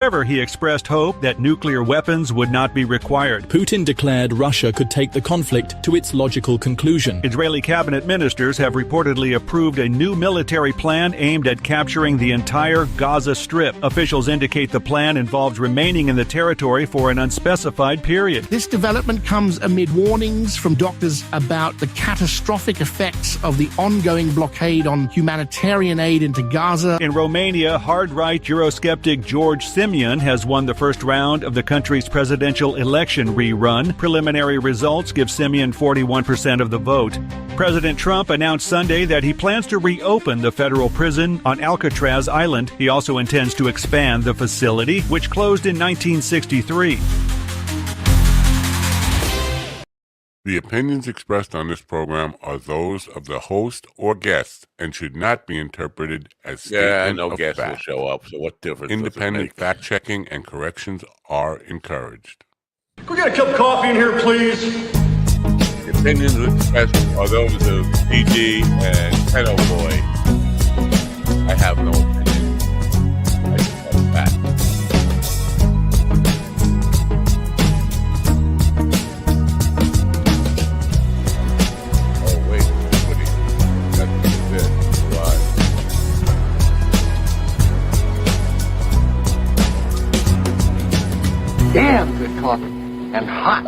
However, he expressed hope that nuclear weapons would not be required. Putin declared Russia could take the conflict to its logical conclusion. Israeli cabinet ministers have reportedly approved a new military plan aimed at capturing the entire Gaza Strip. Officials indicate the plan involves remaining in the territory for an unspecified period. This development comes amid warnings from doctors about the catastrophic effects of the ongoing blockade on humanitarian aid into Gaza. In Romania, hard-right Eurosceptic George Simion has won the first round of the country's presidential election rerun. Preliminary results give Simion 41% of the vote. President Trump announced Sunday that he plans to reopen the federal prison on Alcatraz Island. He also intends to expand the facility, which closed in 1963. The opinions expressed on this program are those of the host or guest and should not be interpreted as statement of guests fact. will show up, so what difference does it Independent make? fact-checking and corrections are encouraged. Can we get a cup of coffee in here, please? The opinions expressed are those of DD and Pedo Boy. I have no opinion. I just have facts. Damn good coffee and hot.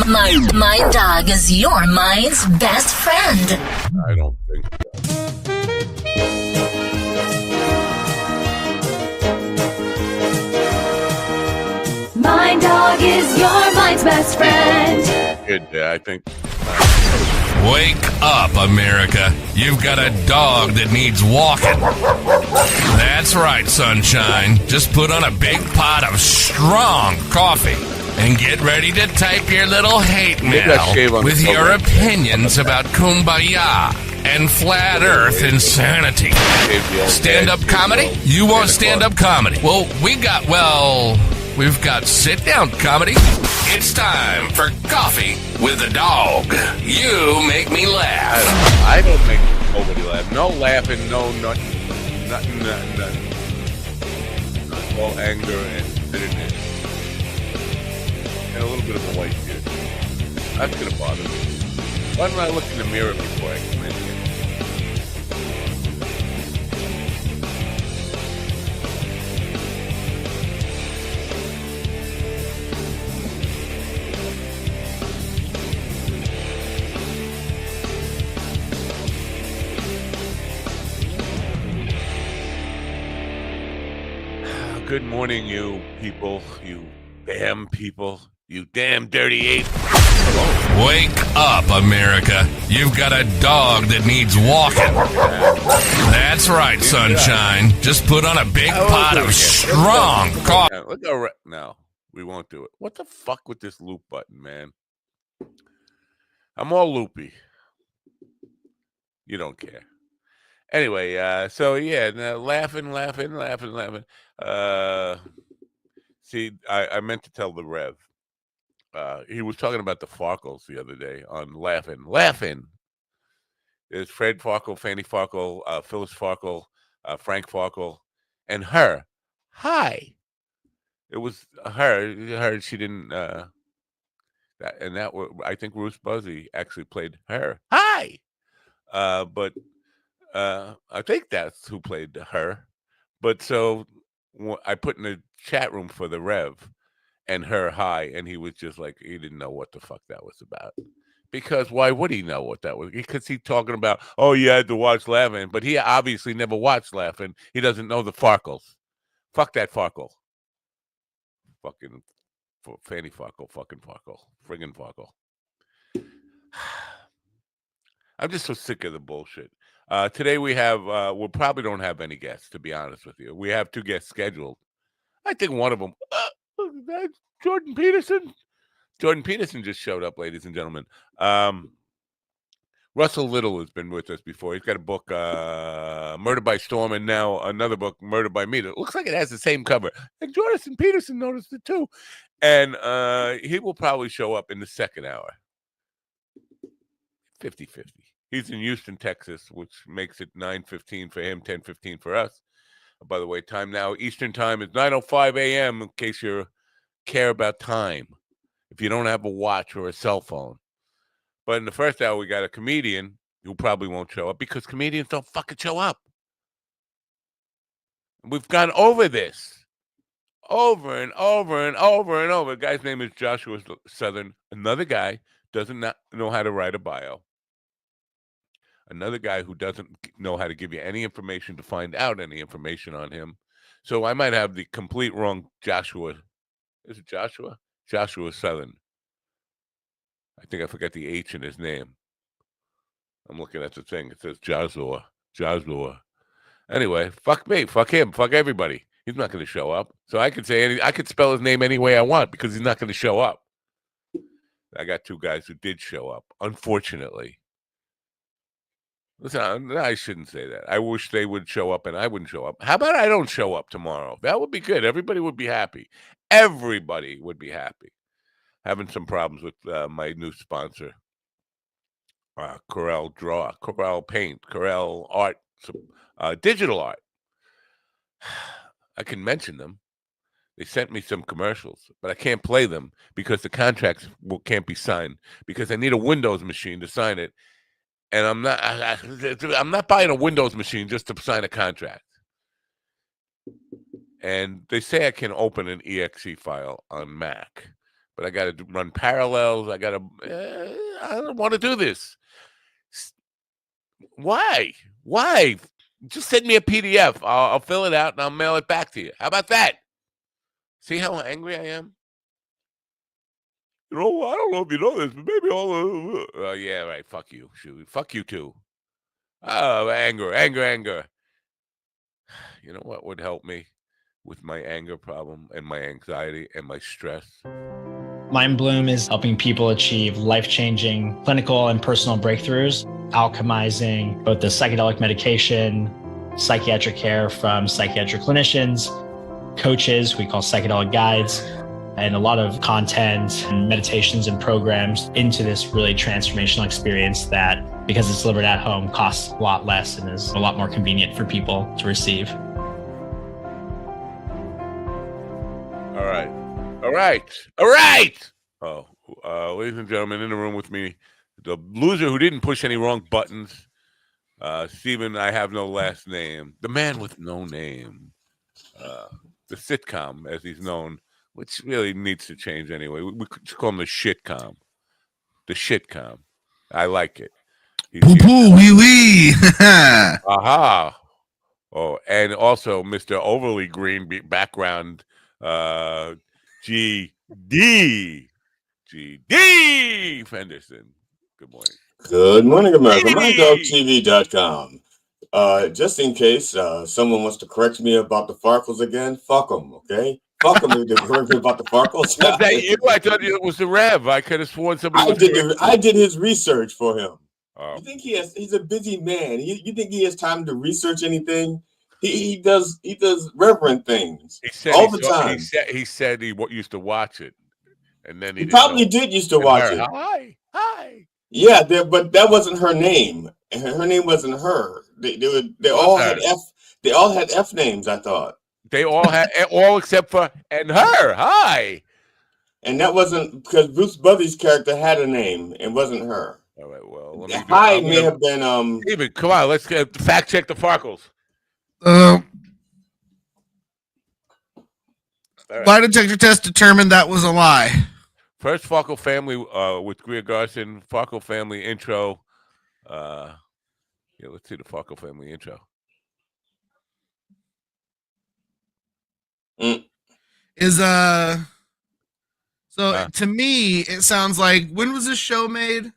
My dog is your mind's best friend. I don't think so. My dog is your mind's best friend. Good, I think. Wake up, America. You've got a dog that needs walking. That's right, sunshine. Just put on a big pot of strong coffee and get ready to type your little hate mail with your opinions about kumbaya and flat earth insanity. Stand-up comedy? You want stand-up comedy? Well, we've got sit-down comedy. It's time for Coffee with a Dog. You make me laugh. I don't make nobody laugh. No laughing, no nothing. All anger and bitterness. And a little bit of a white beard. That's going to bother me. Why don't I look in the mirror before I come in here? Good morning, you people, you damn people, you damn dirty ape. Wake up, America. You've got a dog that needs walking. That's right, sunshine. Just put on a big pot of strong coffee. No, we won't do it. What the fuck with this loop button, man? I'm all loopy. You don't care. Anyway, so yeah, laughing. See, I meant to tell the Rev. He was talking about the Farkles the other day on Laughing. There's Fred Farkle, Fanny Farkle, Phyllis Farkle, Frank Farkle, and her. Hi. It was her. She didn't. I think Ruth Buzzy actually played her. Hi. But I think that's who played her. But so I put in the chat room for the Rev and her hi, and he was just like, he didn't know what the fuck that was about. Because why would he know what that was? Because he's talking about, oh, you had to watch Laughing, but he obviously never watched Laughing. He doesn't know the Farkles. Fuck that Farkle. Fucking Fanny Farkle, fucking Farkle, friggin' Farkle. I'm just so sick of the bullshit. Today we have, we probably don't have any guests, to be honest with you. We have 2 guests scheduled. I think one of them, that's Jordan Peterson. Jordan Peterson just showed up, ladies and gentlemen. Russell Little has been with us before. He's got a book, Murder by Storm, and now another book, Murder by Meat. It looks like it has the same cover. And Jordan Peterson noticed it too. And he will probably show up in the second hour. 50-50. He's in Houston, Texas, which makes it 9:15 for him, 10:15 for us. By the way, time now, Eastern time is 9:05 a.m. in case you care about time. If you don't have a watch or a cell phone. But in the first hour, we got a comedian who probably won't show up because comedians don't fucking show up. We've gone over this over and over and over and over. The guy's name is Joshua Southern. Another guy doesn't know how to write a bio. Another guy who doesn't know how to give you any information to find out any information on him. So I might have the complete wrong Joshua. Is it Joshua? Joshua Southern. I think I forgot the H in his name. I'm looking at the thing. It says Joshua. Joshua. Anyway, fuck me. Fuck him. Fuck everybody. He's not going to show up. So I could say I could spell his name any way I want because he's not going to show up. I got two guys who did show up, unfortunately. Listen, I shouldn't say that. I wish they would show up and I wouldn't show up. How about I don't show up tomorrow? That would be good. Everybody would be happy. Everybody would be happy. Having some problems with my new sponsor, Corel Draw, Corel Paint, Corel Art, digital art. I can mention them. They sent me some commercials, but I can't play them because the contracts can't be signed because I need a Windows machine to sign it. And I'm not buying a Windows machine just to sign a contract. And they say I can open an exe file on Mac, but I got to run parallels. I don't want to do this. Why? Just send me a PDF. I'll fill it out and I'll mail it back to you. How about that? See how angry I am? I don't know if you know this, but maybe all yeah, right. Fuck you. Fuck you too. Oh, anger. You know what would help me with my anger problem and my anxiety and my stress? Mind Bloom is helping people achieve life-changing clinical and personal breakthroughs, alchemizing both the psychedelic medication, psychiatric care from psychiatric clinicians, coaches, we call psychedelic guides, and a lot of content and meditations and programs into this really transformational experience that, because it's delivered at home, costs a lot less and is a lot more convenient for people to receive. All right. Oh, ladies and gentlemen, in the room with me, the loser who didn't push any wrong buttons, Stephen, I have no last name, the man with no name, the sitcom, as he's known, which really needs to change anyway. We could just call him the shitcom. The shitcom. I like it. Poo-poo, wee-wee. Aha. Oh, and also Mr. Overly Green background, G.D. Fenderson. Good morning. Good morning, America. MyDogTV.com. Just in case someone wants to correct me about the Farkles again, fuck them, okay? Fuck them if they correct me about the Farkles. Was that you? I thought it was the Rev. I could have sworn somebody I did his research for him. Oh. You think he's a busy man. You think he has time to research anything? He does reverent things all the time. He said he used to watch it. And then he probably did used to watch it. Hi. Yeah, but that wasn't her name. Her name wasn't her. They all had F names, I thought. They all had all except for and her. Hi. And that wasn't because Bruce Buzzy's character had a name. It wasn't her. All right. Well, may have been Steven, come on, let's fact check the Farkles. Lie detector test determined that was a lie. First Farkle family with Greer Garson, Farkle family intro. Let's see the Farkle family intro. Is so to me it sounds like, when was this show made? It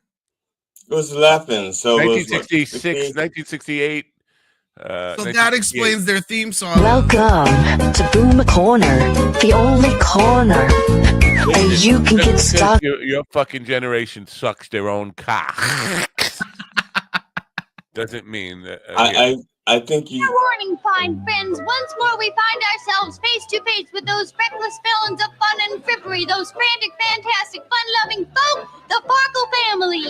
was laughing. So 1966, 1968. So that explains their theme song. Welcome to Boomer Corner, the only corner where you can get stuck. Your fucking generation sucks their own cock. Doesn't mean that. I think you. Fair warning, fine friends. Once more, we find ourselves face to face with those reckless felons of fun and frippery, those frantic, fantastic, fun-loving folk, the Farkle family.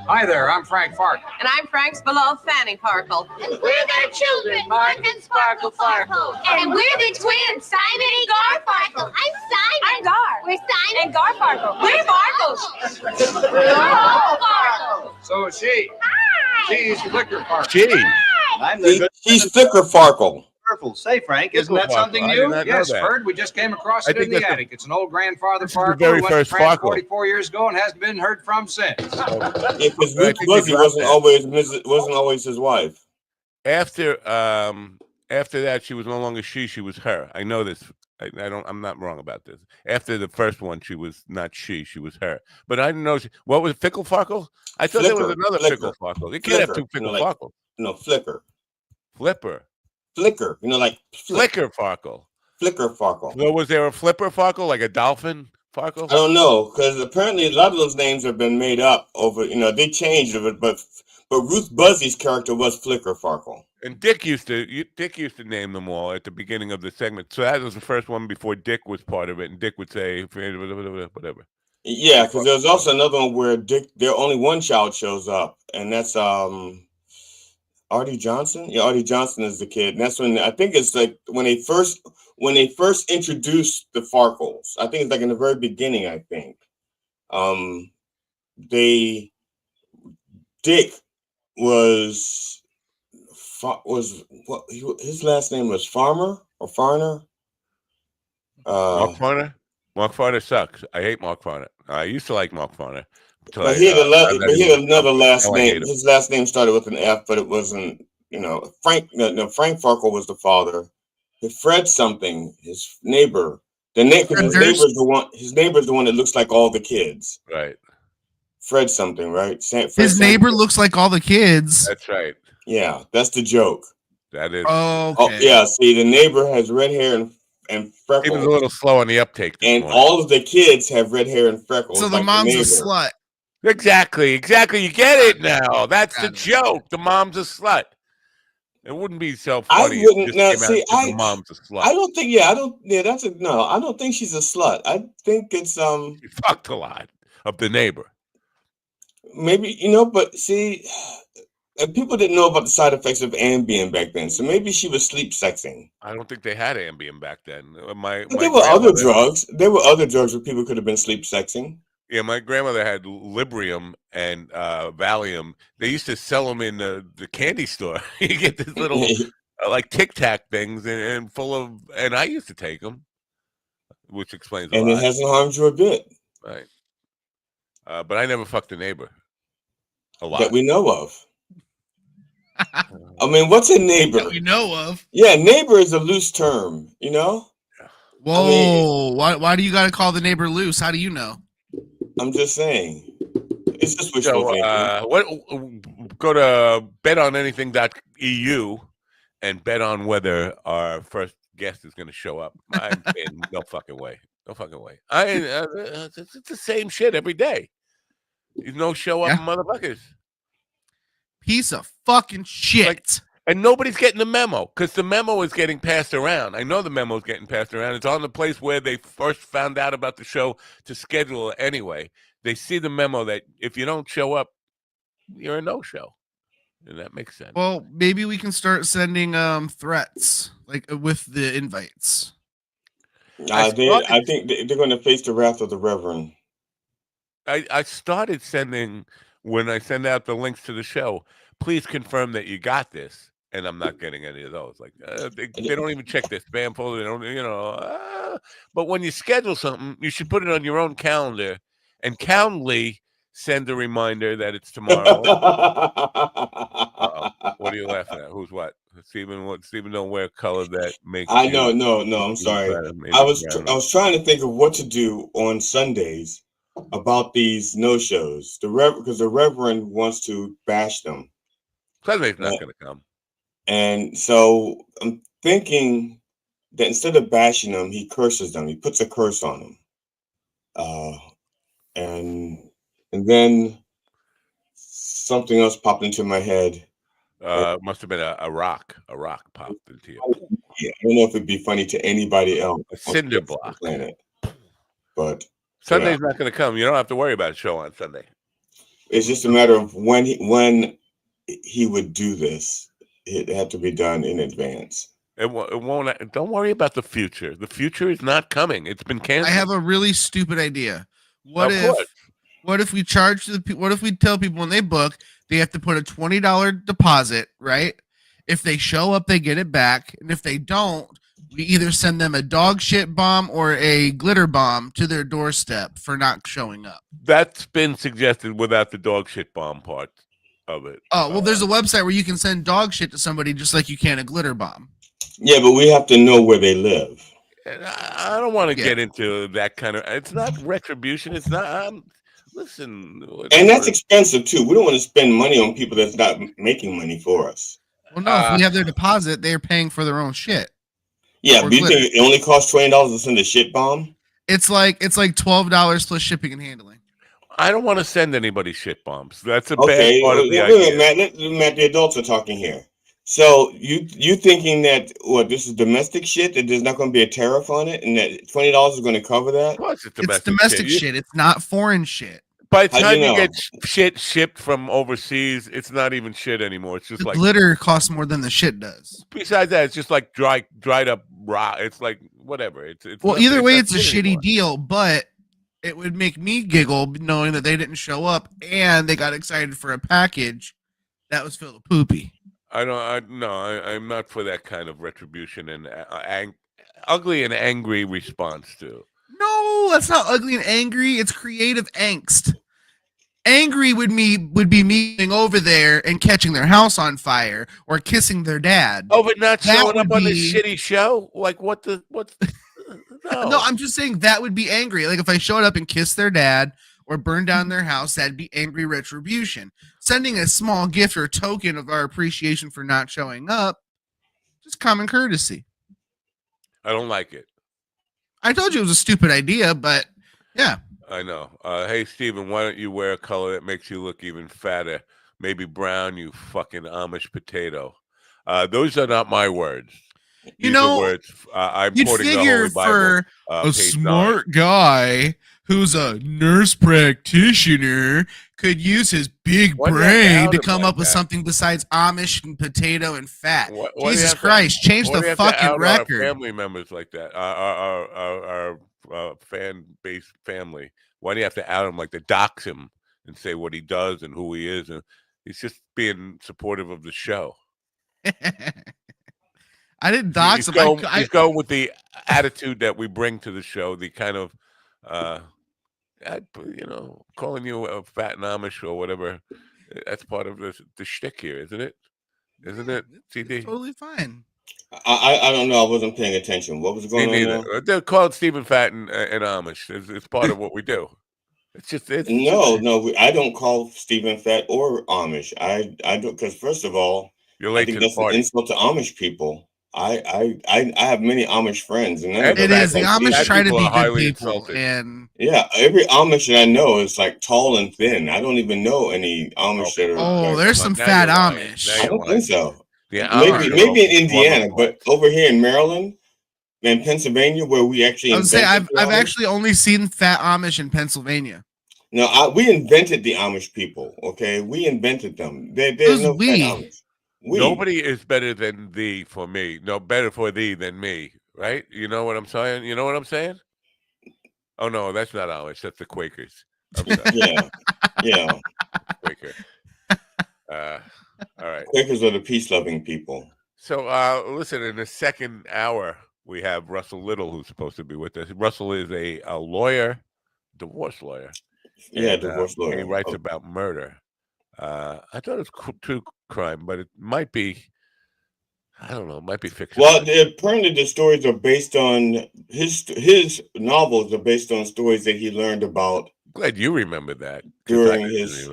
Hi there, I'm Frank Fark. And I'm Frank's beloved Fanny Farkle. And we're their children, Mark and Sparkle Farkle. And we're the twins, Simon and Garfarkle. I'm Simon. I'm Gar. We're Simon. And Garfarkle. We're Farkles. We're all Farkle. So is she. Hi. She's Flicker Farkle. Gee. She's Flicker Farkle. Say, Frank, Isn't that something new? Yes, Ferd, we just came across it in the attic. It's an old grandfather Farkle very who went first to France Farkle. 44 years ago and hasn't been heard from since. Yeah, because Ruth Buzzy wasn't always his wife. After that, she was no longer she was her. I know this. I'm not wrong about this. After the first one, she was not she was her. But I didn't know what was it, Fickle Farkle? I thought there was another Fickle Farkle. You can't have two Fickle Farkle. No, Flicker. Flipper. Flicker, like Flicker Farkle. Flicker Farkle. So was there a Flipper Farkle, like a dolphin Farkle? I don't know, because apparently a lot of those names have been made up over. They changed it, but Ruth Buzzy's character was Flicker Farkle. And Dick used to name them all at the beginning of the segment. So that was the first one before Dick was part of it, and Dick would say whatever. Yeah, because there's also another one where there only one child shows up, and that's Artie Johnson. Yeah, Artie Johnson is the kid, and that's when I think it's like when they first introduced the Farkles. I think it's like in the very beginning. I think Dick was what his last name was Farmer or Farner. Mark Farner. Mark Farner sucks. I hate Mark Farner. I used to like Mark Farner. But he had another last name. His last name started with an F, but it wasn't. Frank. No, Frank Farkle was the father. Fred something, his neighbor. His neighbor's the one that looks like all the kids. Right. Fred something, right? His neighbor looks like all the kids. That's right. Yeah, that's the joke. That is. Oh, okay. Yeah. See, the neighbor has red hair and freckles. He was a little slow on the uptake. And all of the kids have red hair and freckles. So the mom's a slut. Exactly. You get it now. That's the joke. The mom's a slut. It wouldn't be so funny. I wouldn't the mom's a slut. I don't think. Yeah, I don't. Yeah, that's a no. I don't think she's a slut. I think it's She fucked a lot of the neighbor. Maybe but see, people didn't know about the side effects of Ambien back then, so maybe she was sleep sexing. I don't think they had Ambien back then. There were other drugs. There were other drugs where people could have been sleep sexing. Yeah, my grandmother had Librium and Valium. They used to sell them in the candy store. You get this little like Tic Tac things and full of, and I used to take them, which explains a lot. And it hasn't harmed you a bit, right? But I never fucked a neighbor. A lot that we know of. I mean, what's a neighbor? That we know of. Yeah, neighbor is a loose term. Whoa! I mean, why do you got to call the neighbor loose? How do you know? I'm just saying. It's just wishful thinking. Go to betonanything.eu and bet on whether our first guest is going to show up. No fucking way. No fucking way. It's the same shit every day. There's no show up, motherfuckers. Piece of fucking shit. And nobody's getting the memo because the memo is getting passed around. I know the memo is getting passed around. It's on the place where they first found out about the show to schedule it anyway. They see the memo that if you don't show up, you're a no-show. And that makes sense. Well, maybe we can start sending threats like with the invites. I think they're going to face the wrath of the Reverend. I started sending, when I send out the links to the show, please confirm that you got this. And I'm not getting any of those. Like they don't even check their spam folder. They don't, But when you schedule something, you should put it on your own calendar and calmly send a reminder that it's tomorrow. What are you laughing at? Who's what? Stephen don't wear color that makes. I know. No. I'm sorry. I was trying to think of what to do on Sundays about these no-shows. Because the Reverend wants to bash them. Sunday's not going to come. And so I'm thinking that instead of bashing them, he curses them. He puts a curse on them. And then something else popped into my head. Must have been a rock. A rock popped into you. Yeah, I don't know if it'd be funny to anybody else. A cinder block. Planet. But Sunday's not going to come. You don't have to worry about a show on Sunday. It's just a matter of when he would do this. It had to be done in advance. It won't. Don't worry about the future. The future is not coming. It's been canceled. I have a really stupid idea. What course. if we charge what if we tell people when they book they have to put a $20 deposit, right? If they show up, they get it back, and if they don't, we either send them a dog shit bomb or a glitter bomb to their doorstep for not showing up. That's been suggested without the dog shit bomb part of it. Oh, well, there's a website where you can send dog shit to somebody just like you can a glitter bomb. Yeah, but we have to know where they live. And I don't want to get into that kind of. It's not retribution. It's not. Listen. And that's expensive too. We don't want to spend money on people that's not making money for us. Well, no, if we have their deposit, they're paying for their own shit. Yeah, but you think it only costs $20 to send a shit bomb? It's like $12 plus shipping and handling. I don't want to send anybody shit bombs. That's a bad part of the idea. Matt, the adults are talking here. So you thinking that this is domestic shit, that there's not going to be a tariff on it, and that $20 is going to cover that? Of course, it's domestic shit. It's not foreign shit. By the time you get shit shipped from overseas, it's not even shit anymore. It's just the like glitter costs more than the shit does. Besides that, it's just like dried up rock. It's like whatever. It's well, either way, it's a shitty deal, but it would make me giggle knowing that they didn't show up and they got excited for a package that was filled with poopy. I'm not for that kind of retribution and ugly and angry response to. No, that's not ugly and angry. It's creative angst. Angry would be me going over there and catching their house on fire or kissing their dad. Oh, but not showing up on this shitty show? Like what? No, I'm just saying that would be angry. Like if I showed up and kissed their dad or burned down their house, that'd be angry retribution. Sending a small gift or token of our appreciation for not showing up, just common courtesy. I don't like it. I told you it was a stupid idea, but yeah. I know. Hey, Steven, why don't you wear a color that makes you look even fatter? Maybe brown, you fucking Amish potato. Those are not my words. These are words. I'm you'd quoting figure the Holy Bible, for a smart guy who's a nurse practitioner could use his big brain to come up with something besides Amish and potato and fat. Jesus Christ, change the fucking record. Our family members like that. Our fan-based family. Why do you have to out him, like to dox him and say what he does and who he is? And he's just being supportive of the show. I didn't dox him. He's going with the attitude that we bring to the show, the kind of, calling you a fat and Amish or whatever. That's part of the shtick here, isn't it? Isn't it, CD? It's totally fine. I don't know. I wasn't paying attention. What was going on there? They're called Stephen Fat and Amish. It's part of what we do. No. I don't call Stephen Fat or Amish. I don't, because first of all, you're late I think to that's the party. an insult to Amish people. I have many Amish friends, and it is the Amish try to be good people, and yeah, every Amish that I know is like tall and thin. I don't even know any Amish that are. Oh, there's some fat Amish. I don't think so. Yeah, maybe in Indiana, but over here in Maryland and Pennsylvania, where we actually I've actually only seen fat Amish in Pennsylvania. No, we invented the Amish people. Okay, we invented them. There's no fat Amish. Nobody is better than thee for me. No, better for thee than me. Right? You know what I'm saying? You know what I'm saying? Oh no, that's not Amish. That's the Quakers. Yeah. Quaker. All right. Quakers are the peace-loving people. So, listen, in the second hour, we have Russell Little, who's supposed to be with us. Russell is a lawyer, divorce lawyer. Yeah, divorce lawyer. He writes about murder. I thought it was true crime, but it might be, I don't know, it might be fiction. Well, apparently the stories are based on, his novels are based on stories that he learned about. Glad you remember that. During his,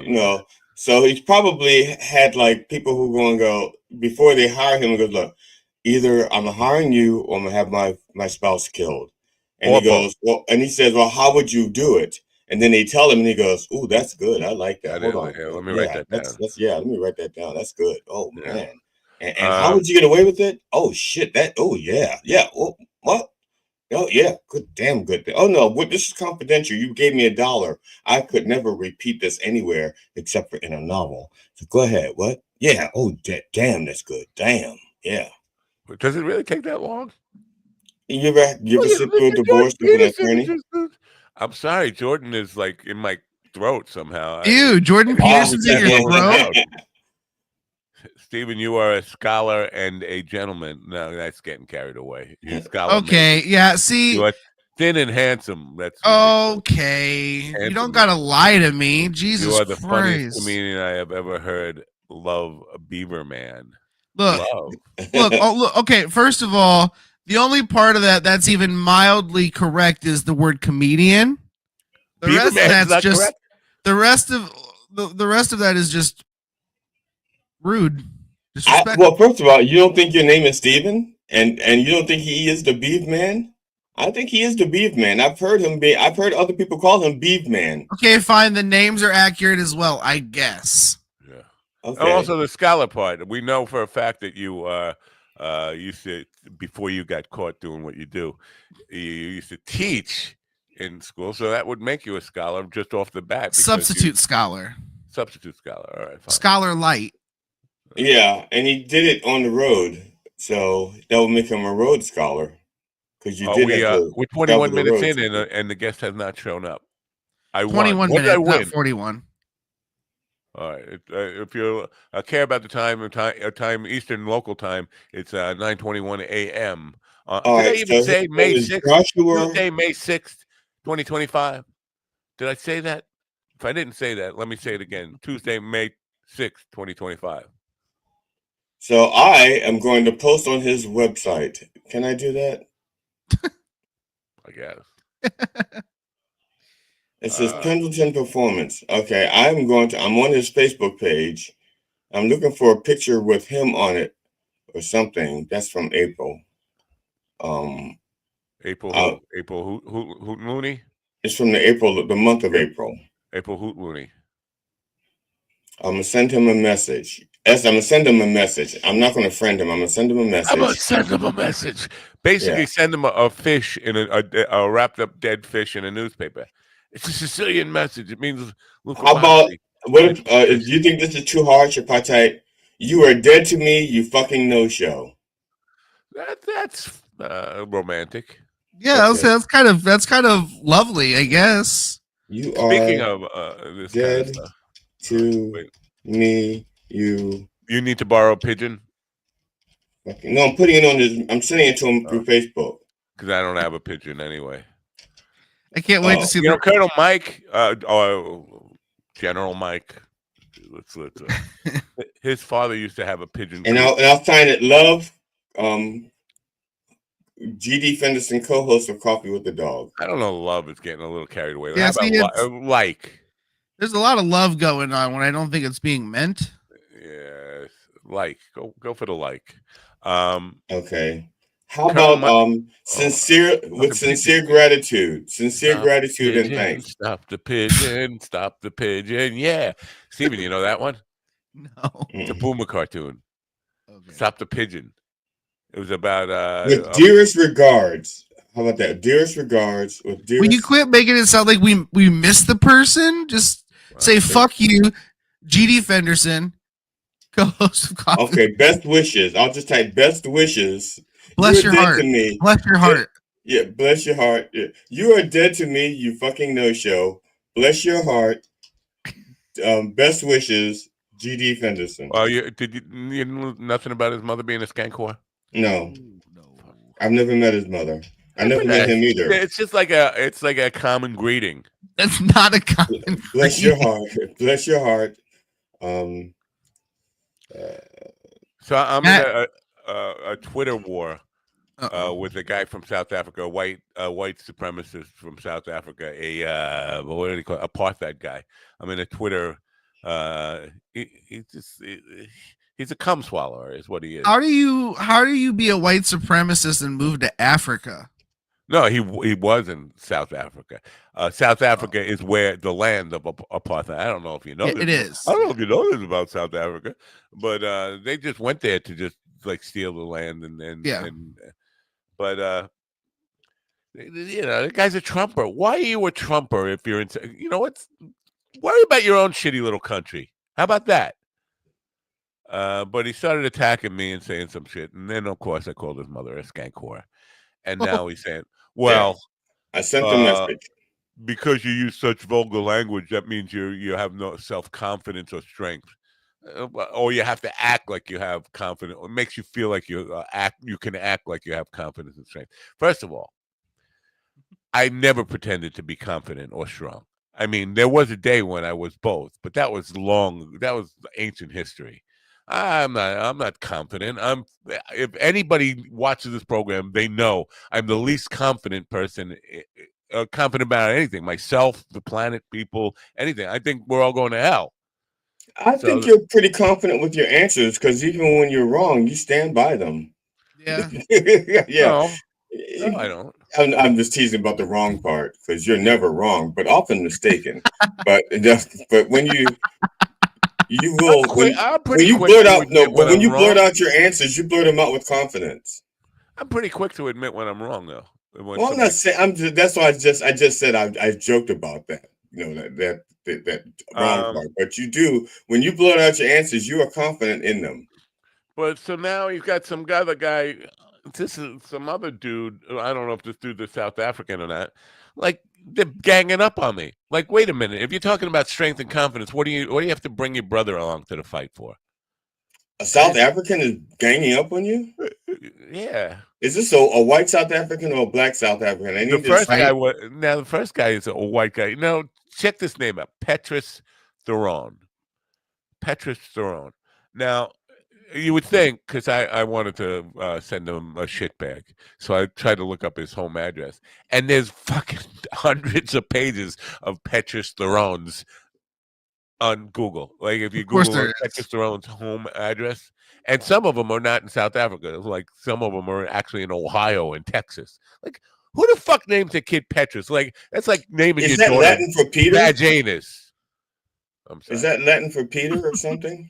so he's probably had like people who go and go, before they hire him, and goes, look, either I'm hiring you or I'm gonna have my spouse killed. And he goes, well, and he says, well, how would you do it? And then they tell him, and he goes, "Ooh, that's good. I like that. Hold on, let me write that down. Let me write that down. That's good. Oh man, and how would you get away with it? Oh shit, that. Oh yeah. Oh, what? Oh yeah, damn good. Oh no, this is confidential. You gave me $1. I could never repeat this anywhere except for in a novel. So go ahead. What? Yeah. Oh damn, that's good. Damn. Yeah. Does it really take that long? You ever sit through a divorce with an attorney? I'm sorry, Jordan is like in my throat somehow. Ew, Jordan Peterson's in your throat. Stephen, you are a scholar and a gentleman. No, that's getting carried away. You're a scholar. Okay, maybe. yeah. See, you are thin and handsome. That's okay. handsome. You don't gotta lie to me. Jesus You are the Christ. funniest comedian I have ever heard. Love a Beaver Man. Look, Love. look. Okay, first of all, the only part of that's even mildly correct is the word comedian. The Beaver rest Man's of that's not just correct? the rest of that is just rude. Well, first of all, you don't think your name is Steven? And you don't think he is the Beef Man? I think he is the Beef Man. I've heard other people call him Beef Man. Okay, fine. The names are accurate as well, I guess. Yeah. Okay. Also, the scholar part. We know for a fact that you used to, before you got caught doing what you do, you used to teach in school, so that would make you a scholar just off the bat. Substitute scholar. Substitute scholar. All right, fine. Scholar light. Yeah, and he did it on the road, so that would make him a road scholar. Because you did we're 21 minutes in, and the guest has not shown up. I 21 won. minutes, I win? not 41. All right. If you care about the time Eastern local time, it's 9:21 a.m. Did I even say May 6th? Tuesday, May 6th, 2025. Did I say that? If I didn't say that, let me say it again. Tuesday, May 6th, 2025. So I am going to post on his website. Can I do that? I guess. It says Pendleton Performance. Okay, I'm on his Facebook page. I'm looking for a picture with him on it or something. That's from April. April Hoot Looney? It's from the month of April. April Hoot Looney. I'm gonna send him a message. I'm gonna send him a message. I'm not gonna friend him. I'm gonna send him a message. I'm gonna send him a message. Basically, send him a fish in a wrapped up dead fish in a newspaper. It's a Sicilian message. It means. How about if you think this is too harsh if I type, "You are dead to me, you fucking no-show." That's romantic. Yeah, okay. that's kind of lovely, I guess. You are speaking of this dead kind of stuff. To me, you need to borrow a pigeon. Okay. No, I'm putting it on his. I'm sending it to him through Facebook. Because I don't have a pigeon anyway. I can't wait to see. Colonel Mike, General Mike. Let's his father used to have a pigeon. And I'll sign it. Love, GD Fenderson, co-host of Coffee with the Dog. I don't know. Love is getting a little carried away. Yeah, like. There's a lot of love going on when I don't think it's being meant. Yeah, like go for the like. Okay. How about sincere gratitude, gratitude and thanks. Stop the pigeon. Yeah, Steven, you know that one? No, it's a Boomer cartoon. Okay. Stop the pigeon. It was about with dearest regards. How about that? Dearest regards with dearest. Will you quit making it sound like we miss the person? Just say fuck you, GD Fenderson, co-host of Coffee. Okay, best wishes. I'll just type best wishes. Bless your heart. To me. Bless your heart. Yeah, bless your heart. Yeah. You are dead to me, you fucking no-show. Bless your heart. Best wishes, GD Fenderson. Oh, you know nothing about his mother being a skank whore? No. I've never met his mother. I never met him either. It's just like a common greeting. That's not a common Bless your heart. Bless your heart. So I'm in a Twitter war with a guy from South Africa, a white supremacist from South Africa, what do you call it? Apartheid guy. I'm in a Twitter. He's a cum swallower, is what he is. How do you be a white supremacist and move to Africa? No, he was in South Africa. South Africa is where the land of apartheid. I don't know if you know this. It is. I don't know if you know this about South Africa, but they just went there to just like steal the land but You know, the guy's a Trumper. Why are you a Trumper if you're into? You know what? Worry about your own shitty little country. How about that? But he started attacking me and saying some shit, and then of course I called his mother a skank whore, and now he's saying, "Well, I sent the message." Because you use such vulgar language, that means you have no self-confidence or strength, or you have to act like you have confidence. It makes you feel like you can act like you have confidence and strength. First of all, I never pretended to be confident or strong. I mean, there was a day when I was both, but that was ancient history. I'm not confident. If anybody watches this program, they know I'm the least confident person, confident about anything, myself, the planet, people, anything. I think we're all going to hell. I think you're pretty confident with your answers, because even when you're wrong, you stand by them. Yeah. No, I don't. I'm just teasing about the wrong part, because you're never wrong, but often mistaken. but when you will when you blurt out your answers, you blurt them out with confidence. I'm pretty quick to admit when I'm wrong, though. Well, I'm not saying that's why I just said I joked about that. You know, that wrong part. But you do, when you blurt out your answers, you are confident in them. But so now you've got some other guy. This is some other dude. I don't know if this dude is South African or not. Like, they're ganging up on me. Like, wait a minute. If you're talking about strength and confidence, what do you have to bring your brother along to the fight for? A South African is ganging up on you? Yeah. Is this a white South African or a black South African? The first guy is a white guy. No, check this name out. Petrus Theron. Now, you would think, because I wanted to send him a shit bag, so I tried to look up his home address, and there's fucking hundreds of pages of Petrus Theron's on Google. Like, if you Google Petrus Theron's home address, and some of them are not in South Africa. Like, some of them are actually in Ohio and Texas. Like, who the fuck names a kid Petrus? Like, that's like naming your daughter Latin for Peter? Vaginus. I'm sorry. Is that Latin for Peter or something?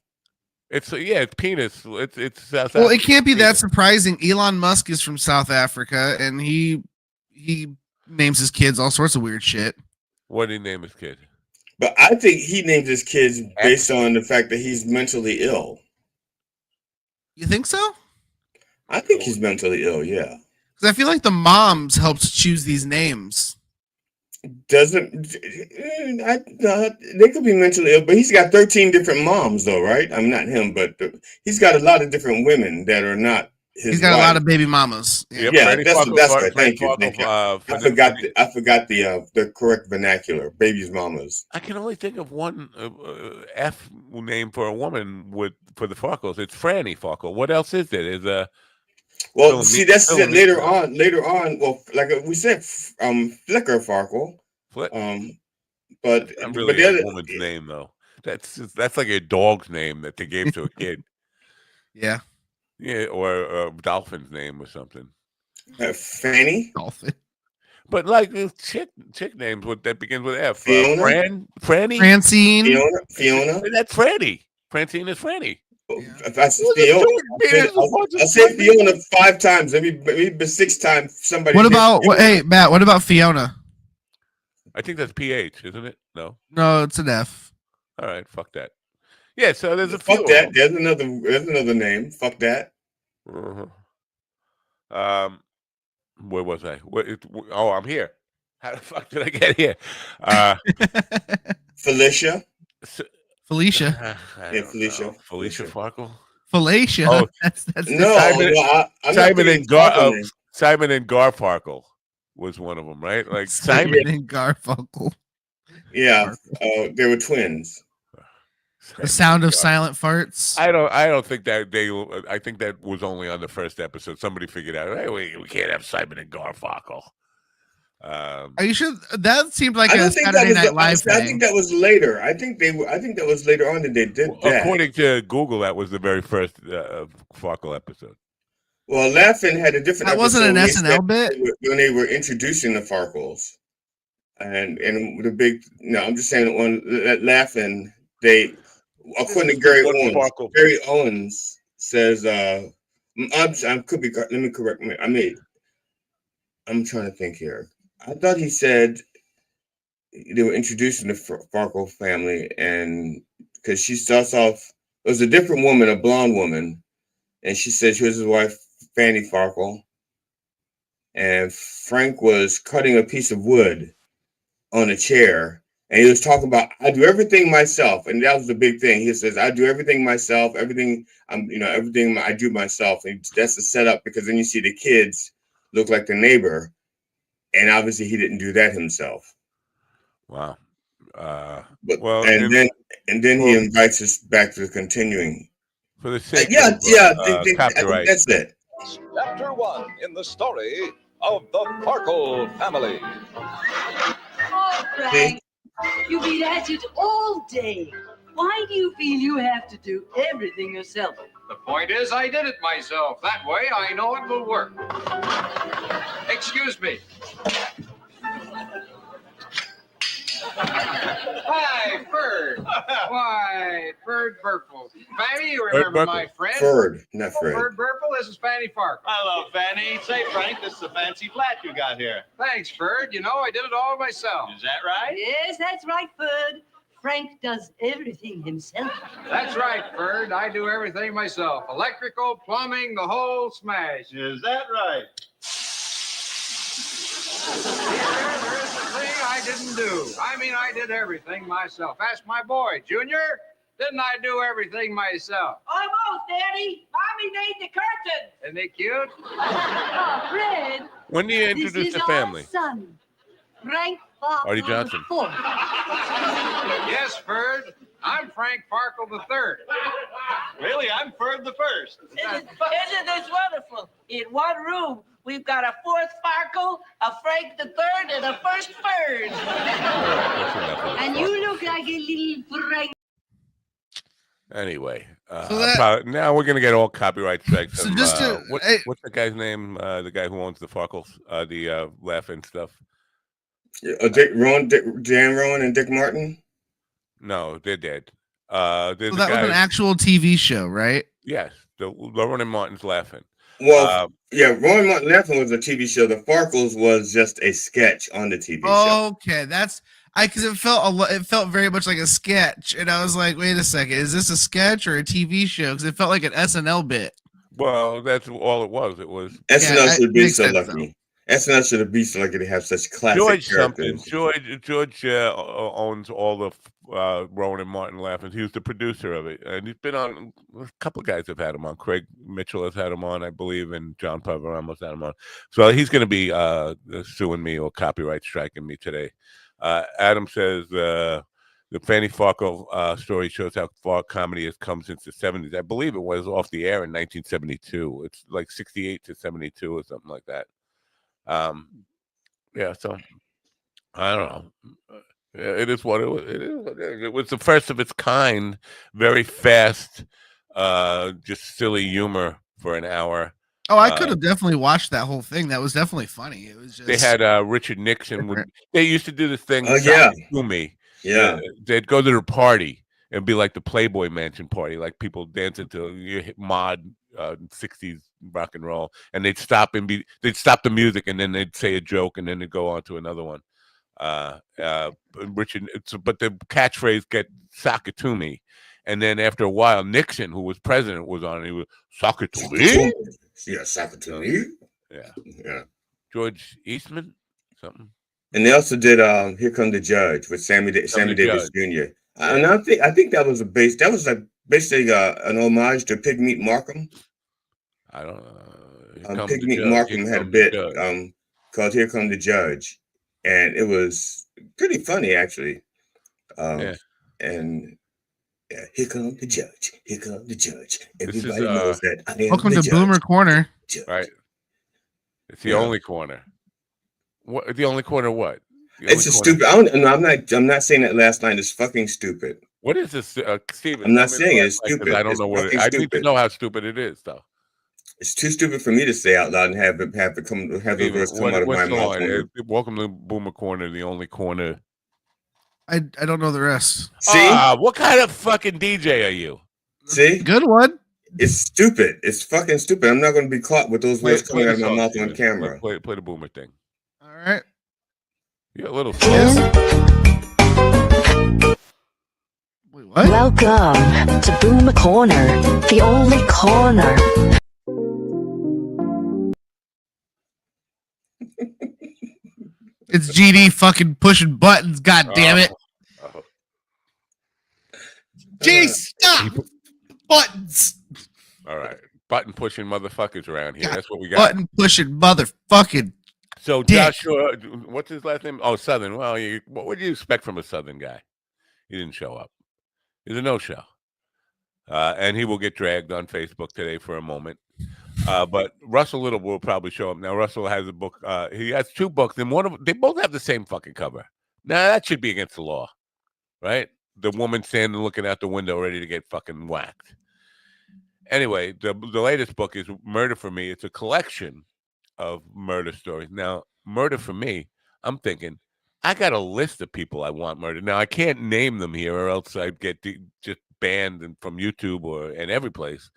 It's penis. It's South. Well, it can't be that surprising. Elon Musk is from South Africa, and he names his kids all sorts of weird shit. What did he name his kid? But I think he named his kids based on the fact that he's mentally ill. You think so? I think he's mentally ill, yeah. Because I feel like the moms helped choose these names. They could be mentally ill, but he's got 13 different moms, though, right? I'm not him, but he's got a lot of different women that are not his. He's got a lot of baby mamas. Yeah, that's right. Thank you. I forgot the correct vernacular. Baby's mamas. I can only think of one F name for a woman for the Farkles. It's Franny Farkle. What else is there? Well, see, that's it later on. Well, like we said, Flicker Farkle. But I'm really the other woman's name though. That's like a dog's name that they gave to a kid. Yeah. Yeah, or a dolphin's name or something. Fanny. Dolphin. But like chick names that begins with F. Fiona? Franny. Francine. Fiona. That's Franny. Francine is Franny. If I say Fiona, I'll say Fiona 5 times. Maybe 6 times. Somebody. What about hey Matt? What about Fiona? I think that's PH, isn't it? No, it's an F. All right, fuck that. Yeah, so there's a fuck that. There's another name. Fuck that. Where was I? I'm here. How the fuck did I get here? Felicia. Felicia. Felicia. Felicia Farkle. Felicia. Oh, that's no. Simon and Garfarkle was one of them, right? Like Simon and Garfunkel. Yeah, they were twins. The sound of silent farts. I don't think that I think that was only on the first episode. Somebody figured out, hey, we can't have Simon and Garfunkel. Are you sure? That seemed like a Saturday Night Live thing. I think that was later. I think that was later on that they did that. According to Google, that was the very first Farkle episode. Well, Laugh-In had a different. That wasn't an SNL bit when they were introducing the Farkles, and the big. No, I'm just saying that one Laugh-In, they, according to Gary Owens says, I could be. Let me correct me. I'm trying to think here. I thought he said they were introducing the Farkle family, and because she starts off, it was a different woman, a blonde woman, and she said she was his wife, Fanny Farkle, and Frank was cutting a piece of wood on a chair, and he was talking about, I do everything myself, and that was the big thing. He says, I do everything myself, everything I do myself, and that's the setup, because then you see the kids look like the neighbor, and obviously he didn't do that himself. Wow. And then he invites us back to continuing. For the sake of copyright. That's it. Chapter 1 in the story of the Farkle family. Oh, Frank, you've been at it all day. Why do you feel you have to do everything yourself? The point is, I did it myself. That way, I know it will work. Excuse me. Hi, Ferd. Why, Ferd Burple. Fanny, you remember my friend? Ferd, not Fred. Ferd Burple, this is Fanny Farkle. Hello, Fanny. Say, Frank, this is a fancy flat you got here. Thanks, Ferd. You know, I did it all myself. Is that right? Yes, that's right, Ferd. Frank does everything himself. That's right, Ferd. I do everything myself. Electrical, plumbing, the whole smash. Is that right? There is the thing I didn't do. I mean, I did everything myself. Ask my boy, Junior. Didn't I do everything myself? Almost, Daddy. Mommy made the curtain. Isn't he cute? Oh, Fred. When do you introduce the family? Son, Frank Farkle. Artie Johnson. Yes, Ferd. I'm Frank Farkle III. Really? I'm Ferd the First. Isn't this wonderful? In one room, we've got a fourth Farkle, a Frank the Third, and a first Ferd. And you look like a little Frank. Anyway, now we're gonna get all copyright strikes. So What's the guy's name? The guy who owns the Farkles, the laughing stuff. Dan Rowan and Dick Martin. No, they're dead. That was an actual TV show, right? Yes, the Rowan and Martin's Laughing. Well, Rowan Martin Laughing was a TV show. The Farkles was just a sketch on the TV show. Okay, because it felt very much like a sketch, and I was like, wait a second, is this a sketch or a TV show? Because it felt like an SNL bit. Well, that's all it was. It was SNL should be so lucky. SNL should have been so lucky to have such classic characters. George owns all the Rowan and Martin Laughing. He was the producer of it, and he's been on. A couple of guys have had him on. Craig Mitchell has had him on, I believe, and John Pavaramos had him on. So he's going to be suing me or copyright striking me today. Adam says the Fanny Farkle story shows how far comedy has come since the 70s. I believe it was off the air in 1972. It's like 68 to 72 or something like that. So I don't know. It is what it was. It was the first of its kind. Very fast, just silly humor for an hour. Oh, I could have definitely watched that whole thing. That was definitely funny. It was just they had Richard Nixon. They used to do this thing. To me, they'd go to the party and be like the Playboy Mansion party, like people dancing to mod 60s rock and roll, and they'd stop the music, and then they'd say a joke, and then they'd go on to another one. Richard, but the catchphrase "get sock it to me," and then after a while, Nixon, who was president, was on. And he was sock it to me. Yeah, sock it to me. Yeah. George Eastman, something. And they also did "Here Come the Judge" with Sammy Davis Jr. And I think that was basically an homage to Pigmeat Markham. I don't know. Pigmeat Markham had a bit called "Here Come the Judge," and it was pretty funny actually. And here come the judge. Here come the judge. Everybody knows that I am welcome the to judge. Boomer Corner. Right. It's the only corner. What? The only corner? What? It's a stupid. I'm not saying that last line is fucking stupid. What is this, Steven? I'm not saying it's stupid. I don't know what. I need to know how stupid it is, though. It's too stupid for me to say out loud and have the words come out of my mouth. Welcome to Boomer Corner, the only corner. I don't know the rest. See, what kind of fucking DJ are you? See, good one. It's stupid. It's fucking stupid. I'm not going to be caught with those words coming out of my mouth on camera. Play the Boomer thing. right. You're a little Wait, what? Welcome to Boomer Corner, the only corner. It's GD fucking pushing buttons. God damn it. G, stop buttons. All right, button pushing motherfuckers around here. God, That's what we got. Button pushing motherfucking. So dick. Joshua, what's his last name? Oh, Southern. Well, what would you expect from a Southern guy? He didn't show up. He's a no-show, and he will get dragged on Facebook today for a moment. But Russell Little will probably show up. Now, Russell has a book. He has 2 books, and they both have the same fucking cover. Now, that should be against the law, right? The woman standing looking out the window ready to get fucking whacked. Anyway, the latest book is Murder for Me. It's a collection of murder stories. Now, Murder for Me, I'm thinking, I got a list of people I want murdered. Now, I can't name them here or else I'd get just banned from YouTube and every place.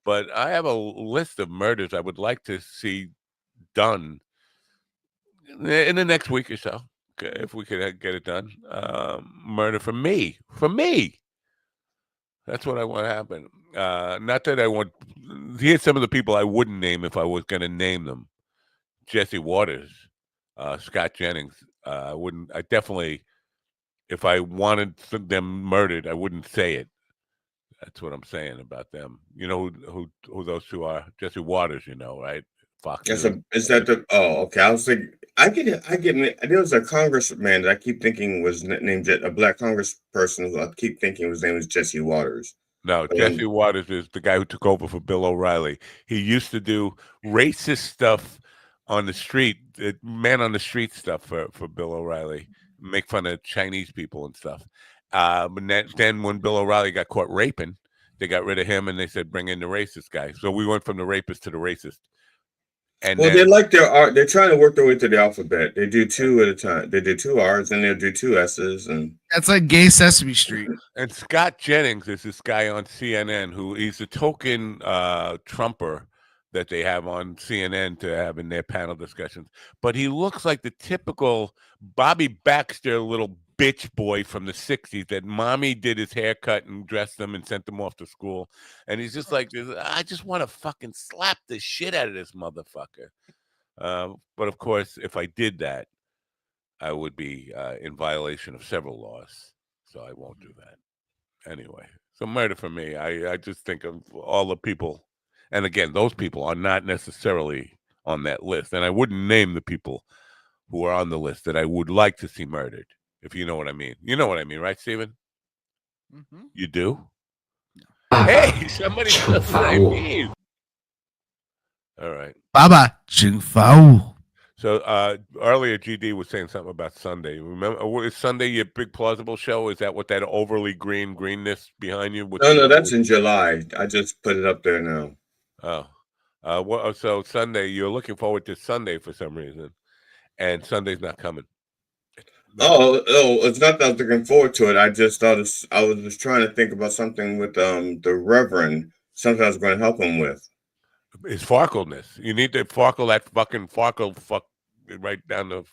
But I have a list of murders I would like to see done in the next week or so, if we could get it done. Murder for me. For me. That's what I want to happen. Not that I want... Here's some of the people I wouldn't name if I was going to name them. Jesse Waters, Scott Jennings. I definitely... If I wanted them murdered, I wouldn't say it. That's what I'm saying about them. You know who those 2 are? Jesse Waters, right? Fox. Is that the? Oh, okay. I was thinking. I get. There was a congressman that I keep thinking was named a black congressperson who I keep thinking his name was Jesse Waters. No, Jesse Waters is the guy who took over for Bill O'Reilly. He used to do racist stuff on the street, man on the street stuff for Bill O'Reilly, make fun of Chinese people and stuff. But then when Bill O'Reilly got caught raping, they got rid of him and they said, bring in the racist guy. So we went from the rapist to the racist. And they like their art. They're trying to work their way to the alphabet. They do 2 at a time. They do 2 R's and they'll do 2 S's. And that's like gay Sesame Street. And Scott Jennings is this guy on CNN he's a token Trumper that they have on CNN to have in their panel discussions. But he looks like the typical Bobby Baxter little bitch boy from the 60s that mommy did his haircut and dressed him and sent him off to school. And he's just like, I just want to fucking slap the shit out of this motherfucker. But of course, if I did that, I would be in violation of several laws. So I won't do that. Anyway, so Murder for Me. I just think of all the people. And again, those people are not necessarily on that list. And I wouldn't name the people who are on the list that I would like to see murdered, if you know what I mean. You know what I mean, right, Steven? Mm-hmm. You do? Hey, somebody knows what I mean. All right. Baba Ching Fao. So earlier, GD was saying something about Sunday. Remember, is Sunday your big plausible show? Is that what that overly greenness behind you? No, that's in July. I just put it up there now. Oh, so Sunday, you're looking forward to Sunday for some reason, and Sunday's not coming. Oh, it's not that I was looking forward to it. I just thought I was just trying to think about something with the Reverend. Something I was going to help him with. His Farkleness. You need to Farkle that fucking Farkle right down the.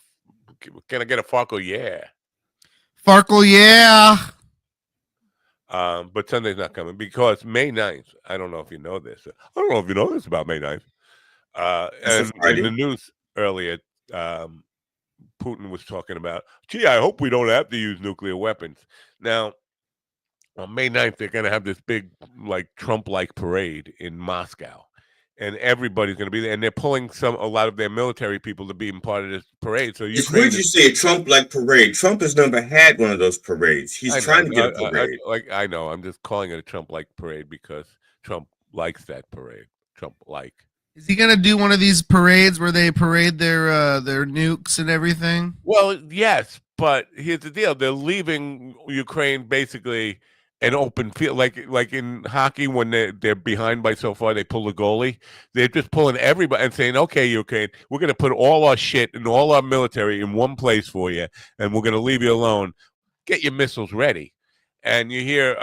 Can I get a Farkle? Yeah. Farkle, yeah. But Sunday's not coming because May 9th, I don't know if you know this. I don't know if you know this about May 9th. And in the news earlier, Putin was talking about, gee, I hope we don't have to use nuclear weapons. Now, on May 9th, they're going to have this big, like, Trump-like parade in Moscow. And everybody's going to be there. And they're pulling a lot of their military people to be part of this parade. So it's weird you say a Trump-like parade. Trump has never had one of those parades. He's trying to get a parade. I know. I'm just calling it a Trump-like parade because Trump likes that parade. Trump-like. Is he going to do one of these parades where they parade their nukes and everything? Well, yes. But here's the deal. They're leaving Ukraine basically an open field, like in hockey when they're behind by so far, they pull the goalie. They're just pulling everybody and saying, okay, Ukraine, we're going to put all our shit and all our military in one place for you, and we're going to leave you alone. Get your missiles ready. And you hear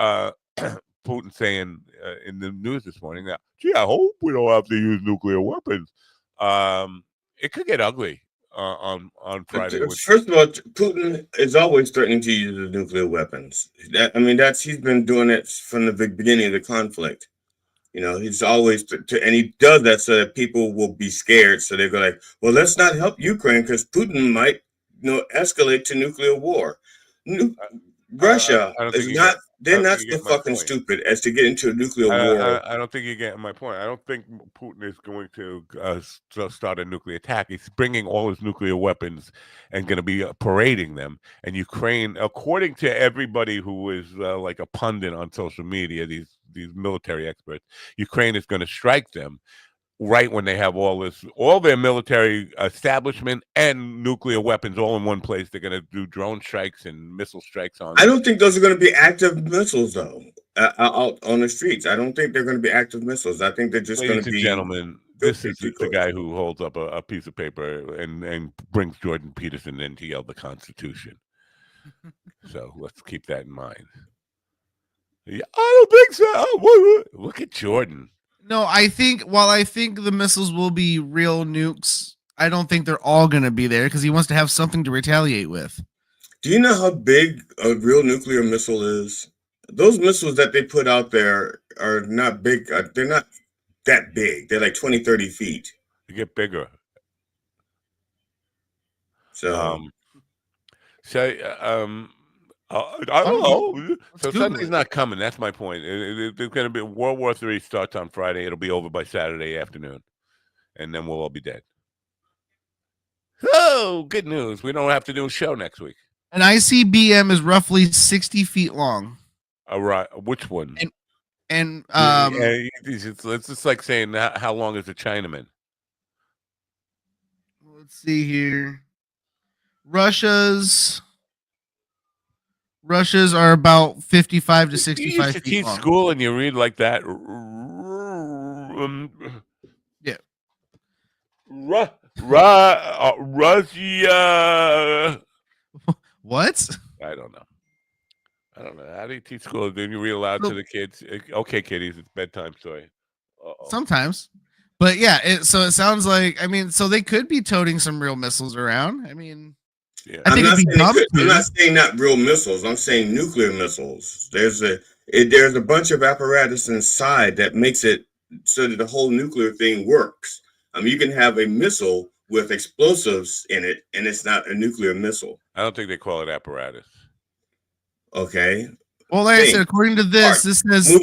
Putin saying in the news this morning that, gee, I hope we don't have to use nuclear weapons. It could get ugly. on Friday. First of all, Putin is always threatening to use the nuclear weapons. He's been doing it from the beginning of the conflict. He's always and he does that so that people will be scared. So they go like, well, let's not help Ukraine because Putin might, escalate to nuclear war. Russia is not. They're not so fucking stupid as to get into a nuclear war. I don't think you're getting my point. I don't think Putin is going to start a nuclear attack. He's bringing all his nuclear weapons and going to be parading them. And Ukraine, according to everybody who is like a pundit on social media, these military experts, Ukraine is going to strike them right when they have all their military establishment and nuclear weapons all in one place. They're going to do drone strikes and missile strikes on. I don't think those are going to be active missiles, though, out on the streets. I don't think they're going to be active missiles. I think they're just going to be. Gentlemen, this is the guy who holds up a piece of paper and brings Jordan Peterson in to yell the Constitution. So let's keep that in mind. Yeah, I don't think so. Look at Jordan. No, while I think the missiles will be real nukes, I don't think they're all going to be there because he wants to have something to retaliate with. Do you know how big a real nuclear missile is? Those missiles that they put out there are not big. They're not that big. They're like 20, 30 feet. They get bigger. So, I don't know. So Sunday's not coming. That's my point. There's going to be World War III starts on Friday. It'll be over by Saturday afternoon, and then we'll all be dead. Oh, good news! We don't have to do a show next week. An ICBM is roughly 60 feet long. All right, which one? It's just like saying how long is a Chinaman? Let's see here. Russia's are about 55 to 65 feet teach long. School and you read like that. Yeah. Russia. What? I don't know. How do you teach school? Then you read aloud to the kids. Okay, kiddies, it's bedtime story. Sometimes. But yeah, so it sounds like, so they could be toting some real missiles around. Yeah. I think I'm not saying not real missiles. I'm saying nuclear missiles. There's a bunch of apparatus inside that makes it so that the whole nuclear thing works. You can have a missile with explosives in it, and it's not a nuclear missile. I don't think they call it apparatus. Okay. Well, like I said, according to this, this says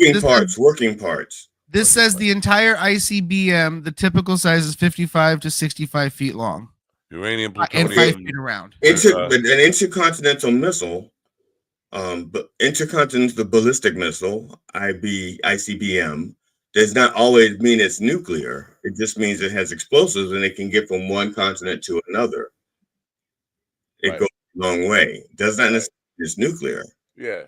working parts. This says the entire ICBM, the typical size is 55 to 65 feet long. Uranium, plutonium, and 5 feet around. An intercontinental missile, the ballistic missile, ICBM, does not always mean it's nuclear. It just means it has explosives and it can get from one continent to another. It goes a long way. Does not necessarily it's nuclear. Yeah.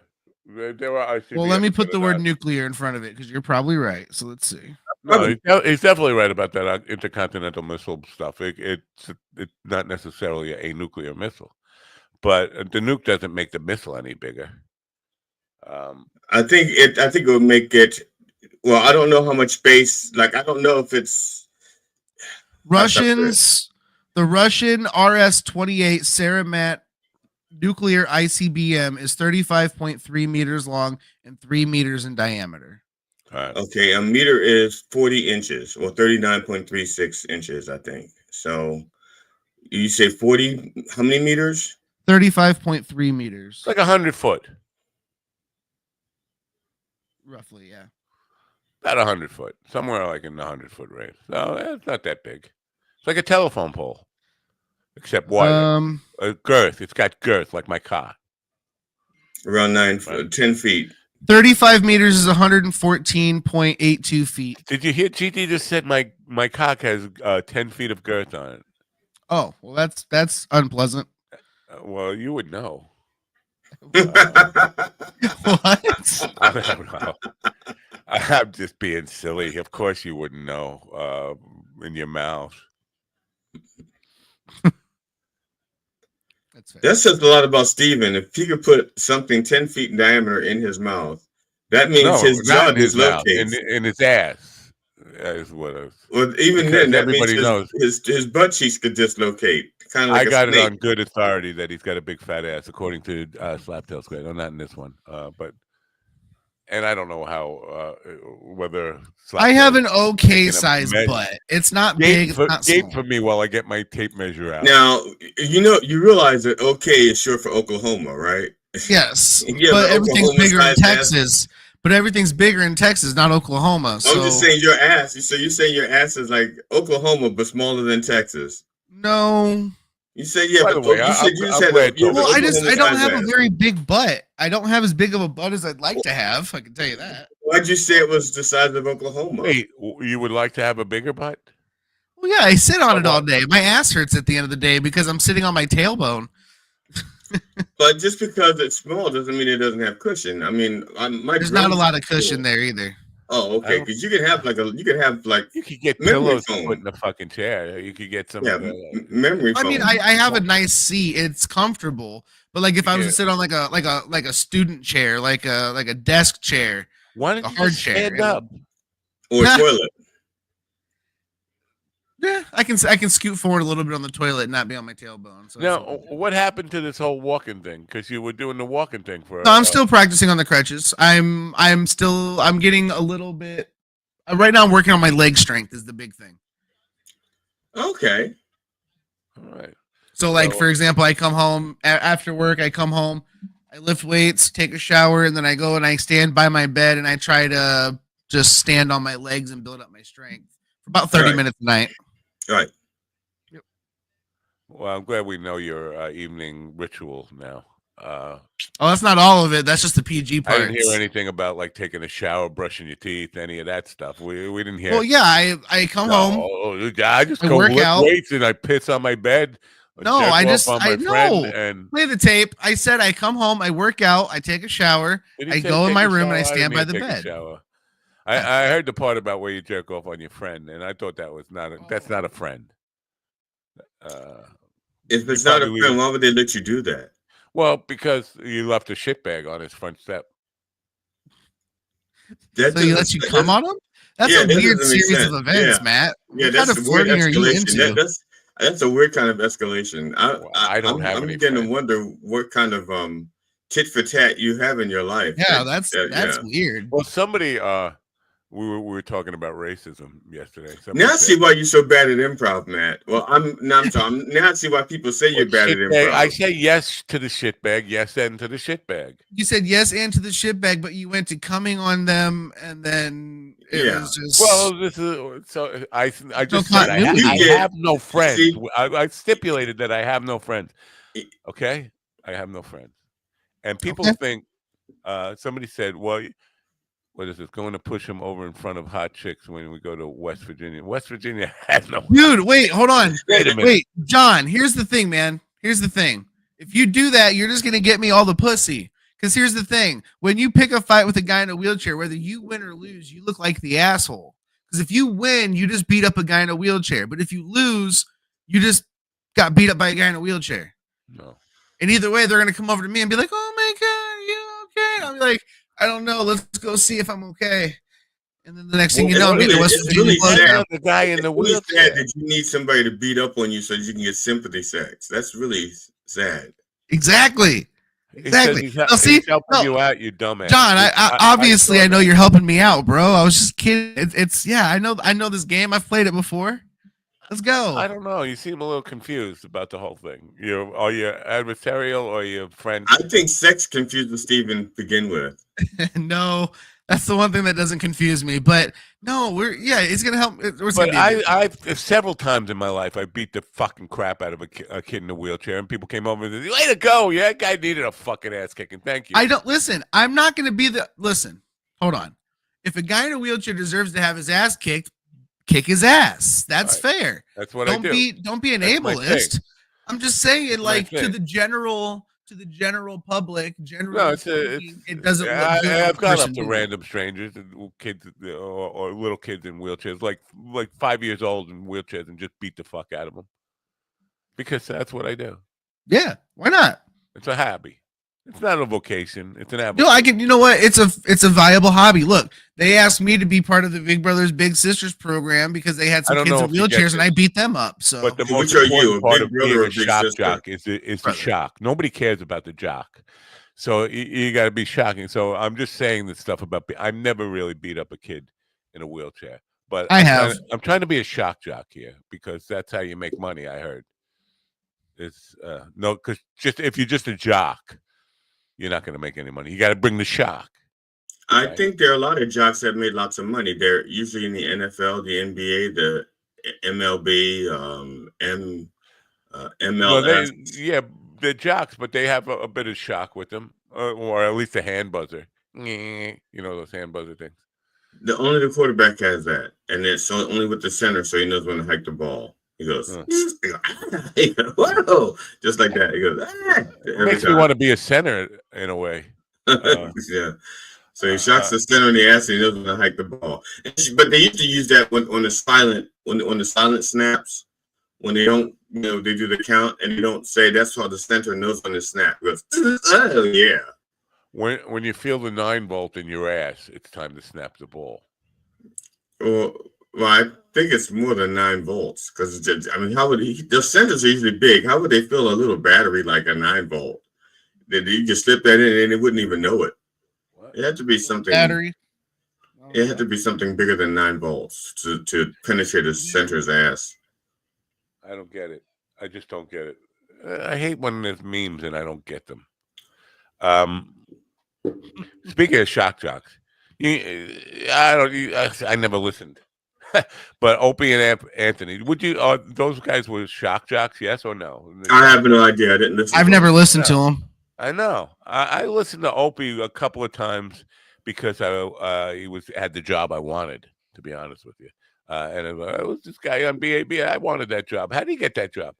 There are ICBMs. Well, let me put the word nuclear in front of it because you're probably right. So let's see. No, he's definitely right about that intercontinental missile stuff. It's not necessarily a nuclear missile, but the nuke doesn't make the missile any bigger. I think it would make it. Well, I don't know how much space. Like I don't know if it's Russians. The Russian RS-28 Saramat nuclear ICBM is 35.3 meters long and 3 meters in diameter. Okay, a meter is 40 inches or 39.36 inches, I think. So you say 40, how many meters? 35.3 meters. It's like 100 foot. Roughly, yeah. About 100 foot. Somewhere like in the 100-foot range. No, it's not that big. It's like a telephone pole. Except wider. Girth. It's got girth like my car. Around 10 feet. 35 meters is 114.82 feet. Did you hear GT just said my cock has 10 feet of girth on it? Oh, well, that's unpleasant. Well, you would know. What? I don't know. I'm just being silly. Of course you wouldn't know in your mouth. That says a lot about Steven. If he could put something 10 feet in diameter in his mouth, that means his jaw dislocates. In his ass. That is what it is. Well, even then, that means his butt cheeks could dislocate. kind of like I got a it snake. on good authority that he's got a big fat ass, according to Slaptail Squid. I'm not in this one, and I don't know how whether I have an okay taking a size butt. It's not Gape big. for, It's not gape small. for me while I get my tape measure out. Now, you realize that OK is short for Oklahoma, right? Yes, You have but an everything's bigger in Oklahoma-sized ass? Texas. But everything's bigger in Texas, not Oklahoma. So I'm just saying your ass. So you say your ass is like Oklahoma, but smaller than Texas. no. You said yeah, By but the way, you said you just I'm had glad you have an Well, I don't Oklahoma-sized have a ass. very big butt. I don't have as big of a butt as I'd like to have. I can tell you that. Why'd you say it was the size of Oklahoma? Wait, you would like to have a bigger butt? Well, yeah, I sit on it all what? day. My ass hurts at the end of the day because I'm sitting on my tailbone. But just because it's small doesn't mean it doesn't have cushion. I mean, There's not a lot of cushion there either. Oh, okay. Because you could have You could get memory pillows to foam. put in the fucking chair. You could get some. Yeah, memory I foam. mean, I have a nice seat. It's comfortable. But like if I was Yeah. to sit on like a student chair, like a desk chair, Why a don't you hard just chair, stand up? Or a toilet. Yeah, I can scoot forward a little bit on the toilet and not be on my tailbone. So Now, what happened to this whole walking thing? Because you were doing the walking thing for. no, I'm still practicing on the crutches. I'm getting a little bit. Right now, I'm working on my leg strength. Is the big thing. Okay. All right. So, like for example, I come home after work. I come home, I lift weights, take a shower, and then I go and I stand by my bed and I try to just stand on my legs and build up my strength for about 30 minutes a night. Right. Well, I'm glad we know your evening ritual now. Oh, that's not all of it. That's just the PG part. I didn't hear anything about like taking a shower, brushing your teeth, any of that stuff. We didn't hear. Well, yeah, I come home. I just I go work lift out. weights and I piss on my bed. No, jerk I off just on my I friend know. and Play the tape. I said I come home, I work out, I take a shower, Did he I say go in take my a room, and I shower? stand didn't by hear the take a bed. shower. I heard the part about where you jerk off on your friend, and I thought that was not that's not a friend. If it's you not a probably friend, why would they let you do that? Well, because you left a shitbag on his front step. So he lets you come on him? That's a that weird doesn't make series of sense. events, Yeah. Matt. Yeah, What that's kind of a weird flirting are you escalation. into? That's a weird kind of escalation. I don't have I'm any beginning friends. to wonder what kind of tit for tat you have in your life. Yeah, that's yeah. weird. Well, somebody we were talking about racism yesterday. Somebody Now I said- see why you're so bad at improv, Matt. Well, now I see why people say you're bad at Shitbag. improv. I say yes to the shitbag, yes and to the shitbag. You said yes and to the shitbag, but you went to coming on them, and then it was just Well, this is so. I just No said I continuity. have no friends. See? I stipulated that I have no friends. Okay, I have no friends, and people think. Somebody said, "Well, what is it? Going to push him over in front of hot chicks when we go to West Virginia. West Virginia has no." Dude, wait, hold on. Wait a minute. Wait, John, here's the thing, man. Here's the thing. If you do that, you're just going to get me all the pussy. Because here's the thing. When you pick a fight with a guy in a wheelchair, whether you win or lose, you look like the asshole. Because if you win, you just beat up a guy in a wheelchair. But if you lose, you just got beat up by a guy in a wheelchair. No. And either way, they're going to come over to me and be like, oh my God, are you okay? I'll be like, I don't know. Let's go see if I'm okay. And then the next thing you know, I'm getting the West it's Virginia really blood sad. down. The guy in the It's really wheelchair. sad that you need somebody to beat up on you so you can get sympathy sex. That's really sad. Exactly. He says Exactly. he's See, helping you out, you dumbass. John, I obviously I know saw you're helping me out, bro. I was just kidding. It's yeah, I know this game. I've played it before. Let's go. I don't know. You seem a little confused about the whole thing. Are you adversarial or are you friend? I think sex confuses Steven to begin with. No, that's the one thing that doesn't confuse me. But no, it's gonna help. But I've several times in my life I beat the fucking crap out of a kid in a wheelchair, and people came over and said, "Way to go! Yeah, that guy needed a fucking ass kicking. Thank you." I don't listen. I'm not gonna be the listen. Hold on. If a guy in a wheelchair deserves to have his ass kicked, kick his ass. That's fair. That's what I do. Don't be an That's my ableist. thing. I'm just saying, That's my like to thing. the general public, No, it doesn't look good. I've for gone person up to doing random strangers, and kids or little kids in wheelchairs, like 5 years old in wheelchairs, and just beat the fuck out of them because that's what I do. it. Yeah, why not? It's a hobby. It's not a vocation. It's an No, avocation. I can. You know what? It's a viable hobby. Look, they asked me to be part of the Big Brothers Big Sisters program because they had some kids in wheelchairs, and I beat them up. So, but the most which are you, important a part big of brother being or a a big shock sister? jock is the shock. Nobody cares about the jock, so you got to be shocking. So I'm just saying this stuff about. I've never really beat up a kid in a wheelchair, but I'm trying to be a shock jock here because that's how you make money. I heard. It's no, because just if you're just a jock, you're not going to make any money. You got to bring the shock. I think there are a lot of jocks that made lots of money. They're usually in the NFL, the NBA, the MLB, MLS. Well, they're jocks, but they have a bit of shock with them, or at least a hand buzzer. You know those hand buzzer things. Only the quarterback has that, and it's only with the center, so he knows when to hike the ball. He goes, whoa, just like that. He goes, It makes me want to be a center in a way. Yeah. So he shocks the center in the ass, and he doesn't know how to hike the ball. But they used to use that when the silent snaps, when they don't, they do the count and they don't say. That's how the center knows when to snap. It goes, oh yeah. When you feel the 9-volt in your ass, it's time to snap the ball. Well, I think it's more than 9 volts because how would the centers are usually big. How would they fill a little battery like a 9-volt? Then you just slip that in and they wouldn't even know it. It had to be something battery. It had to be something bigger than 9 volts to penetrate a center's ass. I don't get it. I just don't get it. I hate when there's memes and I don't get them. Speaking of shock jocks, I never listened, but Opie and Anthony, those guys were shock jocks? Yes or no? I have no idea. I didn't listen. I've never listened to them. I know. I listened to Opie a couple of times because he had the job I wanted. To be honest with you, and it was this guy on BAB. I wanted that job. How did he get that job?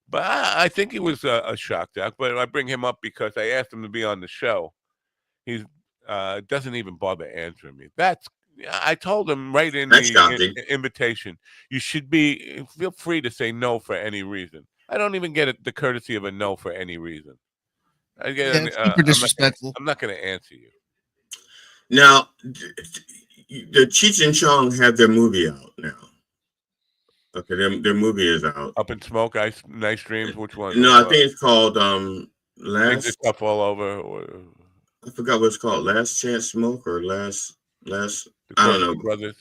But I think he was a shock jock. But I bring him up because I asked him to be on the show. He doesn't even bother answering me. I told him right in the invitation, you should feel free to say no for any reason. I don't even get the courtesy of a no for any reason. It's super disrespectful. I'm not going to answer you. Now, the Cheech and Chong have their movie out now. Okay, their movie is out. Up in Smoke, Nice Dreams. Which one? No, I think it's called Things Stuff All Over. Or I forgot what it's called. Last Chance Smoke or last. I don't know. Brothers.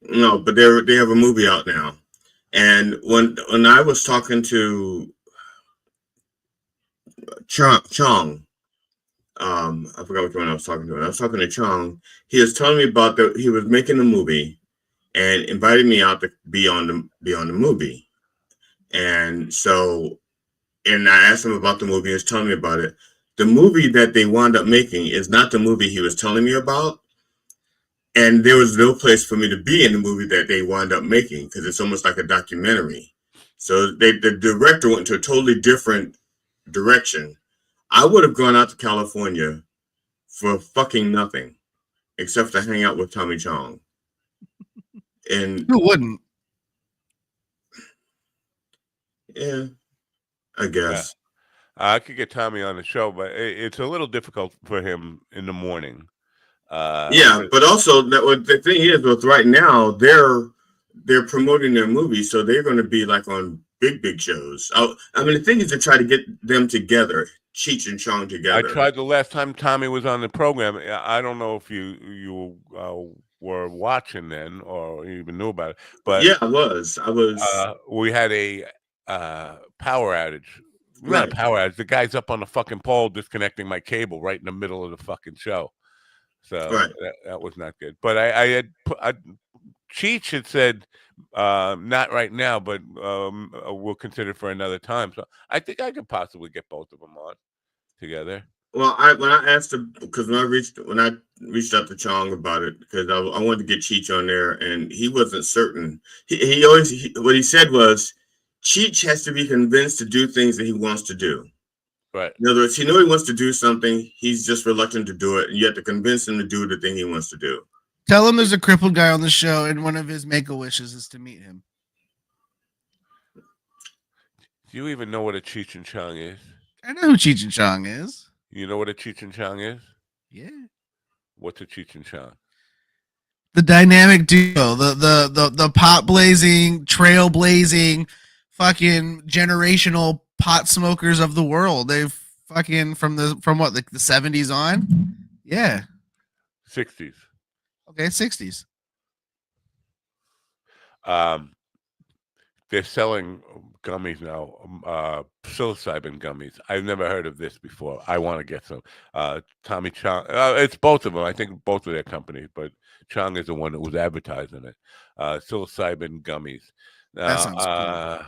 No, but they have a movie out now, and when I was talking to Chong, I forgot which one I was talking to. I was talking to Chong. He was telling me about he was making a movie, and invited me out to be on the movie, and I asked him about the movie. He was telling me about it. The movie that they wound up making is not the movie he was telling me about. And there was no place for me to be in the movie that they wound up making because it's almost like a documentary. So the director went to a totally different direction. I would have gone out to California for fucking nothing except to hang out with Tommy Chong. And who wouldn't? Yeah, I guess. Yeah. I could get Tommy on the show, but it's a little difficult for him in the morning. But also the thing is with right now they're promoting their movie, so they're going to be like on big shows. I mean, the thing is to try to get them together, Cheech and Chong together. I tried the last time Tommy was on the program. I don't know if you were watching then or even knew about it, but yeah, I was. We had a power outage. Not a power outage. The guy's up on the fucking pole disconnecting my cable right in the middle of the fucking show. So that was not good. But Cheech had said not right now, but we'll consider for another time. So I think I could possibly get both of them on together. Well, when I asked him, because when I reached out to Chong about it, because I wanted to get Cheech on there, and he wasn't certain. What he said was Cheech has to be convinced to do things that he wants to do. Right. In other words, he knows he wants to do something. He's just reluctant to do it, and you have to convince him to do the thing he wants to do. Tell him there's a crippled guy on the show, and one of his make-a-wishes is to meet him. Do you even know what a Cheech and Chong is? I know who Cheech and Chong is. You know what a Cheech and Chong is? Yeah. What's a Cheech and Chong? The dynamic duo, the pot blazing, trail blazing, fucking generational pot smokers of the world. They've fucking from what, like the 70s on? Yeah. 60s. Okay, 60s. They're selling gummies now, psilocybin gummies. I've never heard of this before. I want to get some. Tommy Chong, it's both of them. I think both of their companies, but Chong is the one that was advertising it. Psilocybin gummies. That sounds cool.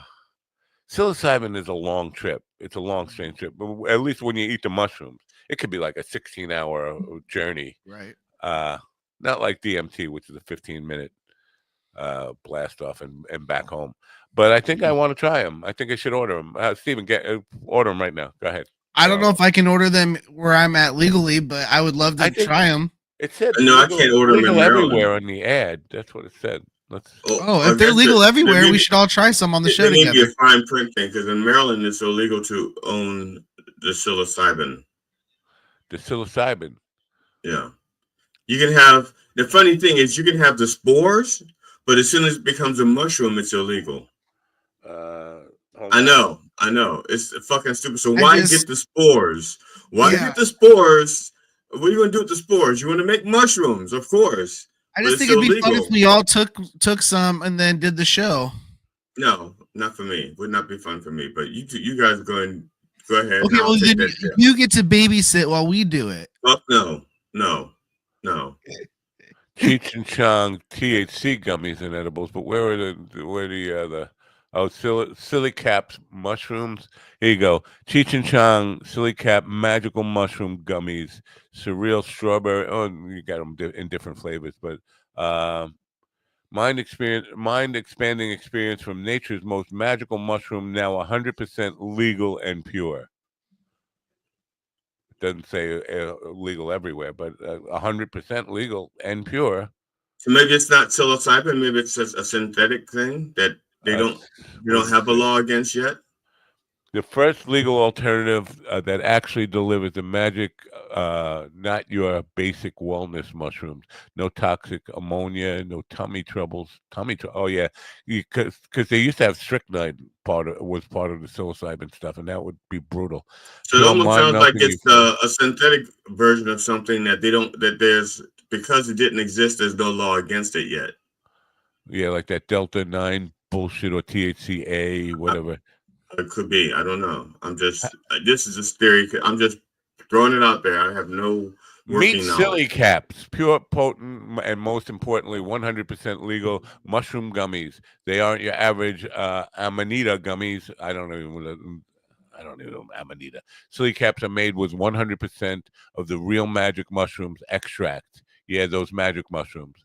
Psilocybin is a long trip. It's a long, strange trip. But at least when you eat the mushrooms, it could be like a 16-hour journey. Right. Not like DMT, which is a 15-minute blast off and back home. But I think I want to try them. I think I should order them. Steven, order them right now. Go ahead. I don't know if I can order them where I'm at legally, but I would love to try them. It said no, I can't order them in Maryland. Everywhere on the ad. That's what it said. If they're legal everywhere, we should all try some on the show together. It may be a fine print thing because in Maryland it's illegal to own the psilocybin. The psilocybin. Yeah, you can have. The funny thing is, you can have the spores, but as soon as it becomes a mushroom, it's illegal. I know. It's fucking stupid. So why get the spores? Why get the spores? What are you going to do with the spores? You want to make mushrooms, of course. I just think it'd be fun if we all took some and then did the show. No, not for me. Would not be fun for me. But you guys go ahead. Okay, well then you get to babysit while we do it. Fuck no. Cheech and Chong THC gummies and edibles, but where are the silly caps mushrooms? Here you go. Cheech and Chong silly cap magical mushroom gummies, surreal strawberry. Oh, you got them in different flavors, but mind expanding experience from nature's most magical mushroom, now 100% legal and pure. It doesn't say legal everywhere, but 100% legal and pure. So maybe it's not psilocybin. Maybe it's just a synthetic thing that they don't have a law against yet. The first legal alternative that actually delivers the magic, not your basic wellness mushrooms. No toxic ammonia, no tummy troubles. Oh yeah, because they used to have strychnine was part of the psilocybin stuff, and that would be brutal. So it almost sounds like it's a synthetic version of something that because it didn't exist, there's no law against it yet. Yeah, like that Delta 9 bullshit or THCA, whatever. It could be. I don't know. This is just theory. I'm just throwing it out there. I have no working knowledge. Silly caps, pure, potent, and most importantly, 100% legal mushroom gummies. They aren't your average Amanita gummies. I don't know Amanita. Silly caps are made with 100% of the real magic mushrooms extract. Yeah, those magic mushrooms.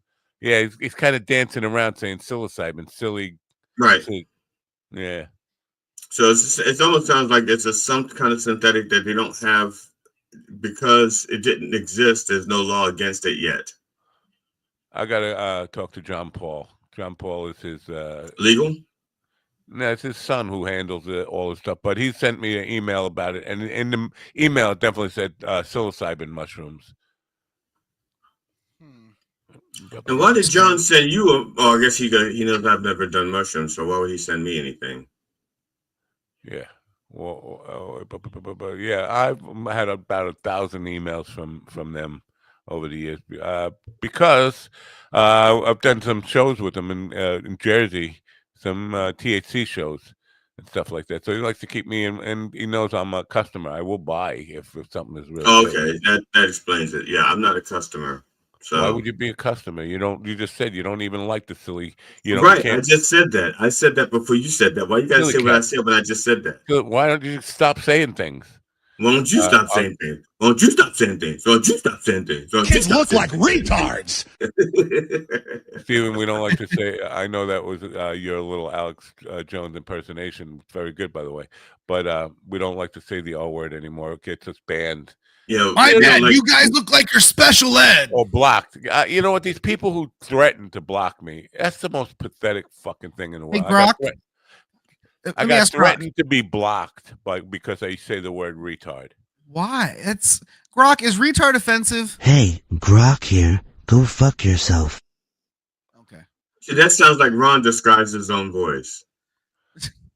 Yeah, he's kind of dancing around saying psilocybin, silly. Right. Yeah. So it almost sounds like it's some kind of synthetic that they don't have because it didn't exist. There's no law against it yet. I gotta talk to John Paul. John Paul is his legal. No, it's his son who handles all this stuff. But he sent me an email about it, and in the email it definitely said psilocybin mushrooms. And why did John send you? I guess he knows I've never done mushrooms, so why would he send me anything? Yeah, well, but yeah, I've had about 1,000 emails from them over the years because I've done some shows with them in Jersey, some THC shows and stuff like that. So he likes to keep me in, and he knows I'm a customer. I will buy if something is really okay. That explains it. Yeah, I'm not a customer. So why would you be a customer? You just said you don't even like the silly. Right. I just said that. I said that before you said that. Why you gotta say what I said when I just said that? Why don't you stop saying things? Why don't you stop saying things? Why don't you stop saying things? Why don't you stop saying things? Kids look like retards. Steven, we don't like to say. I know that was your little Alex Jones impersonation. Very good, by the way. But we don't like to say the R word anymore. It gets us banned. My bad. You guys look like you're special ed or blocked. You know what? These people who threaten to block me—that's the most pathetic fucking thing in the world. Hey, Brock, I got threatened to be blocked because I say the word retard. Why? It's Grok. Is retard offensive? Hey, Grok here. Go fuck yourself. Okay. See, that sounds like Ron describes his own voice.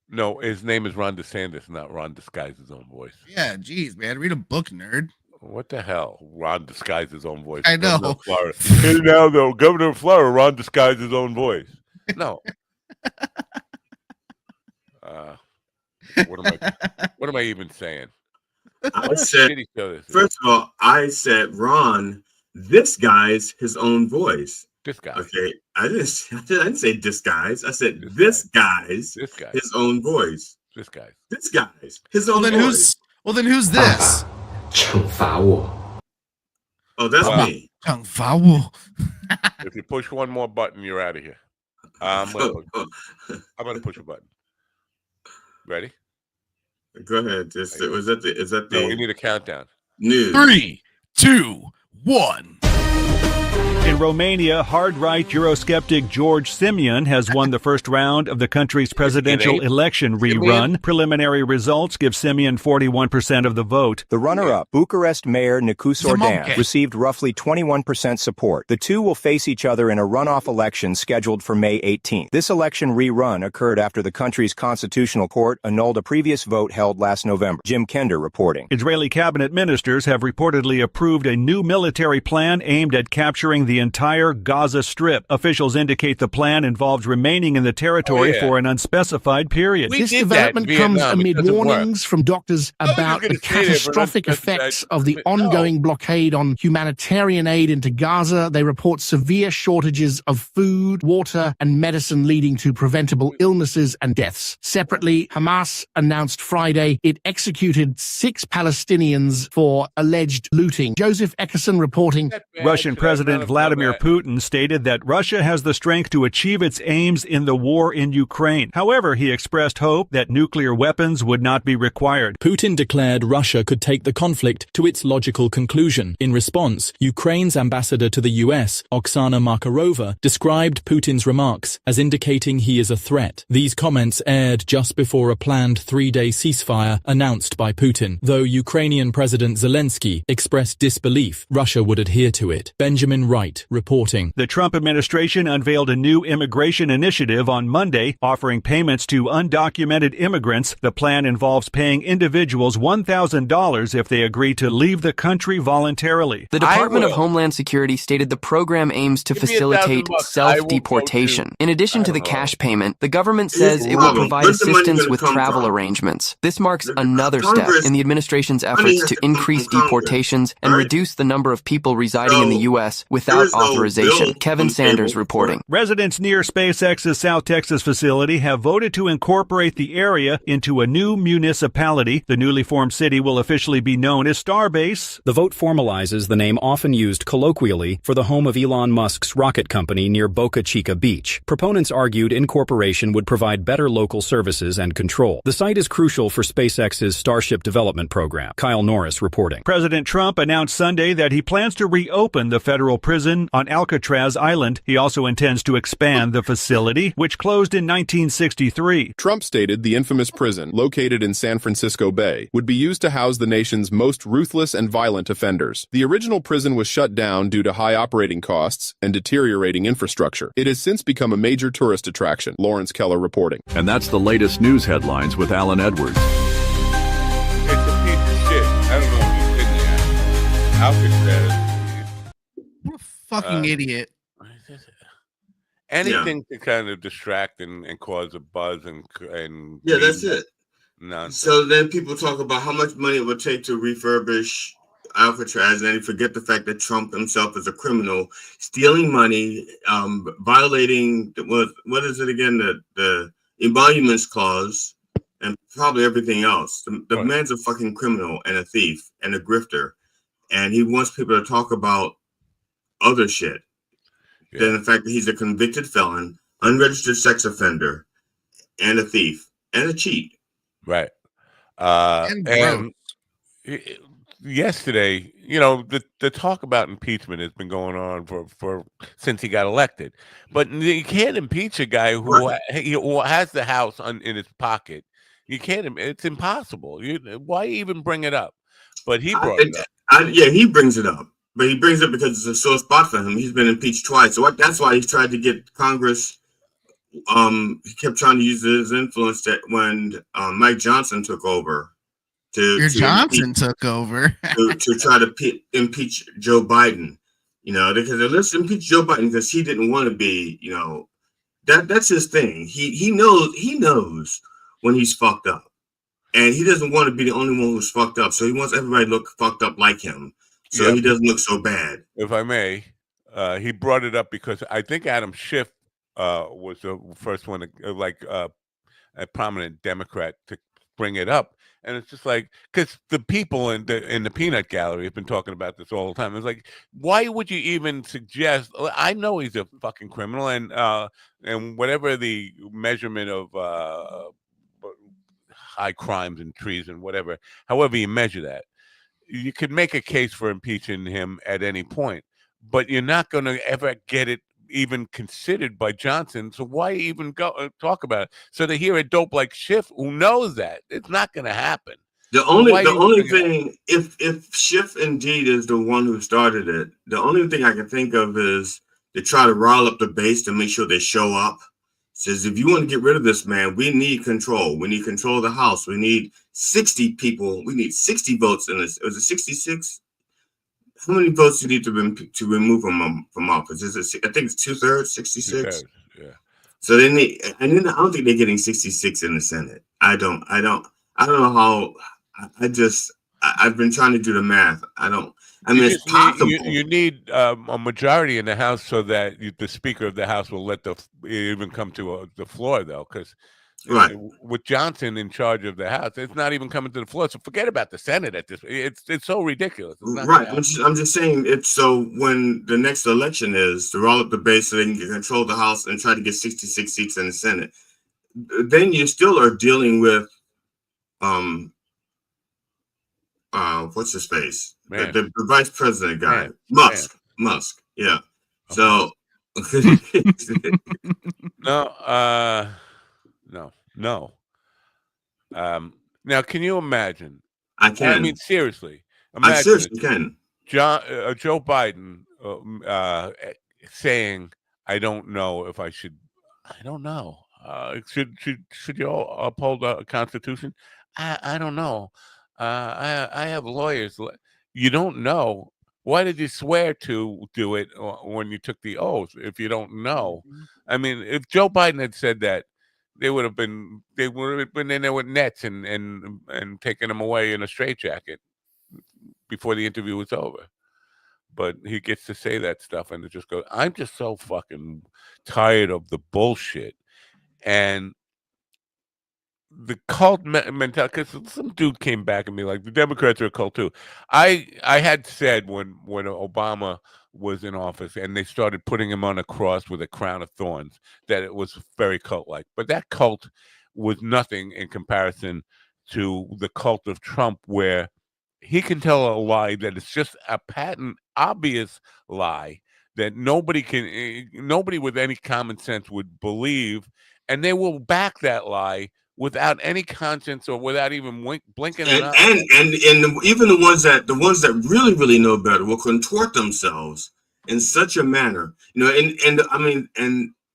No, his name is Ron DeSantis, not Ron disguised his own voice. Yeah, geez, man. Read a book, nerd. What the hell? Ron disguised his own voice. I know. Hey, now though, Governor of Florida, Ron disguised his own voice. No. What am I even saying? I said, first of all, I said, Ron, this guy's his own voice. This guy. Okay. I didn't say disguise. I said this guy's his own voice. This guy's his own voice. Well, then who's this? Oh, that's me. If you push one more button, you're out of here. I'm gonna push a button. Ready? Go ahead. Is that the? No, we need a countdown. News. 3, 2, 1. In Romania, hard-right Eurosceptic George Simion has won the first round of the country's presidential election rerun. Preliminary results give Simion 41% of the vote. The runner-up, Bucharest Mayor Nicu Sordan, received roughly 21% support. The two will face each other in a runoff election scheduled for May 18th. This election rerun occurred after the country's constitutional court annulled a previous vote held last November. Jim Kender reporting. Israeli cabinet ministers have reportedly approved a new military plan aimed at capturing the entire Gaza Strip. Officials indicate the plan involves remaining in the territory for an unspecified period. This development comes amid warnings from doctors about the catastrophic effects of the ongoing blockade on humanitarian aid into Gaza. They report severe shortages of food, water, and medicine leading to preventable illnesses and deaths. Separately, Hamas announced Friday it executed 6 Palestinians for alleged looting. Joseph Eckerson reporting. Russian President Vladimir Putin stated that Russia has the strength to achieve its aims in the war in Ukraine. However, he expressed hope that nuclear weapons would not be required. Putin declared Russia could take the conflict to its logical conclusion. In response, Ukraine's ambassador to the US, Oksana Markarova, described Putin's remarks as indicating he is a threat. These comments aired just before a planned 3-day ceasefire announced by Putin. Though Ukrainian President Zelensky expressed disbelief Russia would adhere to it. Benjamin Wright reporting. The Trump administration unveiled a new immigration initiative on Monday, offering payments to undocumented immigrants. The plan involves paying individuals $1,000 if they agree to leave the country voluntarily. The Department of Homeland Security stated the program aims to facilitate self-deportation. In addition to the cash payment, the government says it will provide assistance with travel arrangements. This marks another step in the administration's efforts to increase deportations and reduce the number of people residing in the U.S. without authorization. Kevin Sanders reporting. Residents near SpaceX's South Texas facility have voted to incorporate the area into a new municipality. The newly formed city will officially be known as Starbase. The vote formalizes the name often used colloquially for the home of Elon Musk's rocket company near Boca Chica Beach. Proponents argued incorporation would provide better local services and control. The site is crucial for SpaceX's Starship development program. Kyle Norris reporting. President Trump announced Sunday that he plans to reopen the federal prison on Alcatraz Island. He also intends to expand the facility, which closed in 1963. Trump stated the infamous prison, located in San Francisco Bay, would be used to house the nation's most ruthless and violent offenders. The original prison was shut down due to high operating costs and deteriorating infrastructure. It has since become a major tourist attraction. Lawrence Keller reporting. And that's the latest news headlines with Alan Edwards. It's a piece of shit. I don't know if he's in there. Alcatraz. Fucking idiot. Anything to kind of distract and cause a buzz and yeah, that's it. Nonsense. So then people talk about how much money it would take to refurbish Alcatraz, and then forget the fact that Trump himself is a criminal, stealing money, violating what is it again? The emoluments clause, and probably everything else. The man's a fucking criminal and a thief and a grifter, and he wants people to talk about other shit than the fact that he's a convicted felon, unregistered sex offender, and a thief and a cheat. Right. And yesterday, you know, the talk about impeachment has been going on for since he got elected. But you can't impeach a guy who has the House in his pocket. You can't. It's impossible. Why even bring it up? But he brought it up. Yeah, he brings it up. But he brings it because it's a sore spot for him. He's been impeached twice. So that's why he's tried to get Congress. He kept trying to use his influence that when Mike Johnson took over. Johnson took over. to try to impeach Joe Biden. Because let's impeach Joe Biden because he didn't want to be, that's his thing. He knows when he's fucked up. And he doesn't want to be the only one who's fucked up. So he wants everybody to look fucked up like him. So he doesn't look so bad. If I may, he brought it up because I think Adam Schiff was the first one, a prominent Democrat, to bring it up. And it's just like, because the people in the peanut gallery have been talking about this all the time. It's like, why would you even suggest? I know he's a fucking criminal, and whatever the measurement of high crimes and treason, whatever, however you measure that, you could make a case for impeaching him at any point, but you're not going to ever get it even considered by Johnson. So why even go talk about it? So to hear a dope like Schiff who knows that it's not going to happen. The only thing, if Schiff indeed is the one who started it, the only thing I can think of is to try to rile up the base to make sure they show up. Says, if you want to get rid of this man, we need control. We need control of the House. We need 60 people. We need 60 votes in this. Was it 66? How many votes do you need to remove him from office? Is it? I think it's 2/3, 66. Yeah. So they need, and then I don't think they're getting 66 in the Senate. I don't know how. I've been trying to do the math. It's possible. You need a majority in the House so that the Speaker of the House will let even come to the floor, though, because with Johnson in charge of the House, it's not even coming to the floor. So forget about the Senate at this. It's so ridiculous. Right. I'm just saying it's so when the next election is to roll up the base so they can control the House and try to get 66 seats in the Senate. Then you still are dealing with what's his face? The vice president guy, Musk. Yeah. So no. Now, can you imagine? I can. I mean, seriously. I seriously can. Joe Biden saying, "I don't know if I should. I don't know. Should you all uphold the Constitution? I don't know. I have lawyers. You don't know. Why did you swear to do it when you took the oath if you don't know? I mean, if Joe Biden had said that, they would have been in there with nets and taken him away in a straitjacket before the interview was over. But he gets to say that stuff and it just goes, I'm just so fucking tired of the bullshit. And the cult mentality, because some dude came back at me like the Democrats are a cult too. I had said when Obama was in office and they started putting him on a cross with a crown of thorns that it was very cult-like. But that cult was nothing in comparison to the cult of Trump, where he can tell a lie that it's just a patent, obvious lie that nobody with any common sense would believe, and they will back that lie without any conscience or without even blinking an eye. And even the ones that really know better will contort themselves in such a manner, and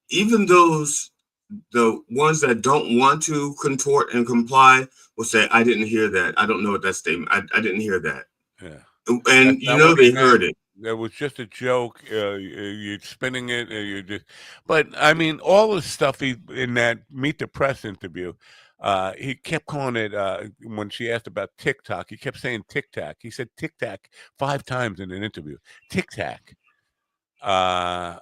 even the ones that don't want to contort and comply will say, I didn't hear that. I don't know what that statement. I didn't hear that. Yeah. And they heard it. That was just a joke. You're spinning it. You're just, but I mean, all the stuff in that Meet the Press interview, he kept calling it. When she asked about TikTok, he kept saying Tic Tac. He said Tic Tac 5 times in an interview. Tic Tac. To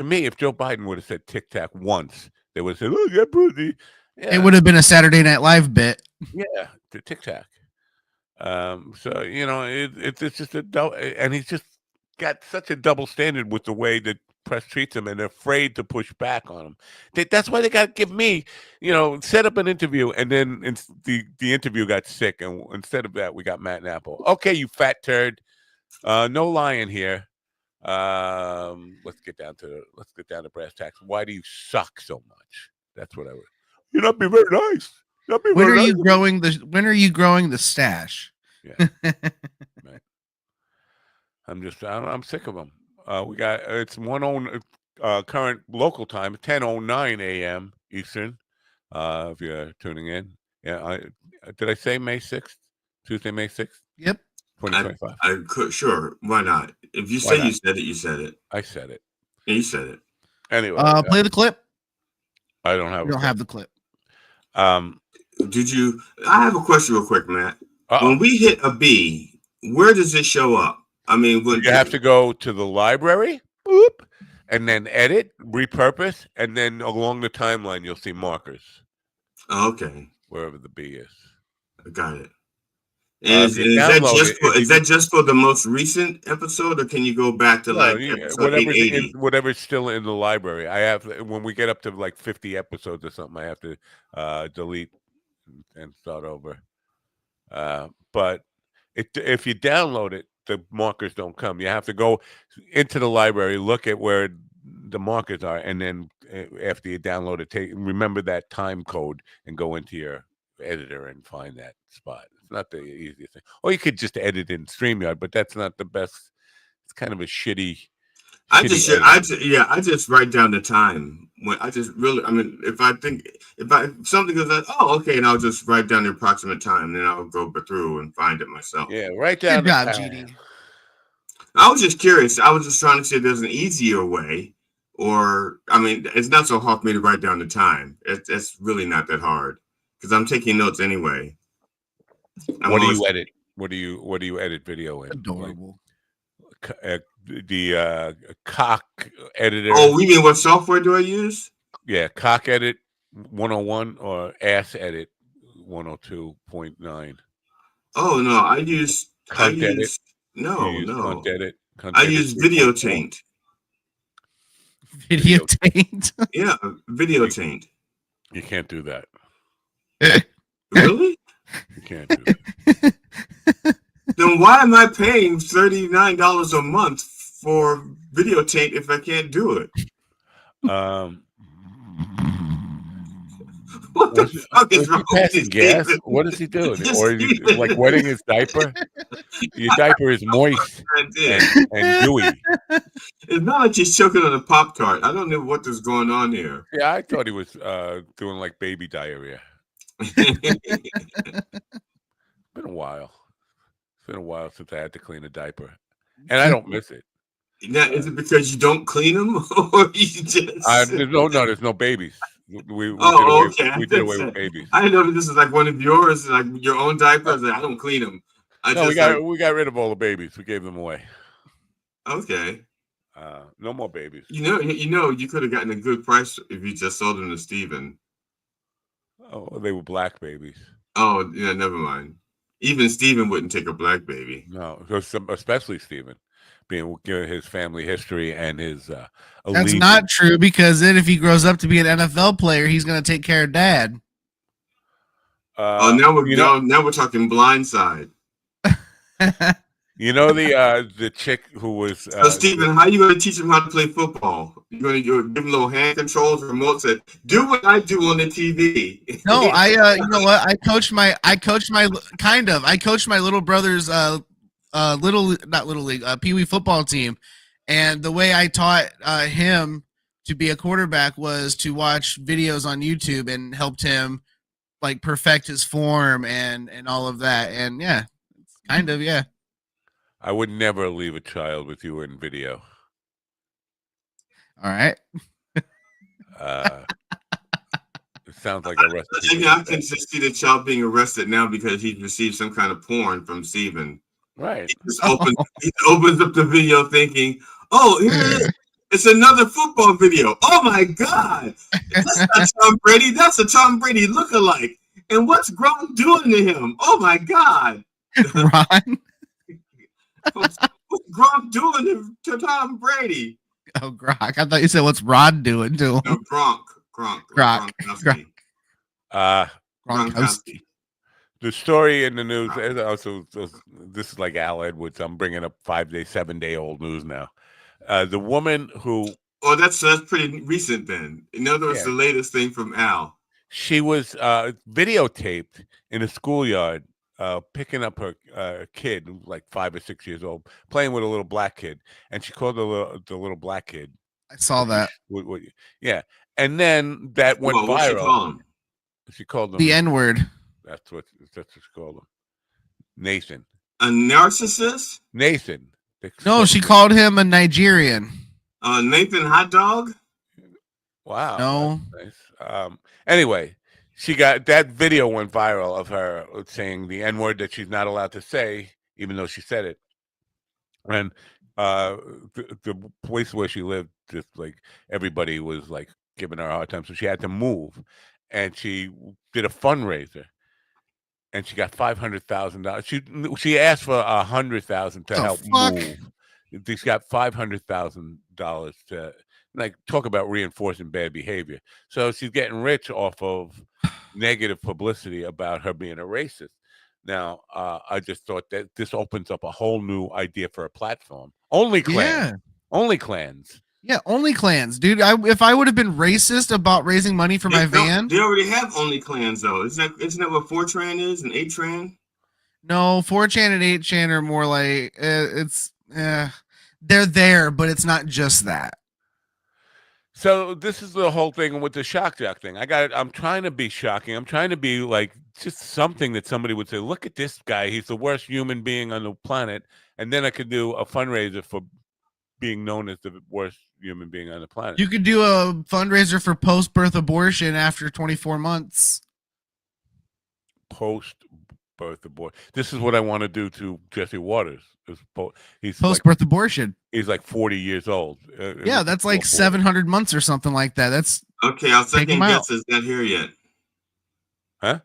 me, if Joe Biden would have said Tic Tac once, they would have said, "Look, that Brucey." Yeah. It would have been a Saturday Night Live bit. Yeah, the Tic Tac. So it's just and he's just got such a double standard with the way that press treats him, and they're afraid to push back on him. That's why they got to give me, set up an interview, and then the interview got sick, and instead of that, we got Matt Napple. Okay, you fat turd, no lying here. Let's get down to brass tacks. Why do you suck so much? That's what I would. You're not being very nice. When are you growing the stash? Yeah. Right. I'm sick of them. We got it's 1:00 current local time, 10:09 a.m. Eastern. If you're tuning in, yeah. Did I say May 6th? Tuesday, May 6th. Yep. 2025. I could, sure. Why not? If you Why say not? you said it, you said it. I said it. Yeah, you said it. Anyway, play the clip. I don't have. You don't have the clip. Did you? I have a question, real quick, Matt. Uh-oh. When we hit a B, where does it show up? I mean, when you have to go to the library, boop, and then edit, repurpose, and then along the timeline you'll see markers. Okay. Wherever the B is. I got it. And is that just for the most recent episode, or can you go back to episode 880? Whatever's still in the library. I have when we get up to like 50 episodes or something, I have to delete and start over. But if you download it, the markers don't come. You have to go into the library, look at where the markers are, and then after you download it, remember that time code and go into your editor and find that spot. It's not the easiest thing. Or you could just edit in StreamYard, but that's not the best. It's kind of a shitty. I just write down the time. When I just really, I mean, if something goes like, oh, okay, and I'll just write down the approximate time, and then I'll go through and find it myself. Yeah, write down. Good job, GD. I was just curious. I was just trying to see if there's an easier way, or I mean, it's not so hard for me to write down the time. It's really not that hard because I'm taking notes anyway. What do you edit? What do you edit video in? Adorable. The cock editor. Oh, we mean what software do I use? Yeah, cock edit 101 or ass edit 102.9. Oh no, I use cunt edit. No. Cunt edit. I use video taint. Video taint. Yeah, video taint. You can't do that. Really? You can't do that. Then why am I paying $39 a month for video tape if I can't do it? What the fuck is wrong with this gas? What is he doing? Or is he like wetting his diaper? Your diaper is moist and dewy. It's not like he's choking on a Pop-Tart. I don't know what is going on here. Yeah, I thought he was doing like baby diarrhea. Been a while. It's been a while since I had to clean a diaper, and I don't miss it. Now, is it because you don't clean them, or you just? There's no babies. We did away with babies. I didn't know that this is like one of yours, like your own diapers. I don't clean them. We got rid of all the babies. We gave them away. Okay. No more babies. You could have gotten a good price if you just sold them to Steven. Oh, they were black babies. Oh, yeah, never mind. Even Steven wouldn't take a black baby. No, especially Steven, being his family history and his That's not true, because then if he grows up to be an NFL player, he's going to take care of dad. Now we're talking Blindside. You know the chick who was. So Steven, how are you going to teach him how to play football? You're going to give him little hand controls, remotes, and do what I do on the TV. No, you know what? I coached my little brother's Pee Wee football team, and the way I taught him to be a quarterback was to watch videos on YouTube and helped him like perfect his form and all of that. And yeah, yeah. I would never leave a child with you in video. All right. It sounds like a recipe. I can just see the child being arrested now because he received some kind of porn from Steven. Right. He just opens up the video thinking, oh, here it is. It's another football video. Oh my God. That's not Tom Brady. That's a Tom Brady lookalike. And what's Gronk doing to him? Oh my God. Ron? What's Gronk doing to Tom Brady? Oh, Gronk. I thought you said what's Rod doing to him. No, Gronk. Gronkowski. The story in the news, also, this is like Al Edwards. I'm bringing up 7-day-old news now. The woman who... Oh, that's pretty recent then. In other words, the latest thing from Al. She was videotaped in a schoolyard picking up her kid, like 5 or 6 years old, playing with a little black kid, and she called the little black kid. I saw that. Yeah, and then that went Well, viral. what'd she call him? She called him the N-word. That's what she called him. Nathan. A narcissist? Nathan. No, she called him a Nigerian. Nathan Hot Dog? Wow. No. Nice. Anyway, she got that video went viral of her saying the N-word that she's not allowed to say, even though she said it. And the place where she lived, just like everybody was like giving her a hard time, so she had to move, and she did a fundraiser, and she got $500,000. She asked for $100,000 to help move. She's got $500,000 to like talk about reinforcing bad behavior. So she's getting rich off of negative publicity about her being a racist. Now, I just thought that this opens up a whole new idea for a platform. Only clans. Only clans. Yeah, only clans, dude. If I would have been racist about raising money for my van, they already have only clans though. Isn't that what 4chan is and 8chan? No, 4chan and 8chan are more like they're there, but it's not just that. So this is the whole thing with the shock jock thing. I'm trying to be shocking. I'm trying to be like just something that somebody would say, look at this guy. He's the worst human being on the planet. And then I could do a fundraiser for being known as the worst human being on the planet. You could do a fundraiser for post-birth abortion after 24 months. Post-birth abortion. This is what I want to do to Jesse Waters. He's post-birth abortion. He's like 40 years old. Yeah, that's like 700 months or something like that. That's okay. Our second guest is not here yet. Huh?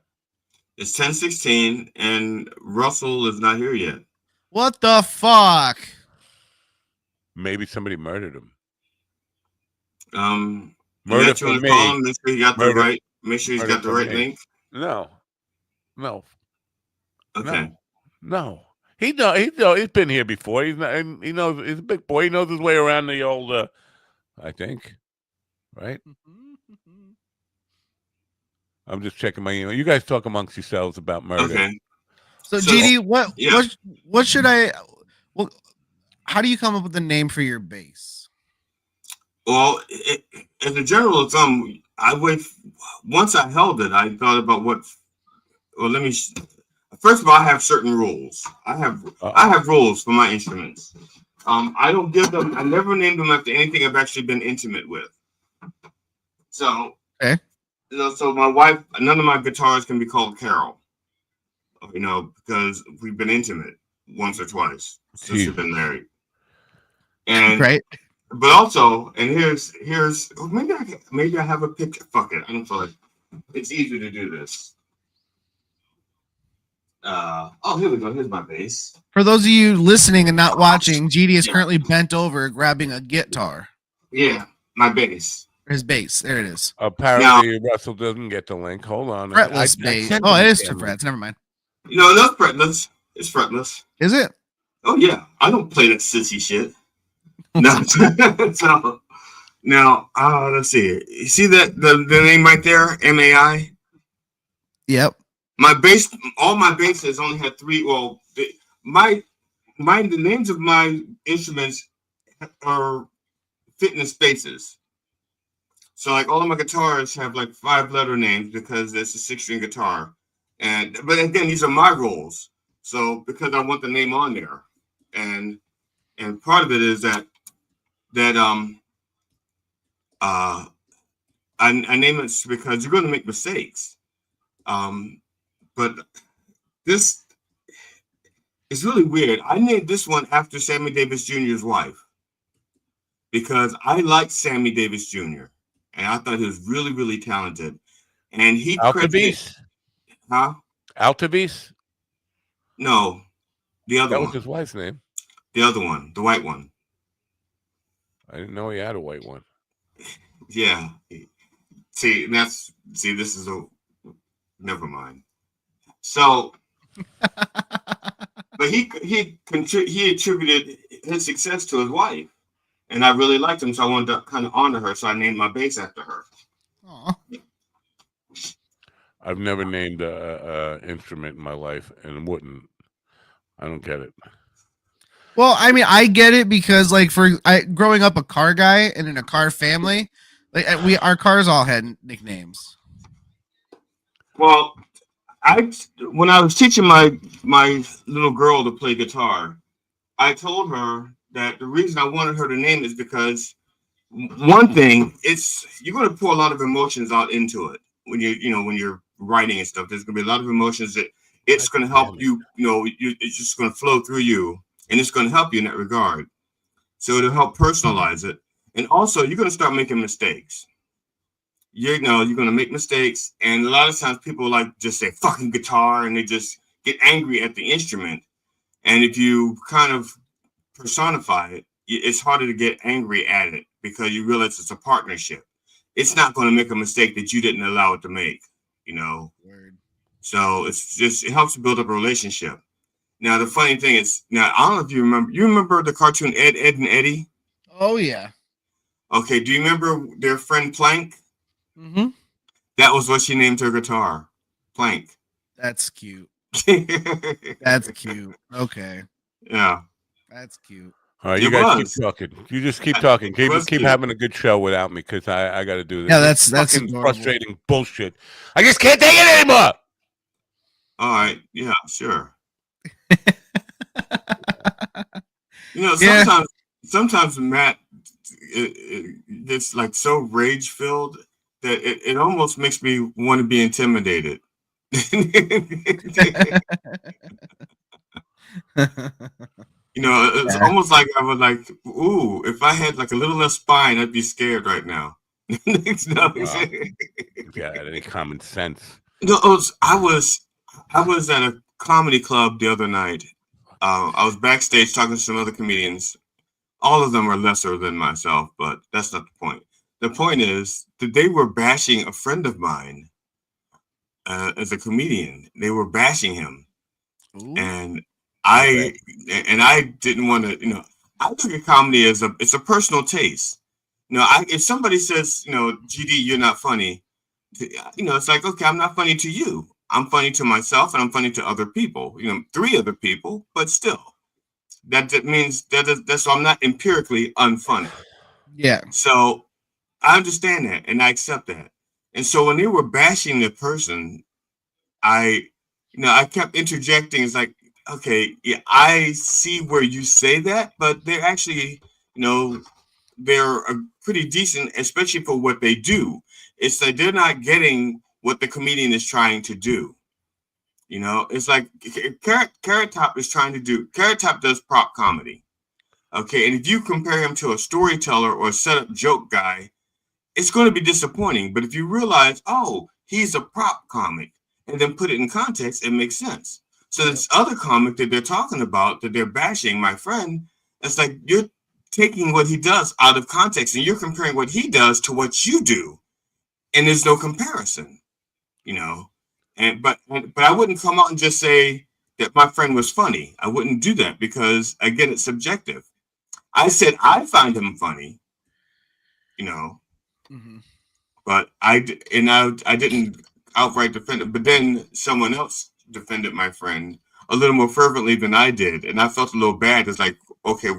It's 10:16, and Russell is not here yet. What the fuck? Maybe somebody murdered him. Murder for me. Call him, make sure he got the right. Make sure he's got the right link. No. Okay. No. He know he's been here before. He knows he's a big boy. He knows his way around the old I think. Right? I'm just checking my email. You guys talk amongst yourselves about murder. Okay. So GD, what should I how do you come up with a name for your base? Well, as a general of thumb, once I held it, I thought about first of all, I have certain rules. I have rules for my instruments. I don't give them. I never named them after anything I've actually been intimate with. So, so my wife, none of my guitars can be called Carol. Because we've been intimate once or twice since we've been married. And but also, and here's maybe I have a picture. Fuck it, I don't feel like it's easier to do this. Here we go. Here's my bass. For those of you listening and not watching, GD is currently bent over grabbing a guitar. Yeah, my bass. His bass. There it is. Apparently, Russell doesn't get the link. Hold on. Fretless bass. Oh, it is for frets. Never mind. That's fretless. It's fretless. Is it? Oh yeah. I don't play that sissy shit. No. So now, let's see. You see that the name right there, MAI? Yep. My bass, all my basses only had three. Well, the names of my instruments are fitness spaces. So like all of my guitars have like 5-letter names because it's a 6-string guitar. But again, these are my rules. So because I want the name on there, and part of it is that I name it because you're going to make mistakes. But this is really weird. I named this one after Sammy Davis Jr.'s wife because I liked Sammy Davis Jr. and I thought he was really, really talented. And he Altavis? Huh? Altavis? No, the other one. That was his wife's name. The other one, the white one. I didn't know he had a white one. Yeah. See, this is never mind. So, but he attributed his success to his wife, and I really liked him, so I wanted to kind of honor her. So I named my bass after her. I've never named a instrument in my life and wouldn't. I don't get it. Well, I mean, I get it because, like, growing up a car guy and in a car family, like our cars all had nicknames. Well, when I was teaching my little girl to play guitar, I told her that the reason I wanted her to name is because one thing, you're going to pour a lot of emotions out into it when when you're writing and stuff. There's going to be a lot of emotions that it's going to help you. It's just going to flow through you, and it's going to help you in that regard. So it'll help personalize it, and also you're going to start making mistakes. You're going to make mistakes, and a lot of times people just say "fucking guitar" and they just get angry at the instrument. And if you kind of personify it, it's harder to get angry at it because you realize it's a partnership. It's not going to make a mistake that you didn't allow it to make, Word. So it helps build up a relationship. Now, the funny thing is, I don't know if you remember the cartoon Ed, Ed and Eddie? Oh, yeah. Okay. Do you remember their friend Plank? Mm-hmm. That was what she named her guitar. Plank. That's cute. That's cute. Okay. Yeah. That's cute. All right, you guys keep talking. You just keep talking. Keep having a good show without me because I got to do this. Yeah, that's frustrating bullshit. I just can't take it anymore. All right. Yeah, sure. Sometimes Matt gets so rage filled that it almost makes me want to be intimidated. It's almost like I was like, ooh, if I had a little less spine, I'd be scared right now. Yeah, any common sense? I was at a comedy club the other night. I was backstage talking to some other comedians. All of them are lesser than myself, but that's not the point. The point is that they were bashing a friend of mine as a comedian. They were bashing him. Ooh. And I didn't want to, I look at comedy as it's a personal taste. If somebody says, GD, you're not funny, it's like, okay, I'm not funny to you. I'm funny to myself and I'm funny to other people, 3 other people, but still that means that's why I'm not empirically unfunny. Yeah. So I understand that and I accept that. And so when they were bashing the person, I kept interjecting. It's like, okay, yeah, I see where you say that, but they're actually, they're pretty decent, especially for what they do. It's like they're not getting what the comedian is trying to do. It's like Carrot Top is trying to do. Carrot Top does prop comedy. Okay, and if you compare him to a storyteller or a setup joke guy, it's going to be disappointing. But if you realize, oh, he's a prop comic, and then put it in context, it makes sense. So this other comic that they're talking about, that they're bashing, my friend, it's like you're taking what he does out of context and you're comparing what he does to what you do. And there's no comparison, But I wouldn't come out and just say that my friend was funny. I wouldn't do that because, again, it's subjective. I said I find him funny, Mm-hmm. but I didn't outright defend it. But then someone else defended my friend a little more fervently than I did, and I felt a little bad. It's like, okay,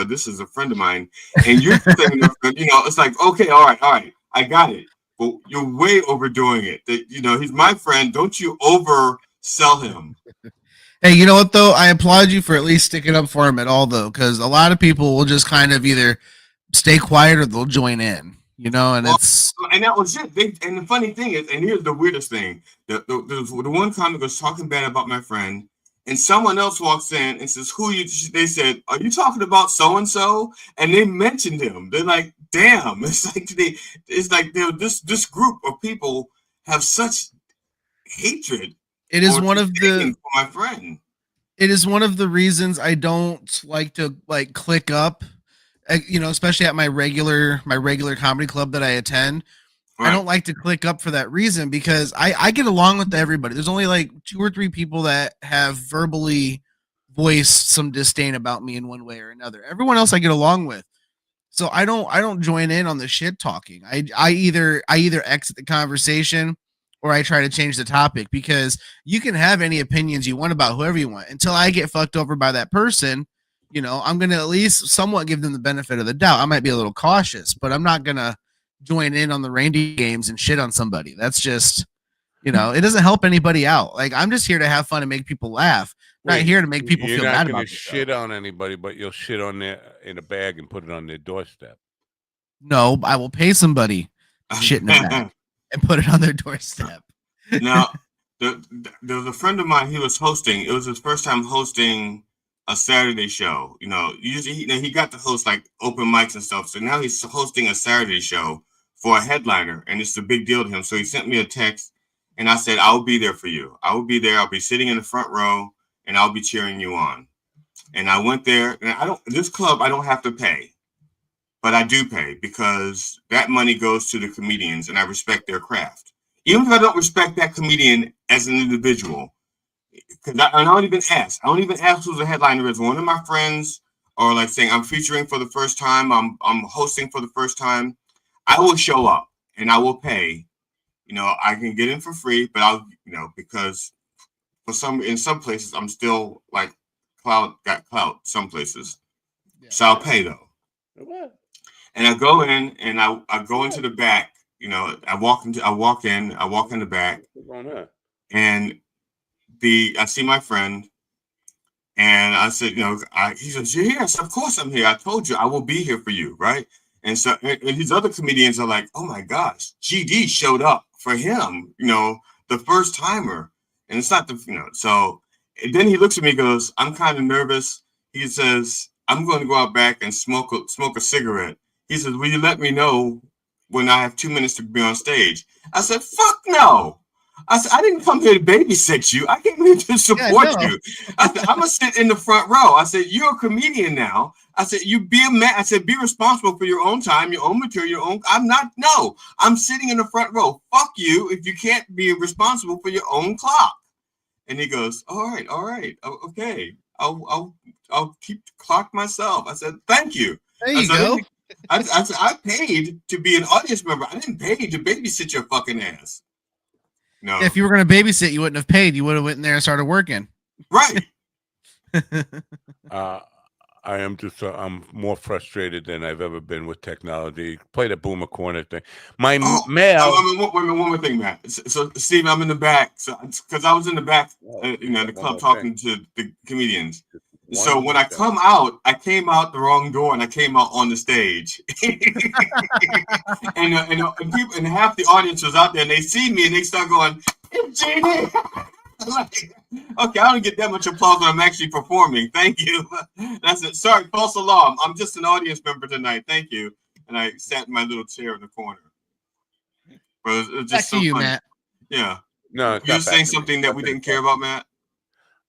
this is a friend of mine, and you're saying, it's like, okay, all right, I got it. But you're way overdoing it. That he's my friend. Don't you oversell him. Hey, you know what though? I applaud you for at least sticking up for him at all, though, because a lot of people will just kind of either stay quiet or they'll join in. And that was it. And the funny thing is, and here's the weirdest thing: the one comic was talking bad about my friend, and someone else walks in and says, "Who you?" They said, "Are you talking about so and so?" And they mentioned him. They're like, "Damn!" It's like this group of people have such hatred. It is one of for my friend. It is one of the reasons I don't like to click up. Especially at my regular comedy club that I attend. Right. I don't like to click up for that reason because I get along with everybody. There's only 2 or 3 people that have verbally voiced some disdain about me in one way or another. Everyone else I get along with. So I don't join in on the shit talking. I either exit the conversation or I try to change the topic, because you can have any opinions you want about whoever you want. Until I get fucked over by that person, you know, I'm going to at least somewhat give them the benefit of the doubt. I might be a little cautious, but I'm not going to join in on the reindeer games and shit on somebody. That's just, you know, it doesn't help anybody out. Like, I'm just here to have fun and make people laugh. Not here to make people feel bad about it. You're not going to shit on anybody, but you'll shit on their in a bag and put it on their doorstep. No, I will pay somebody shit in a bag and put it on their doorstep. Now, there was a friend of mine. He was hosting. It was his first time hosting a Saturday show. You know, usually he got to host like open mics and stuff. So now he's hosting a Saturday show for a headliner, and it's a big deal to him. So he sent me a text, and I said, "I'll be there for you. I will be there. I'll be sitting in the front row, and I'll be cheering you on." And I went there, and this club I don't have to pay, but I do pay because that money goes to the comedians, and I respect their craft. Even if I don't respect that comedian as an individual, because I don't even ask. I don't even ask who the headliner is. One of my friends, or like saying I'm featuring for the first time, I'm hosting for the first time, I will show up and I will pay. You know, I can get in for free, but I'll, you know, because in some places I'm still like got clout. Some places, so I'll pay though. And I go in and I go into the back. You know, I walk in the back, and I see my friend, and I said, you know, he says, "You're here." I said, "Of course I'm here. I told you I will be here for you, right?" And so, and these other comedians are like, "Oh my gosh, GD showed up for him, you know, the first timer," and it's not the, you know. So and then he looks at me, and goes, "I'm kind of nervous." He says, "I'm going to go out back and smoke a cigarette." He says, "Will you let me know when I have 2 minutes to be on stage?" I said, "Fuck no." I said, "I didn't come here to babysit you. I came here to support you." I said, "I'm going to sit in the front row." I said, "You're a comedian now." I said, "You be a man." I said, "Be responsible for your own time, your own material, your own." I'm sitting in the front row. Fuck you if you can't be responsible for your own clock. And he goes, all right. Okay. I'll keep the clock myself." I said, "Thank you." There you go. I said, "I paid to be an audience member. I didn't pay to babysit your fucking ass." No. If you were going to babysit, you wouldn't have paid. You would have went in there and started working. Right. I'm more frustrated than I've ever been with technology. Play the Boomer Corner thing. My mail. One more thing, Matt. So, Steve, I'm in the back. So, because I was in the back, you know, the club talking to the comedians. So when I came out the wrong door, and I came out on the stage. and people, and half the audience was out there, and they see me, and they start going, "It's JD." Like, okay, I don't get that much applause when I'm actually performing. Thank you. That's it. Sorry, false alarm. I'm just an audience member tonight. Thank you. And I sat in my little chair in the corner. But it was just back to you, funny. Matt. Yeah. No, you were saying something that we didn't care about, Matt?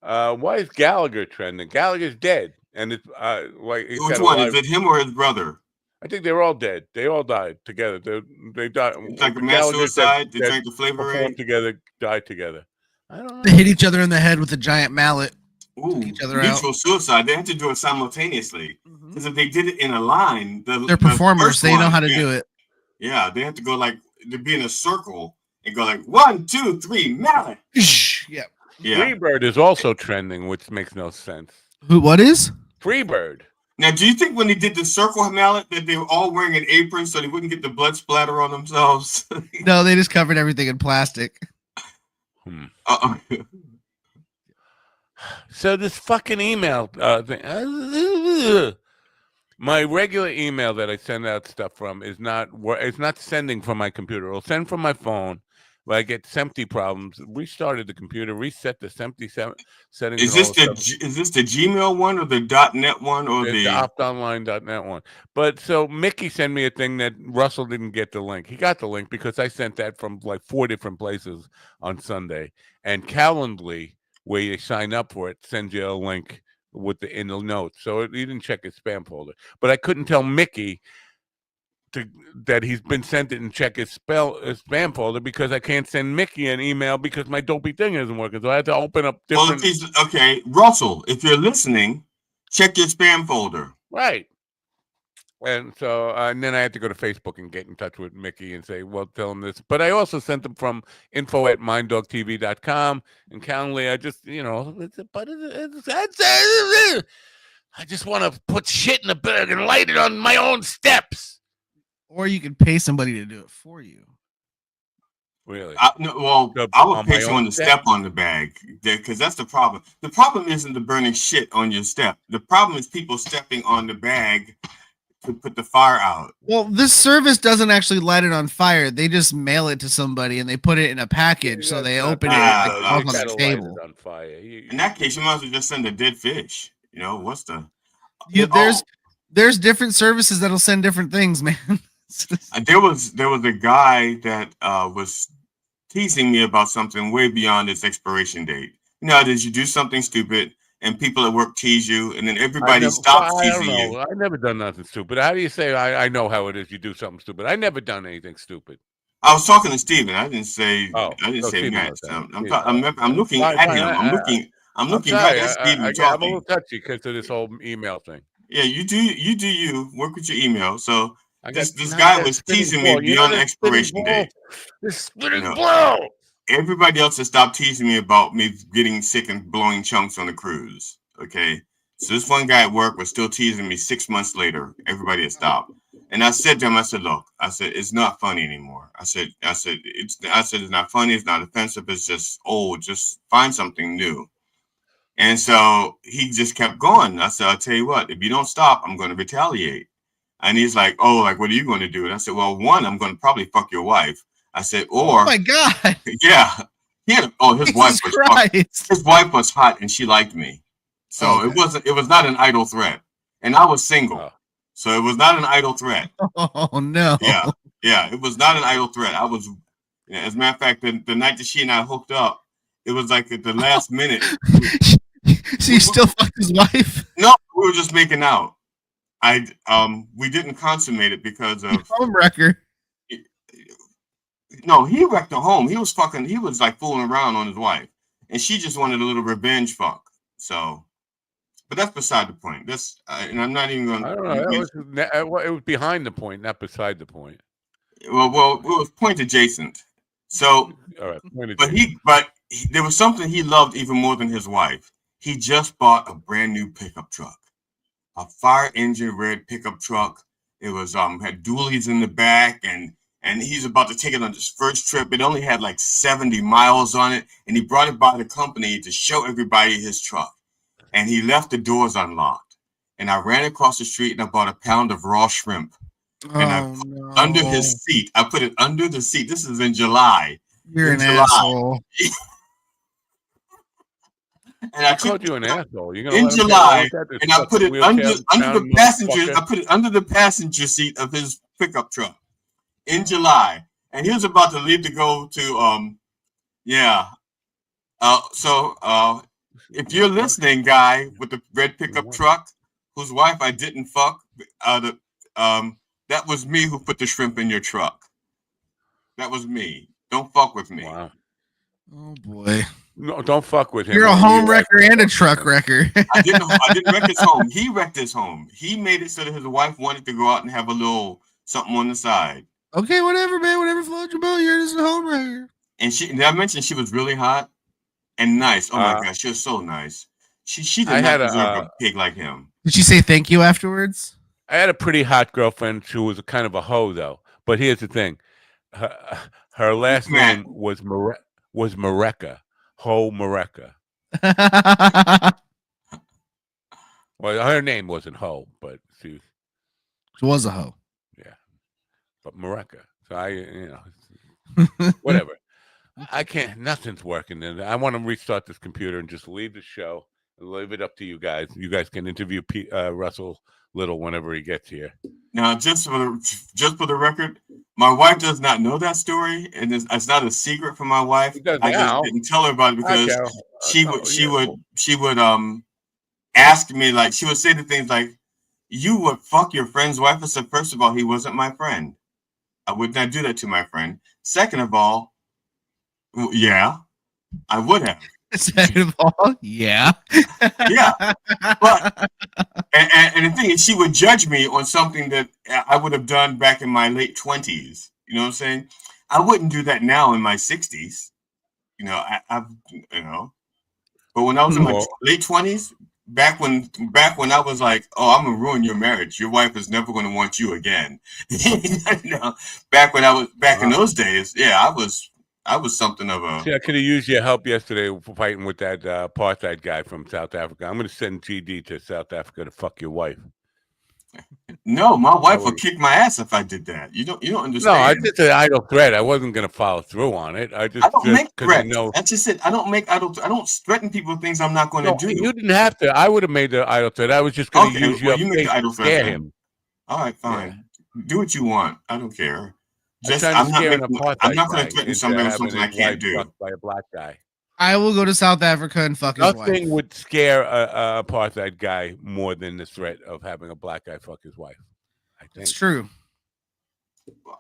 Why is Gallagher trending? Gallagher's dead, and it's like which one is it? Him or his brother? I think they're all dead. They all died together. They died. It's like a mass suicide. They drank the flavor performed together, died together. I don't know. They hit each other in the head with a giant mallet. Ooh, each other mutual suicide. They had to do it simultaneously because if they did it in a line, they're performers. They know how to do it. Yeah, they have to go like to be in a circle and go like 1, 2, 3, mallet. Yeah. Freebird is also trending, which makes no sense. What is? Freebird. Now, do you think when they did the circle mallet that they were all wearing an apron so they wouldn't get the blood splatter on themselves? No, they just covered everything in plastic. So this fucking email thing, my regular email that I send out stuff from is not sending from my computer. It'll send from my phone. But I get SEMPTY problems. Restarted the computer, reset the SEMPTY settings. Is this the Gmail one or the .net one or the optonline.net one? But so Mickey sent me a thing that Russell didn't get the link. He got the link because I sent that from like 4 different places on Sunday. And Calendly, where you sign up for it, sends you a link in the notes. So he didn't check his spam folder. But I couldn't tell Mickey that he's been sent it and check his spam folder because I can't send Mickey an email because my dopey thing isn't working. So I had to open up different. Well, okay, Russell, if you're listening, check your spam folder. Right. And so, and then I had to go to Facebook and get in touch with Mickey and say, well, tell him this. But I also sent them from info@minddogtv.com. And Calendly, I just, I just want to put shit in a bag and light it on my own steps. Or you can pay somebody to do it for you. Really? I would pay someone to step on the bag because that's the problem. The problem isn't the burning shit on your step. The problem is people stepping on the bag to put the fire out. Well, this service doesn't actually light it on fire. They just mail it to somebody and they put it in a package. So they open it on the table. On fire. In that case, you might as well just send a dead fish. What's the? There's different services that'll send different things, man. There was a guy that was teasing me about something way beyond its expiration date. Did you do something stupid and people at work tease you and then everybody stops teasing you? I've never done nothing stupid. How do you say I know how it is you do something stupid? I never done anything stupid. I was talking to Steven. I didn't say Matt. I'm looking at him. I'm looking right at Steven talking. I'm a little touchy because of this whole email thing. Yeah, you do you work with your email. So this guy was teasing me beyond the expiration date. This spinning ball. Everybody else has stopped teasing me about me getting sick and blowing chunks on the cruise. Okay. So this one guy at work was still teasing me 6 months later. Everybody had stopped. And I said to him, look, it's not funny anymore. I said it's not funny, it's not offensive, it's just old. Just find something new. And so he just kept going. I said, I'll tell you what, if you don't stop, I'm going to retaliate. And he's like, oh, like, what are you going to do? And I said, well, one, I'm going to probably fuck your wife. I said, or, oh my God. Yeah. His wife was hot and she liked me. So it was not an idle threat. And I was single. So it was not an idle threat. Oh no. Yeah. It was not an idle threat. I was, as a matter of fact, the night that she and I hooked up, it was like at the last minute. So you still fucked his wife? No, we were just making out. We didn't consummate it because of homewrecker. No, he wrecked the home. He was like fooling around on his wife, and she just wanted a little revenge fuck. So, but that's beside the point. And I'm not even going to. I don't know. It was behind the point, not beside the point. Well, it was point adjacent. So, all right, but there was something he loved even more than his wife. He just bought a brand new pickup truck, a fire engine red pickup truck. It was had dualies in the back, and he's about to take it on his first trip. It only had like 70 miles on it, and he brought it by the company to show everybody his truck. And he left the doors unlocked. And I ran across the street and I bought a pound of raw shrimp. Under his seat. I put it under the seat. This is in July. You're an asshole. And I called you an asshole. In July, and I put it under the passenger. I put it under the passenger seat of his pickup truck in July, and he was about to leave to go to if you're listening, guy with the red pickup truck, whose wife I didn't fuck, that was me who put the shrimp in your truck. That was me. Don't fuck with me. Wow. Oh boy. No, don't fuck with him. You're a home wrecker and a truck wrecker. I didn't wreck his home. He wrecked his home. He made it so that his wife wanted to go out and have a little something on the side. Okay, whatever, man. Whatever floats your boat. You're just a home wrecker. And did I mention she was really hot and nice? Oh my God, she was so nice. She did not deserve a pig like him. Did she say thank you afterwards? I had a pretty hot girlfriend. She was kind of a hoe, though. But here's the thing: her last name was Mareka. Ho Mareka. Well, her name wasn't Ho, but she was a hoe. Yeah, but Mareka. So whatever. I can't. Nothing's working. And I want to restart this computer and just leave the show and leave it up to you guys. You guys can interview Russell Little whenever he gets here. Now, just for the record, my wife does not know that story, and it's not a secret from my wife. I just didn't tell her about it because she would ask me, like, she would say the things like, "You would fuck your friend's wife." I said, first of all, he wasn't my friend. I would not do that to my friend. Second of all, yeah, I would have. Second of all, yeah. Yeah. But And the thing is, she would judge me on something that I would have done back in my late 20s. You know what I'm saying? I wouldn't do that now in my 60s. You know, I've but when I was in my late 20s, back when I was like, oh, I'm gonna ruin your marriage. Your wife is never gonna want you again. Back when I was in those days, yeah, I was something of a. See, I could have used your help yesterday fighting with that apartheid guy from South Africa. I'm going to send GD to South Africa to fuck your wife. No, my wife would kick my ass if I did that. You don't understand. No, I just an idle threat. I wasn't going to follow through on it. I don't make threats. That's just it. I don't threaten people with things I'm not going to do. You didn't have to. I would have made the idle threat. I was just going to use your you make the idle threat. Scare him. All right, fine. Yeah. Do what you want. I don't care. I'm not going to threaten somebody with something I can't do. By a black guy. I will go to South Africa and fuck his wife. Nothing would scare a apartheid guy more than the threat of having a black guy fuck his wife. I think it's true.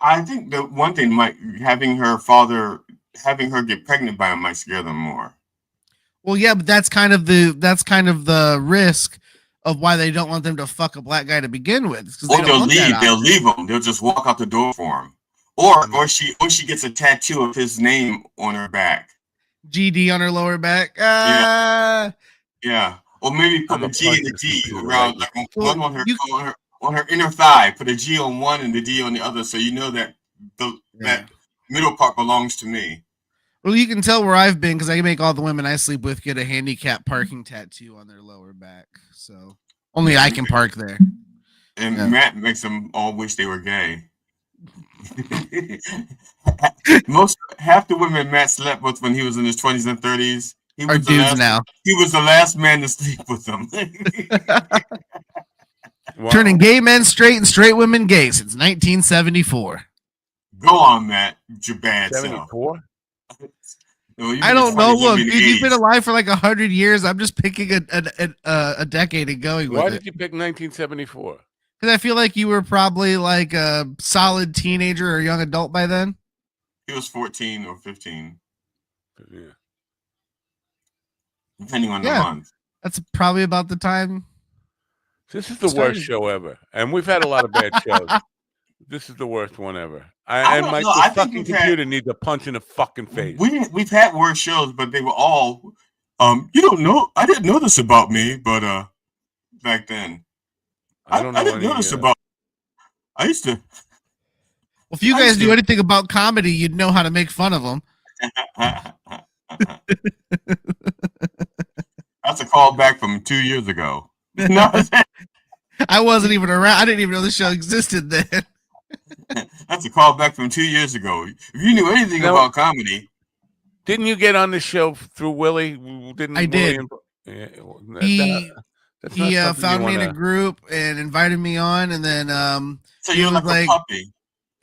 I think the one thing having her get pregnant by him might scare them more. Well, yeah, but that's kind of the risk of why they don't want them to fuck a black guy to begin with. Or they'll leave him. They'll just walk out the door for him. Or she gets a tattoo of his name on her back. GD on her lower back. Yeah. Or maybe put a G and a D around, like one on her inner thigh. Put a G on one and the D on the other, so you know that that middle part belongs to me. Well, you can tell where I've been because I make all the women I sleep with get a handicap parking tattoo on their lower back. So only I can park there. And Matt makes them all wish they were gay. Half the women Matt slept with when he was in his 20s and 30s, he was the last man to sleep with them. Wow. Turning gay men straight and straight women gay since 1974. Go on, Matt. Your bad 74? I don't know. Look, you've been alive for like 100 years. I'm just picking a decade and going with it. Why did you pick 1974? Because I feel like you were probably like a solid teenager or young adult by then. He was 14 or 15. Yeah. Depending on the month. That's probably about the time. This is the worst show ever. And we've had a lot of bad shows. This is the worst one ever. My fucking computer needs a punch in the fucking face. We've had worse shows, but they were all you don't know. I didn't know this about me, but back then. I didn't know this about. I used to. Well, if you guys knew anything about comedy, you'd know how to make fun of them. That's a call back from 2 years ago. No, I wasn't even around. I didn't even know the show existed then. That's a call back from 2 years ago. If you knew anything about comedy, didn't you get on the show through Willie? I did. He found me in a group and invited me on, and then so you're like a puppy.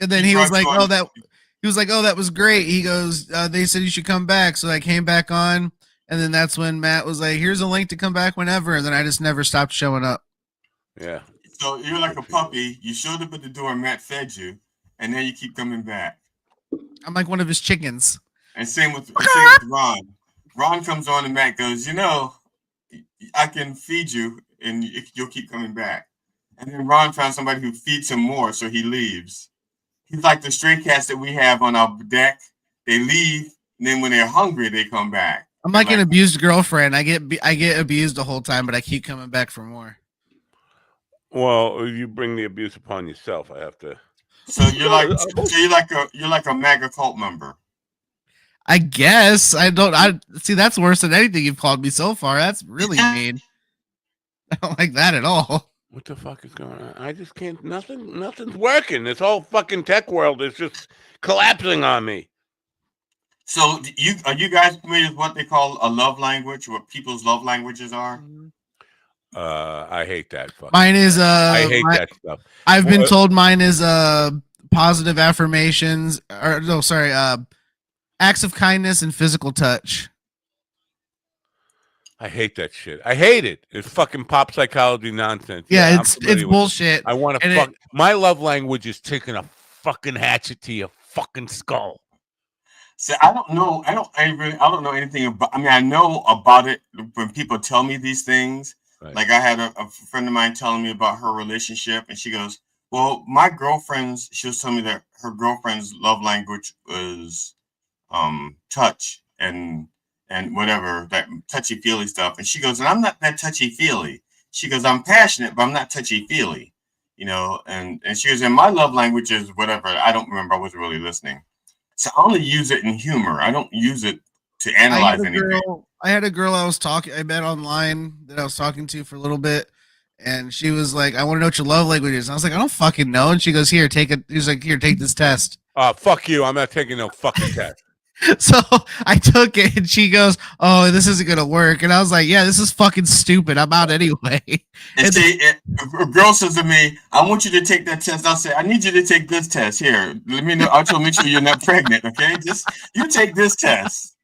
And then he was like, "Oh, that was great." He goes, "They said you should come back," so I came back on, and then that's when Matt was like, "Here's a link to come back whenever," and then I just never stopped showing up. Yeah. So you're like a puppy. You showed up at the door, and Matt fed you, and then you keep coming back. I'm like one of his chickens. And same with Ron. Ron comes on, and Matt goes, I can feed you, and you'll keep coming back. And then Ron found somebody who feeds him more, so he leaves. He's like the stray cats that we have on our deck. They leave, and then when they're hungry, they come back. I'm like an abused girlfriend. I get abused the whole time, but I keep coming back for more. Well, you bring the abuse upon yourself. I have to. So you're like a MAGA cult member. I guess I see. That's worse than anything you've called me so far. That's really mean. I don't like that at all. What the fuck is going on? I just can't. Nothing's working. This whole fucking tech world is just collapsing on me. So are you guys familiar with what they call a love language? What people's love languages are? I hate that. Mine is I hate that stuff. I've been told mine is positive affirmations, or no, sorry, acts of kindness and physical touch. I hate that shit. I hate it. It's fucking pop psychology nonsense. Yeah, it's bullshit. I want to fuck. My love language is taking a fucking hatchet to your fucking skull. See, I don't know. I don't know anything about. I mean, I know about it when people tell me these things, Right. Like I had a friend of mine telling me about her relationship, and she goes, "Well, my girlfriend's." She was telling me that her girlfriend's love language was touch and whatever, that touchy feely stuff. And she goes, "And I'm not that touchy feely." She goes, "I'm passionate, but I'm not touchy feely." You know, and she goes, "And my love language is whatever." I don't remember. I wasn't really listening. So I only use it in humor. I don't use it to analyze anything. I had a girl I met online that I was talking to for a little bit, and she was like, "I want to know what your love language is." And I was like, "I don't fucking know." And she goes, "Here, take it." He's like, "Here, take this test." Fuck you. I'm not taking no fucking test. So I took it, and she goes, "Oh, this isn't gonna work." And I was like, "Yeah, this is fucking stupid. I'm out anyway." And see, if a girl says to me, "I want you to take that test," I'll say, "I need you to take this test. Here, let me know. I'll make sure you're not pregnant. Okay, just you take this test.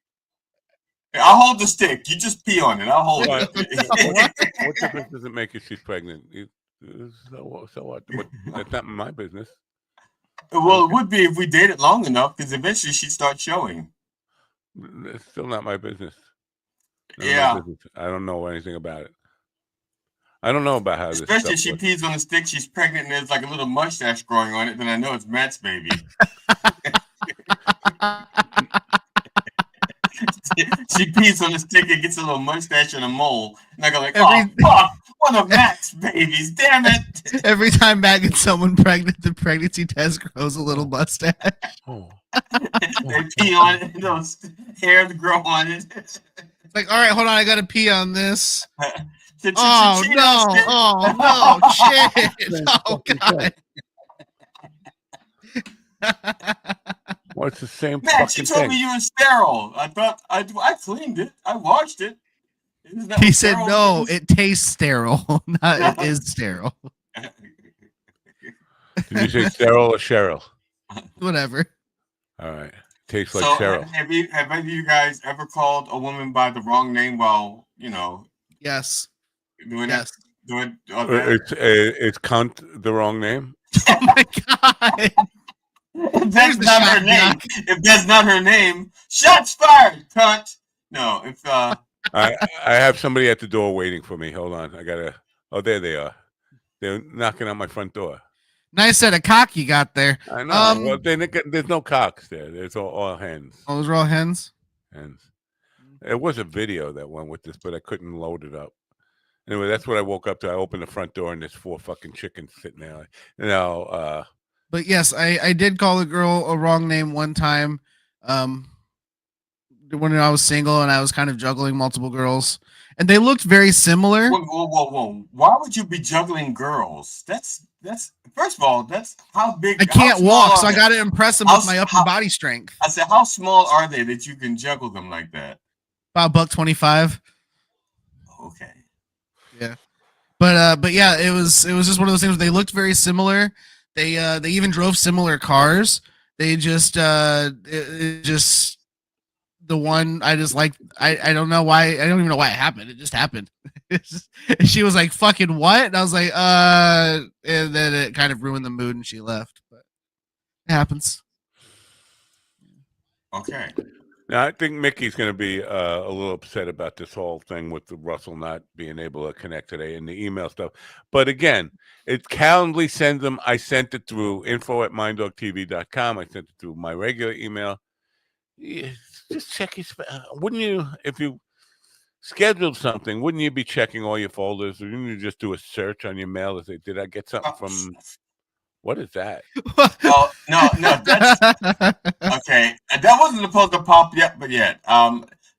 I'll hold the stick. You just pee on it. I'll hold it." What difference does it make if she's pregnant? So what? That's not my business. Well, it would be if we dated long enough, because eventually she'd start showing. It's still not my business. Yeah. I don't know anything about it. I don't know about how Especially this if she pees on the stick, she's pregnant, and there's like a little mustache growing on it, then I know it's Matt's baby. She pees on the stick and gets a little mustache and a mole. And I go like, "Oh, fuck, one of Matt's babies, damn it." Every time Matt gets someone pregnant, the pregnancy test grows a little mustache. They pee on it, and those hairs grow on it. It's like, all right, hold on, I gotta pee on this. Oh, no. Oh, no, shit. Oh, God. Well, it's the same Matt, she fucking told thing. me you were sterile. I thought I cleaned it. I washed it. He said, "No, it tastes sterile. Not it is sterile." Did you say sterile or Cheryl? Whatever. All right. Tastes like So, Cheryl. have any of you guys ever called a woman by the wrong name while, Yes. doing yes. Doing all that? It's cunt the wrong name? Oh my God. If that's not her name, shots fired, cunt. No, if I have somebody at the door waiting for me. Hold on. Oh, there they are. They're knocking on my front door. Nice set of cock you got there. I know. Well, there's no cocks there. There's all hens. Oh, those are all hens? Hens. It was a video that went with this, but I couldn't load it up. Anyway, that's what I woke up to. I opened the front door, and there's 4 fucking chickens sitting there. But yes, I did call a girl a wrong name one time. When I was single and I was kind of juggling multiple girls, and they looked very similar. Whoa! Why would you be juggling girls? That's first of all, that's how big. I can't walk, so I got to impress them with my upper body strength. I said, how small are they that you can juggle them like that? About $1.25. Okay. Yeah, but yeah, it was just one of those things where they looked very similar. They even drove similar cars. They just the one I just like. I don't know why. I don't even know why it happened. It just happened. And she was like, "Fucking what?" And I was like, and then it kind of ruined the mood, and she left. But it happens. Okay. Now, I think Mickey's going to be a little upset about this whole thing with the Russell not being able to connect today and the email stuff. But again, it Calendly sends them. I sent it through info@minddogtv.com. I sent it through my regular email. Yeah, just check his. Wouldn't you, if you scheduled something, wouldn't you be checking all your folders? Wouldn't you just do a search on your mail and say, "Did I get something from?" What is that? Well, no, that's okay. That wasn't supposed to pop yet, but yet.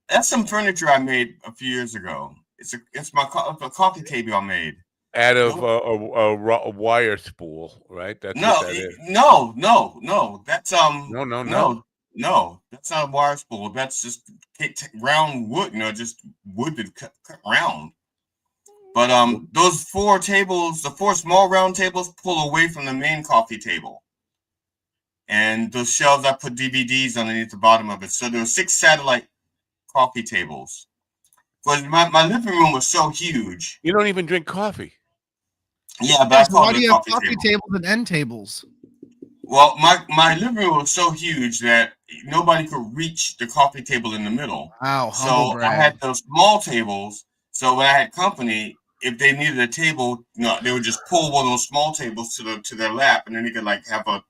That's some furniture I made a few years ago. It's a coffee table I made Out of a wire spool, right? That's no, what that is. no. That's No. That's not a wire spool. That's just round wood. Just wood that cut round. But those 4 tables, the 4 small round tables, pull away from the main coffee table. And those shelves, I put DVDs underneath the bottom of it. So there were 6 satellite coffee tables. But my living room was so huge. You don't even drink coffee. Yeah, but I call why it do a you have coffee table. tables and end tables? Well, my living room was so huge that nobody could reach the coffee table in the middle. Wow, so I had those small tables. So when I had company, if they needed a table, they would just pull one of those small tables to their lap, and then they could like have a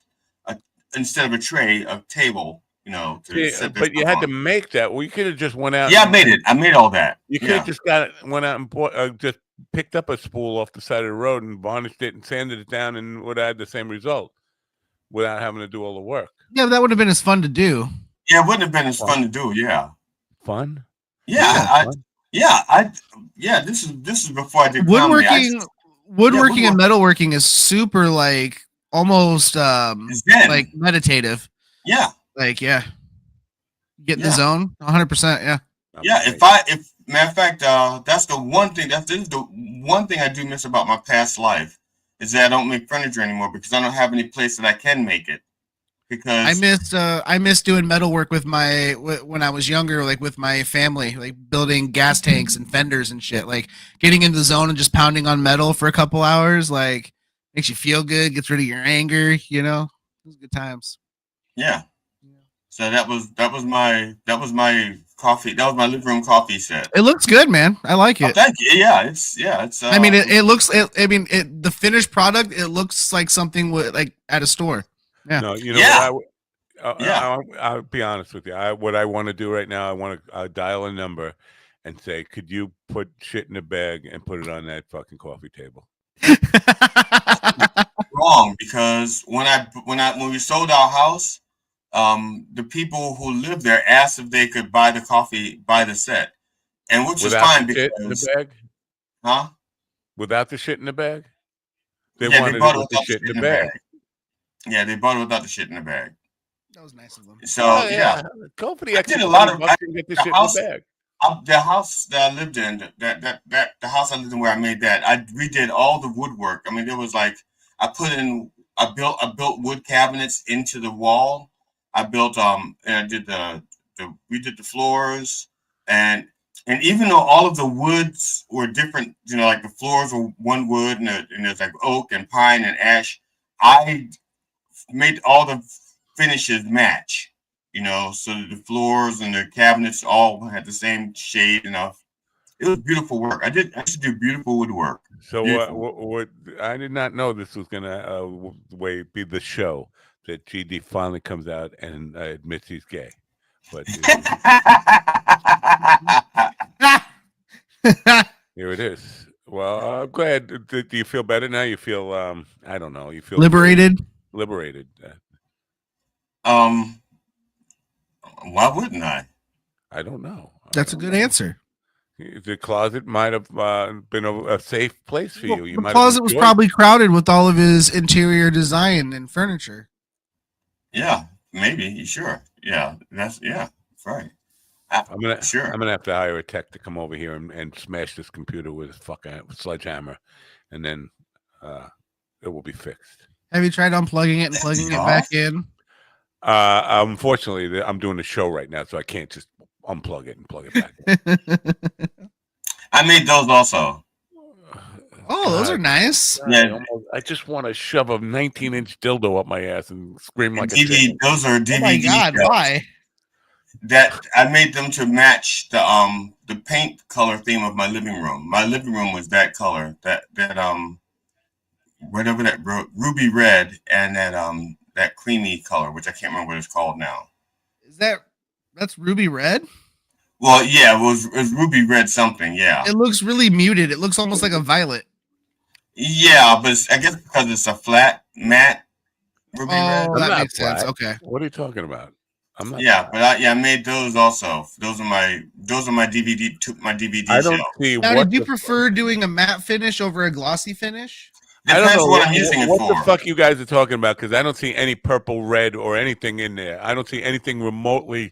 instead of a tray, a table. To set but you had to make that. We could have just went out. Yeah, I made it. I made all that. You could have just went out and bought, just picked up a spool off the side of the road and varnished it and sanded it down, and would have had the same result without having to do all the work. Yeah, that would have been as fun to do. Yeah, it wouldn't have been as fun to do. Yeah. Fun. Yeah, This is before I did woodworking. Woodworking and metalworking is super like almost like meditative. Yeah. Like get in the zone. 100%. Yeah. Yeah. If matter of fact, that's the one thing. This is the one thing I do miss about my past life is that I don't make furniture anymore because I don't have any place that I can make it. Because I missed doing metalwork with when I was younger, like with my family, like building gas tanks and fenders and shit. Like getting into the zone and just pounding on metal for a couple hours, like makes you feel good, gets rid of your anger. It was good times. Yeah. So that was my coffee. That was my living room coffee set. It looks good, man. I like it. Oh, thank you. Yeah, it's. I mean, it looks. The finished product. It looks like something like at a store. Yeah. No, I'll be honest with you. What I want to do right now, I want to dial a number and say, could you put shit in a bag and put it on that fucking coffee table? Wrong, because when we sold our house, the people who lived there asked if they could buy the set, and which was fine because in the bag? Huh? Without the shit in the bag? They They wanted bought it with the shit in the bag. Yeah, they bought it without the shit in the bag. That was nice of them. So go for the I did a lot of. and get the shit in the bag. The house that I lived in, the house I lived in where I made that, I redid all the woodwork. I mean, there was like I built wood cabinets into the wall. I built and I did we did the floors and even though all of the woods were different, like the floors were one wood and there's like oak and pine and ash, I made all the finishes match, so the floors and the cabinets all had the same shade enough. It was beautiful work. I used to do beautiful woodwork. So what I did not know this was gonna be the show that GD finally comes out and admits he's gay. But here it is. Well, I'm glad. Do you feel better now? You feel I don't know. You feel liberated. Liberated. Why wouldn't I? I don't know. That's a good answer. The closet might have been a safe place for you. The closet was probably crowded with all of his interior design and furniture. Yeah, maybe. Sure. Yeah, that's right. I'm gonna have to hire a tech to come over here and smash this computer with a fucking sledgehammer, and then it will be fixed. Have you tried unplugging it and plugging it back in? Unfortunately, I'm doing a show right now, so I can't just unplug it and plug it back in. I made those also. Oh, those are nice. Yeah, I just want to shove a 19-inch dildo up my ass and scream like a DVD. Those are DVD. Oh my god! Shells. Why? That I made them to match the paint color theme of my living room. My living room was that color, that whatever that ruby red and that creamy color, which I can't remember what it's called now. That's ruby red? Well, yeah, it was ruby red something. Yeah, it looks really muted. It looks almost like a violet. Yeah, but I guess because it's a flat matte ruby red. Oh, that makes sense. Okay. What are you talking about? I'm not. Yeah, but I made those also. Those are my DVD. My DVD. I don't see. Now, did you prefer doing a matte finish over a glossy finish? Depends what I'm using it for. What the fuck you guys are talking about? Because I don't see any purple, red, or anything in there. I don't see anything remotely,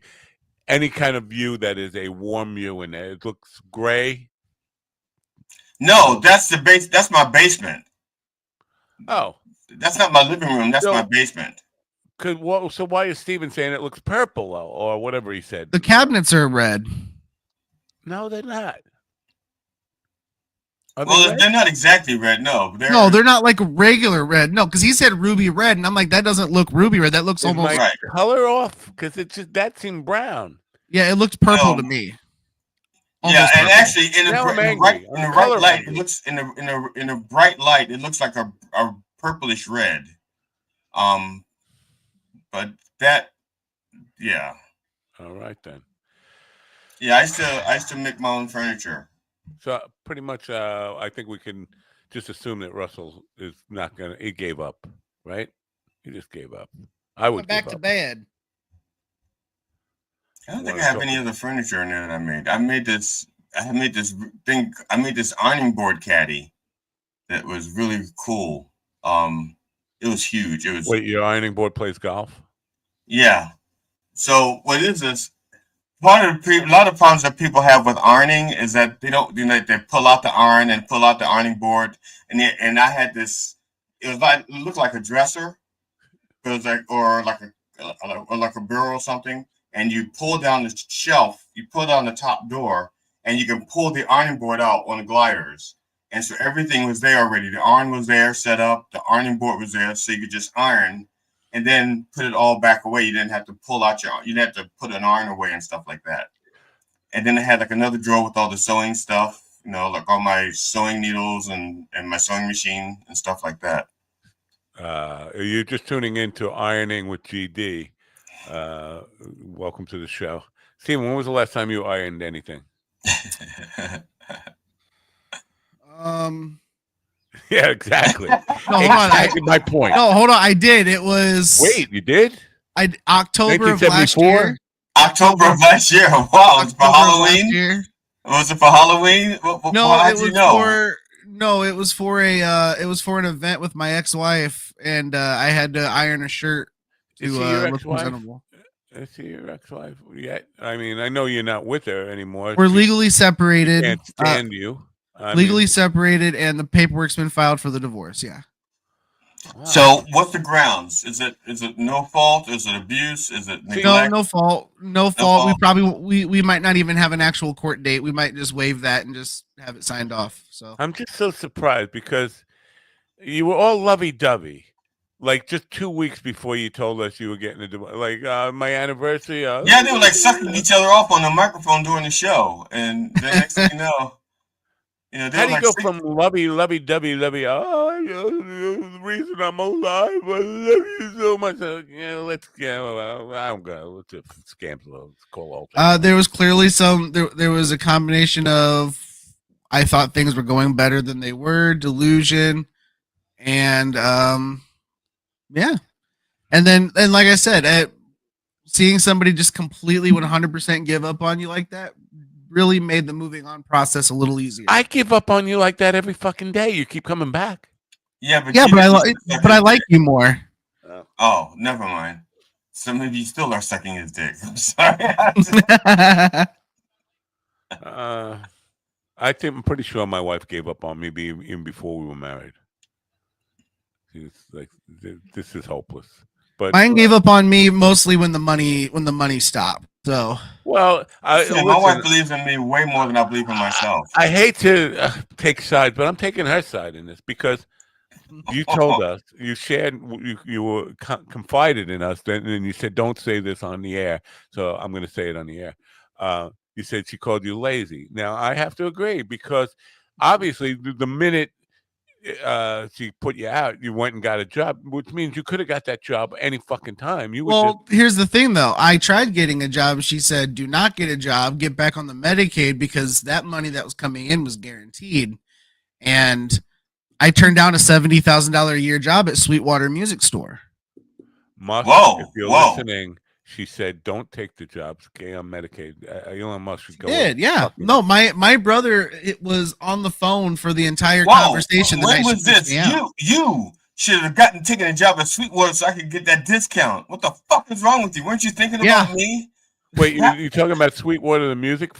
any kind of view that is a warm view in there. It looks gray. No, that's the base. That's my basement. Oh, that's not my living room. That's my basement. So why is Steven saying it looks purple or whatever he said? The cabinets are red. No, they're not. They're not exactly red. No, they're not like regular red. No, because he said ruby red, and I'm like, that doesn't look ruby red. That looks almost color off because that seemed brown. Yeah, it looked purple to me. Yeah, and purple. actually, in the right light, it looks in a bright light, it looks like a purplish red. But that, yeah. All right then. Yeah, I used to make my own furniture. So pretty much, I think we can just assume that Russell is not gonna. He gave up, right? He just gave up. I would back to bed. I don't think I have any other furniture in there that I made. I made this thing. I made this ironing board caddy that was really cool. It was huge. It was. Wait, your ironing board plays golf? Yeah. So what is this? A lot of problems that people have with ironing is that they don't, they pull out the iron and pull out the ironing board, and I had this. It looked like a dresser, it was like like a bureau or something. And you pull down the shelf, you pull down the top door, and you can pull the ironing board out on the gliders. And so everything was there already. The iron was there, set up. The ironing board was there, so you could just iron, and then put it all back away. You didn't have to you didn't have to put an iron away and stuff like that. And then I had like another drawer with all the sewing stuff, like all my sewing needles and my sewing machine and stuff like that. You're just tuning into Ironing with GD. Welcome to the show. Stephen, when was the last time you ironed anything? Yeah, exactly. No, hold on. My point. No, hold on. I did. It was. Wait, you did? October of last year. October of last year. Wow, it was for Halloween. Was it for Halloween? It was for an event with my ex-wife, and I had to iron a shirt to look presentable. Is he your ex-wife? Yeah, I mean, I know you're not with her anymore. We're legally separated. Can't stand you. Separated, and the paperwork's been filed for the divorce. Yeah. Wow. So, what's the grounds? Is it no fault? Is it abuse? Is it neglect? No fault. No fault. We might not even have an actual court date. We might just waive that and just have it signed off. So I'm just so surprised because you were all lovey-dovey. Like just 2 weeks before you told us you were getting a divorce, like my anniversary. Yeah, they were like sucking each other off on the microphone during the show, and the next thing you know. How do you go from lovey-dovey? The reason I'm alive, I love you so much. Let's call all. There was clearly there was a combination of I thought things were going better than they were, delusion, and yeah. And then like I said, seeing somebody just completely 100% give up on you like that really made the moving on process a little easier. I give up on you like that every fucking day. You keep coming back. Yeah, but I like you more. Oh, never mind. So maybe you still are sucking his dick. I'm sorry. I'm pretty sure my wife gave up on me even before we were married. She's like, "This is hopeless." But mine gave up on me mostly when the money stopped. So my wife believes in me way more than I believe in myself. I hate to take sides, but I'm taking her side in this because you told us, you shared, you were confided in us, and you said, "Don't say this on the air." So I'm going to say it on the air. You said she called you lazy. Now I have to agree because obviously the minute she put you out, you went and got a job, which means you could have got that job any fucking time. Here's the thing though. I tried getting a job. She said, do not get a job, get back on the Medicaid because that money that was coming in was guaranteed. And I turned down a $70,000 a year job at Sweetwater Music Store. Musk, if you're listening, she said, don't take the job. Stay on Medicaid. Elon Musk should go. Yeah. No, my brother, it was on the phone for the entire conversation. When was this? You should have taken a job at Sweetwater so I could get that discount. What the fuck is wrong with you? Weren't you thinking about me? Wait, you talking about Sweetwater, the music?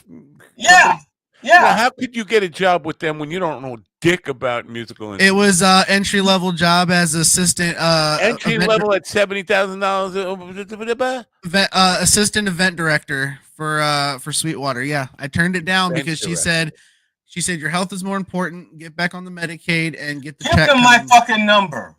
Yeah. Yeah. Well, how could you get a job with them when you don't know dick about musical instruments? It was entry level job as assistant. Entry level at $70,000. Assistant event director for Sweetwater. Yeah, I turned it down because she said your health is more important. Get back on the Medicaid and get the check. Give them my fucking number.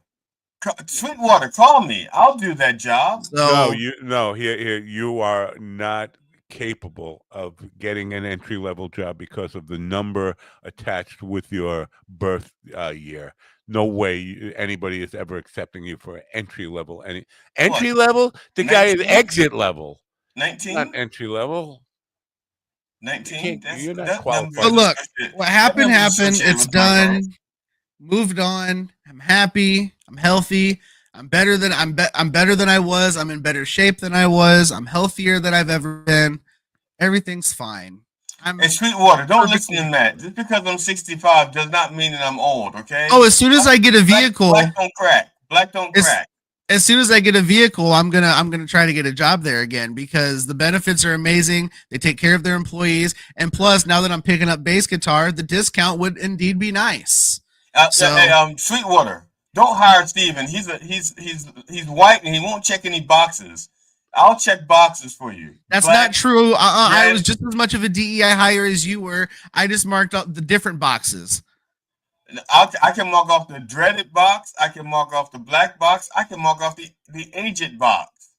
Sweetwater, call me. I'll do that job. So, you are not capable of getting an entry-level job because of the number attached with your birth year. No way anybody is ever accepting you for entry level. Entry level? The 19? Guy is exit level. 19? Not entry level. 19? You're not qualified. But look, what happened. It's done. Moved on. I'm happy. I'm healthy. I'm better than I was. I'm in better shape than I was. I'm healthier than I've ever been. Everything's fine. Hey, Sweetwater, don't listen to Matt. Just because I'm 65 does not mean that I'm old, okay? Oh, as soon as I get a vehicle, black don't crack. Black don't crack. As soon as I get a vehicle, I'm gonna try to get a job there again because the benefits are amazing. They take care of their employees, and plus, now that I'm picking up bass guitar, the discount would indeed be nice. Sweetwater, don't hire Steven. He's white and he won't check any boxes. I'll check boxes for you. That's not true. I was just as much of a DEI hire as you were. I just marked up the different boxes. I can mark off the dreaded box. I can mark off the black box. I can mark off the aged box.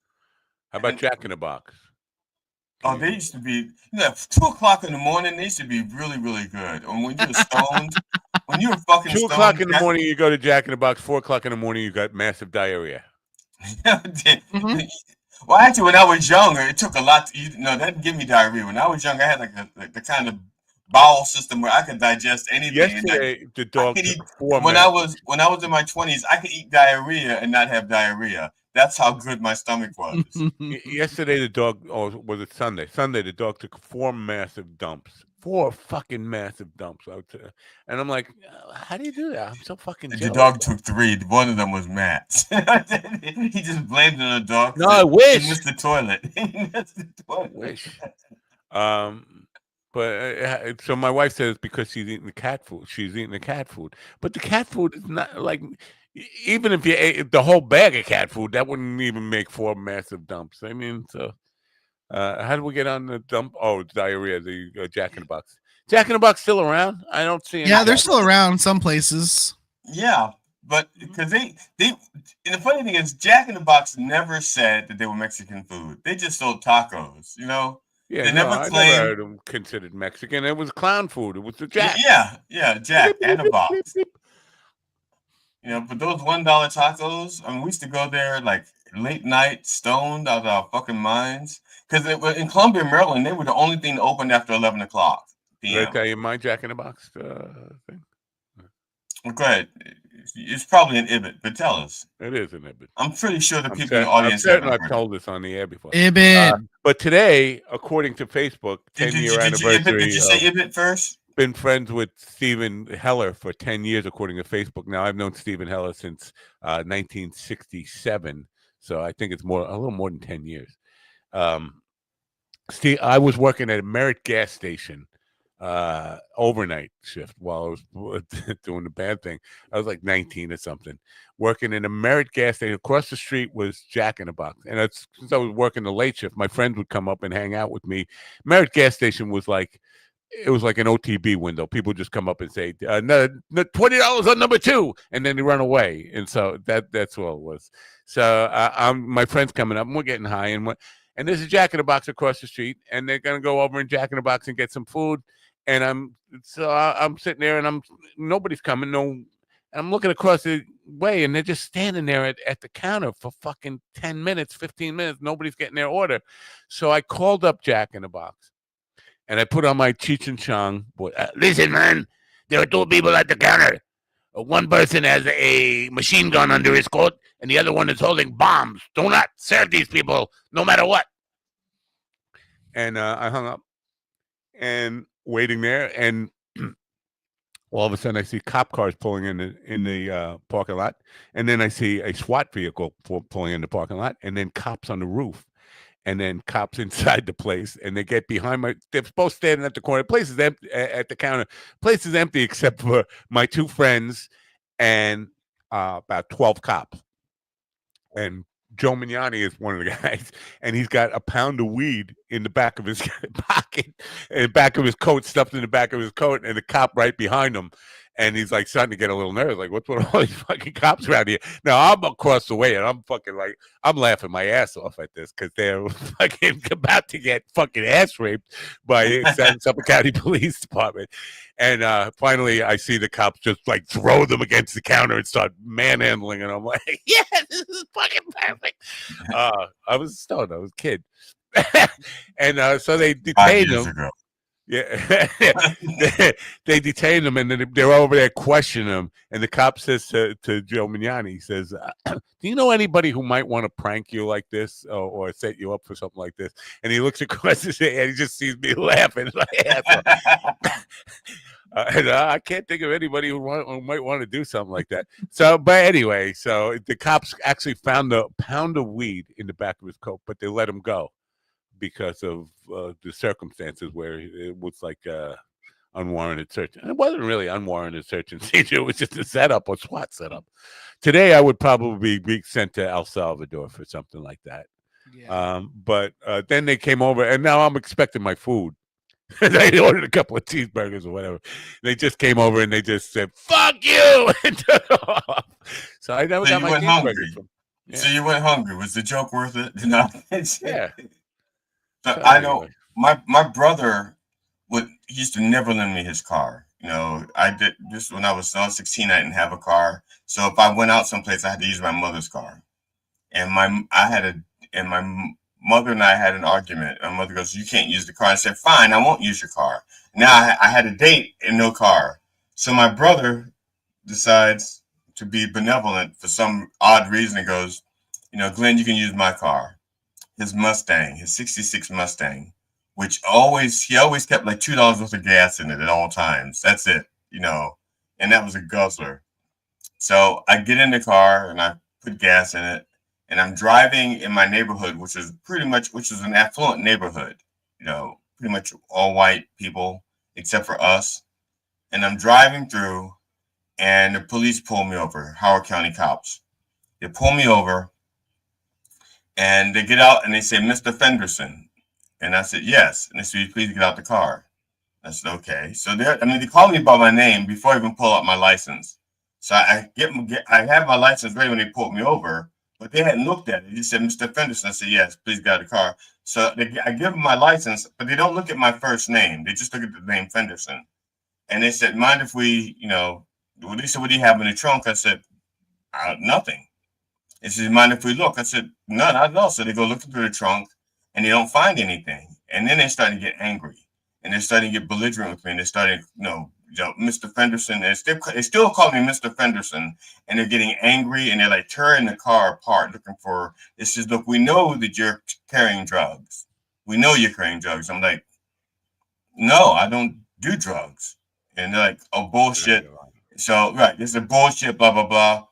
How about Jack in the Box? Oh, they used to be, 2:00 in the morning. They used to be really, really good. And when you were stoned, when you were fucking 2:00 in the morning, you go to Jack in the Box. 4:00 in the morning, you got massive diarrhea. Well, actually, when I was younger, it took a lot. That didn't give me diarrhea. When I was young, I had the kind of bowel system where I could digest anything. Yesterday, the dog took 4 when I was in my 20s, I could eat diarrhea and not have diarrhea. That's how good my stomach was. Yesterday, the dog, or was it Sunday? Sunday, the dog took 4 massive dumps. 4 fucking massive dumps out there. And I'm like, how do you do that? I'm so fucking jealous. The dog took 3. One of them was Matt's. He just blamed it on the dog. No, I wish. He missed the toilet. But so my wife says because she's eating the cat food. She's eating the cat food. But the cat food is not like, even if you ate the whole bag of cat food, that wouldn't even make 4 massive dumps. I mean, so how do we get on the dump? Oh, it's diarrhea, the Jack in the Box. Jack in the Box still around? I don't see any. Yeah, they're still around some places. Yeah, but because they and the funny thing is, Jack in the Box never said that they were Mexican food. They just sold tacos, Yeah, they never claimed. I never heard them considered Mexican. It was clown food. It was the Jack. Yeah, Jack and a box. But those $1 tacos, I mean, we used to go there like late night, stoned out of our fucking minds. Because in Columbia, Maryland, they were the only thing open after 11 o'clock p.m. Did I tell you my Jack in the Box thing? Well, go ahead. It's probably an Ibit, but tell us. It is an Ibit. I'm pretty sure the people in the audience I've told this on the air before. Ibit. But today, according to Facebook, 10-year anniversary. Did you say Ibit first? Been friends with Stephen Heller for 10 years, according to Facebook. Now, I've known Stephen Heller since 1967, so I think it's a little more than 10 years. I was working at a Merritt gas station overnight shift while I was doing the bad thing. I was like 19 or something, working in a Merritt gas station. Across the street was Jack in the Box, and since I was working the late shift, my friends would come up and hang out with me. Merritt gas station was like, it was like an OTB window. People just come up and say, no, $20 on number 2, and then they run away. And so that's all it was. So my friend's coming up, and we're getting high, and there's a Jack in the Box across the street, and they're gonna go over in Jack in the Box and get some food. And I'm sitting there, and nobody's coming. And I'm looking across the way, and they're just standing there at the counter for fucking 10 minutes, 15 minutes. Nobody's getting their order. So I called up Jack in the Box. And I put on my Cheech and Chong. Listen, man, there are 2 people at the counter. One person has a machine gun under his coat, and the other one is holding bombs. Do not serve these people, no matter what. And I hung up and waiting there, and all of a sudden I see cop cars pulling in the parking lot, and then I see a SWAT vehicle pulling in the parking lot, and then cops on the roof. And then cops inside the place, and they get behind they're both standing at the corner. Place is empty at the counter. Place is empty except for my 2 friends and about 12 cops. And Joe Mignani is one of the guys, and he's got a pound of weed in the back of his pocket, in the back of his coat, stuffed in the back of his coat, and the cop right behind him. And he's like starting to get a little nervous, like, what's with all these fucking cops around here? Now I'm across the way and I'm fucking like, I'm laughing my ass off at this because they're fucking about to get fucking ass raped by Suffolk County Police Department. And finally I see the cops just like throw them against the counter and start manhandling. And I'm like, yeah, this is fucking perfect. I was stoned. I was a kid. And so they detained him. Ago. Yeah, they detained him, and then they're over there questioning him. And the cop says to Joe Mignani, he says, "Do you know anybody who might want to prank you like this, or set you up for something like this?" And he looks across his head, and he just sees me laughing. And I can't think of anybody who might want to do something like that. So, but anyway, so the cops actually found a pound of weed in the back of his coat, but they let him go because of the circumstances where it was like unwarranted search. And it wasn't really unwarranted search and seizure. It was just a setup or SWAT setup. Today, I would probably be sent to El Salvador for something like that. Yeah. But then they came over, and now I'm expecting my food. They ordered a couple of cheeseburgers or whatever. They just came over and they just said, "Fuck you!" and took off. So I never got my cheeseburgers. Yeah. So you went hungry. Was the joke worth it? No. Yeah. So I know my brother he used to never lend me his car. You know, I did this when I was 16. I didn't have a car, so if I went out someplace, I had to use my mother's car. And my mother and I had an argument. My mother goes, "You can't use the car." I said, "Fine, I won't use your car." Now I had a date and no car, so my brother decides to be benevolent for some odd reason. He goes, "You know, Glenn, you can use my car." His Mustang, his 66 Mustang, which he always kept like $2 worth of gas in it at all times. That's it, you know, and that was a guzzler. So I get in the car and I put gas in it, and I'm driving in my neighborhood, which is an affluent neighborhood, you know, pretty much all white people except for us. And I'm driving through, and the police pull me over, Howard County cops. They pull me over. And they get out and they say, "Mr. Fenderson." And I said, "Yes." And they said, "Please get out the car." I said, "Okay." So they called me by my name before I even pull out my license. So I have my license ready when they pulled me over, but they hadn't looked at it. He said, "Mr. Fenderson." I said, "Yes, please get out of the car." So I give them my license, but they don't look at my first name. They just look at the name Fenderson. And they said, "Mind if we, you know," they said, "What do you have in the trunk?" I said, "Nothing." They said, "Mind if we look?" I said, "No, not at all." So they go looking through the trunk and they don't find anything. And then they're starting to get angry and they're starting to get belligerent with me. And they're starting, Mr. Fenderson. They still call me Mr. Fenderson, and they're getting angry and they're like tearing the car apart looking for. It says, "Look, we know that you're carrying drugs. We know you're carrying drugs." I'm like, "No, I don't do drugs." And they're like, "Oh, bullshit." So, right, this is bullshit, blah, blah, blah.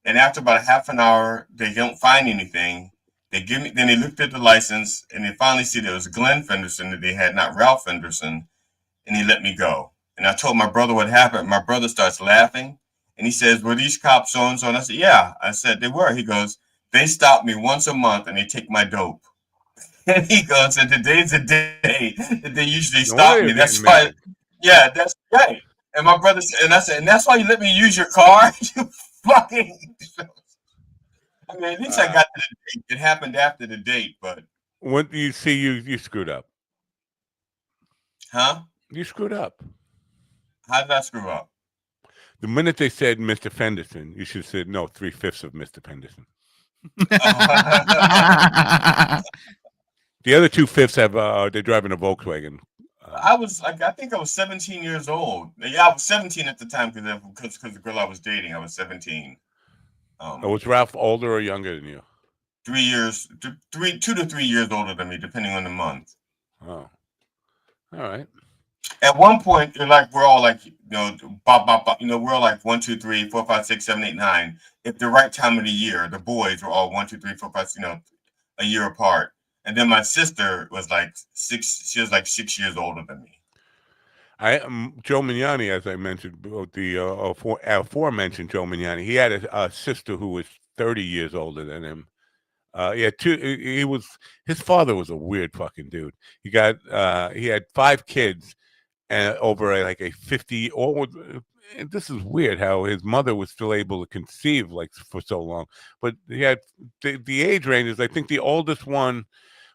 And after about a half an hour, they don't find anything. Then they looked at the license and they finally see there was Glenn Fenderson that they had, not Ralph Fenderson. And he let me go. And I told my brother what happened. My brother starts laughing and he says, "Were these cops so and so?" And I said, "Yeah." I said, "They were." He goes, "They stop me once a month and they take my dope." And he goes, "And today's the day that they usually stop me. That's why." Yeah, that's right. And my brother said, and I said, "And that's why you let me use your car?" You fucking. I mean, at least I got to the date. It happened after the date, but when do you see you screwed up? Huh? You screwed up. How did I screw up? The minute they said Mr. Fenderson, you should have said, "No, 3/5 of Mr. Fenderson." The other 2/5 they're driving a Volkswagen. I think I was 17 years old. Yeah, I was 17 at the time because the girl I was dating, I was 17. Was Ralph older or younger than you? 2 to 3 years older than me, depending on the month. Oh, all right. At one point, we're all like, bop, bop, bop. We're all like 1, 2, 3, 4, 5, 6, 7, 8, 9. At the right time of the year, the boys were all 1, 2, 3, 4, 5, a year apart. And then my sister was like 6. She was like 6 years older than me. Joe Mignani, as I mentioned, the aforementioned Joe Mignani, he had a sister who was 30 years older than him. His father was a weird fucking dude. He had 5 kids, and over like a 50, this is weird how his mother was still able to conceive like for so long. But he had the age ranges. I think the oldest one,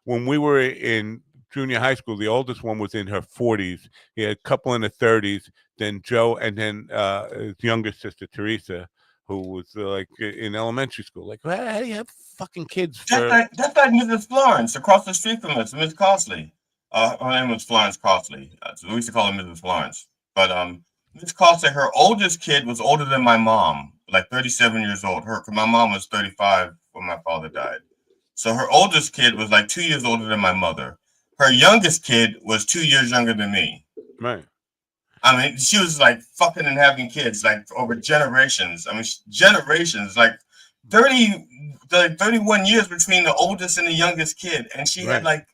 when we were in junior high school, the oldest one was in her 40s. He had a couple in the 30s. Then Joe, and then his younger sister Teresa, who was like in elementary school. Like, how do you have fucking kids? That's like Mrs. Florence across the street from us, Miss Costley. Her name was Florence Costley. So we used to call her Mrs. Florence. But Miss Costley, her oldest kid was older than my mom, like 37 years old. My mom was 35 when my father died. So her oldest kid was like 2 years older than my mother. Her youngest kid was 2 years younger than me. Right. I mean, she was like fucking and having kids like over generations. I mean, generations, like 31 years between the oldest and the youngest kid. And she had like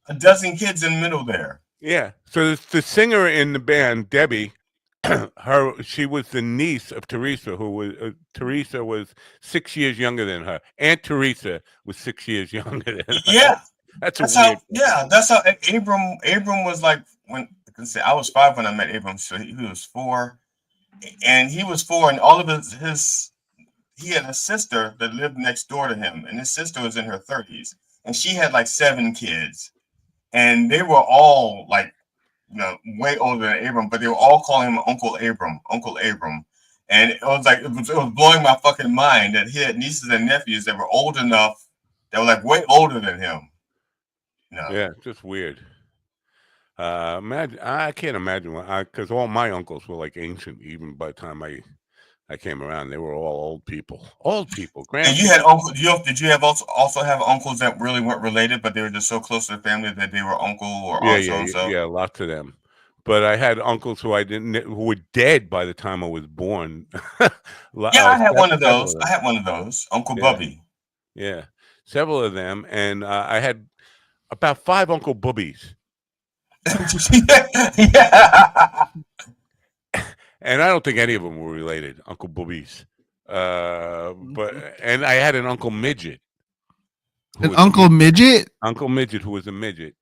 a dozen kids in the middle there. Yeah. So the singer in the band, Debbie, she was the niece of Teresa, who was Teresa was 6 years younger than her. Aunt Teresa was 6 years younger than her. Yeah. That's how Abram was like when I was 5 when I met Abram, so he was 4, and he was 4, and all of he had a sister that lived next door to him, and his sister was in her 30s, and she had like 7 kids, and they were all like, way older than Abram, but they were all calling him Uncle Abram, and it was like it was blowing my fucking mind that he had nieces and nephews that were old enough, that were like way older than him. Yeah, just weird. I can't imagine because all my uncles were like ancient. Even by the time I came around, they were all old people. And you had uncles. Did you also have uncles that really weren't related, but they were just so close to the family that they were uncle or aunt so and so? Yeah, lots of them. But I had uncles who who were dead by the time I was born. I had one of those. Uncle Bubby. Yeah, several of them, and I had about 5 Uncle Bubbies. Yeah. And I don't think any of them were related, Uncle Boobies. And I had an Uncle Midget. Uncle Midget? Uncle Midget, who was a midget.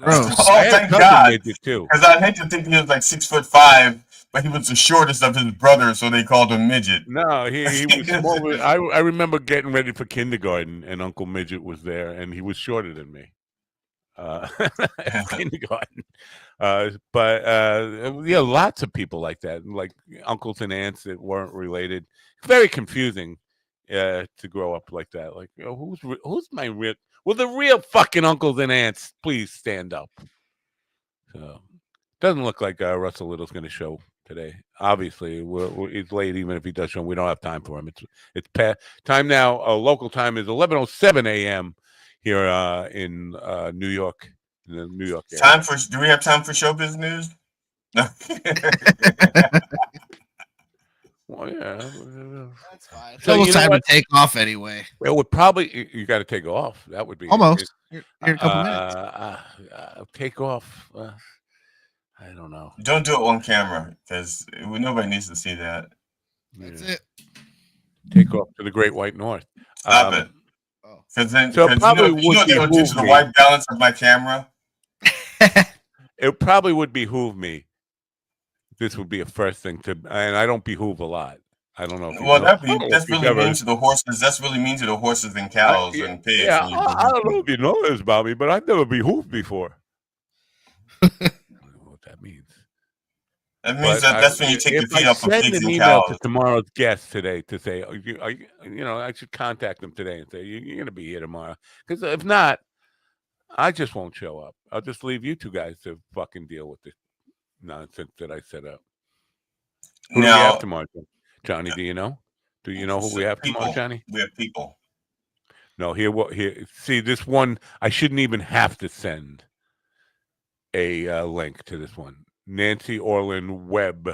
Thank God. Because I'd hate to think he was like 6'5", but he was the shortest of his brothers, so they called him Midget. No, he was small. I remember getting ready for kindergarten, and Uncle Midget was there, and he was shorter than me. Kindergarten. Lots of people like that, like uncles and aunts that weren't related. Very confusing to grow up like that. Like, who's my real? Well, the real fucking uncles and aunts, please stand up. So, doesn't look like Russell Little's going to show today. Obviously, it's late. Even if he does show, we don't have time for him. It's past time now. Local time is 11:07 a.m. here in New York. In the New York area. Do we have time for showbiz news? No. Well, yeah, that's fine. So it's time to take off anyway. It would probably you got to take off. That would be almost. Here a couple minutes. Take off. I don't know. Don't do it on camera because nobody needs to see that. That's it. Take off to the Great White North. Stop it. Because then, so probably would do to the white balance of my camera. It probably would behoove me. This would be a first thing and I don't behoove a lot. I don't know. That's really mean to the horses. That's really mean to the horses and cows and pigs. Yeah, I don't know if you know this, Bobby, but I've never behooved before. I don't know what that means. That means that's when you take your feet off of pigs and cows. Send an email to tomorrow's guest today to say, I should contact them today and say, you're going to be here tomorrow. Because if not, I just won't show up. I'll just leave you two guys to fucking deal with this nonsense that I set up. Who do we have tomorrow, Johnny? Do you know? Do you know who we have tomorrow, Johnny? We have people. No, here. See, this one, I shouldn't even have to send a link to this one. Nancy Orlin Webb,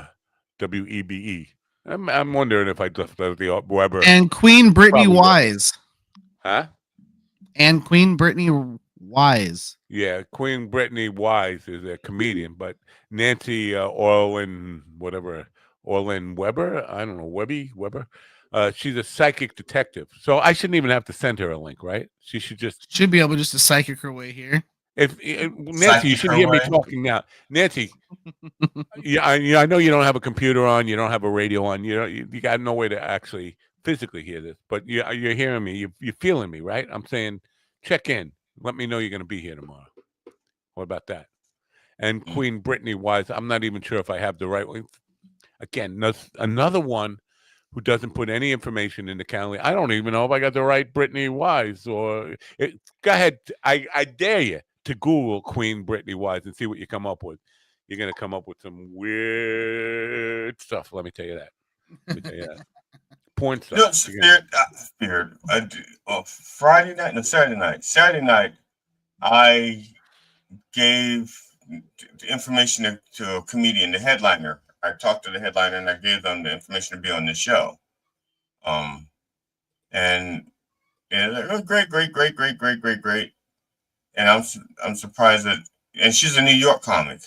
W-E-B-E. I'm wondering if I just left the Weber. And Queen Brittany Wise. Huh? And Queen Brittany Wise. Yeah, Queen Brittany Wise is a comedian, but Nancy Orlin, Orlin Weber, I don't know, Weber. She's a psychic detective, so I shouldn't even have to send her a link, right? She should be able just to psychic her way here. Nancy, you should hear me talking now. Nancy, I know you don't have a computer on, you don't have a radio on, you got no way to actually physically hear this, but you're hearing me, you're feeling me, right? I'm saying, check in, let me know you're going to be here tomorrow. What about that? And Queen Brittany Wise, I'm not even sure if I have the right one. Again, another one who doesn't put any information in the calendar. I don't even know if I got the right Brittany Wise go ahead. I dare you to Google Queen Brittany Wise and see what you come up with. You're going to come up with some weird stuff. Let me tell you that. Porn stuff. Friday night, no, Saturday night. Saturday night, I gave the information to a comedian, the headliner. I talked to the headliner and I gave them the information to be on the show. And oh, great. And I'm surprised that, and she's a New York comic,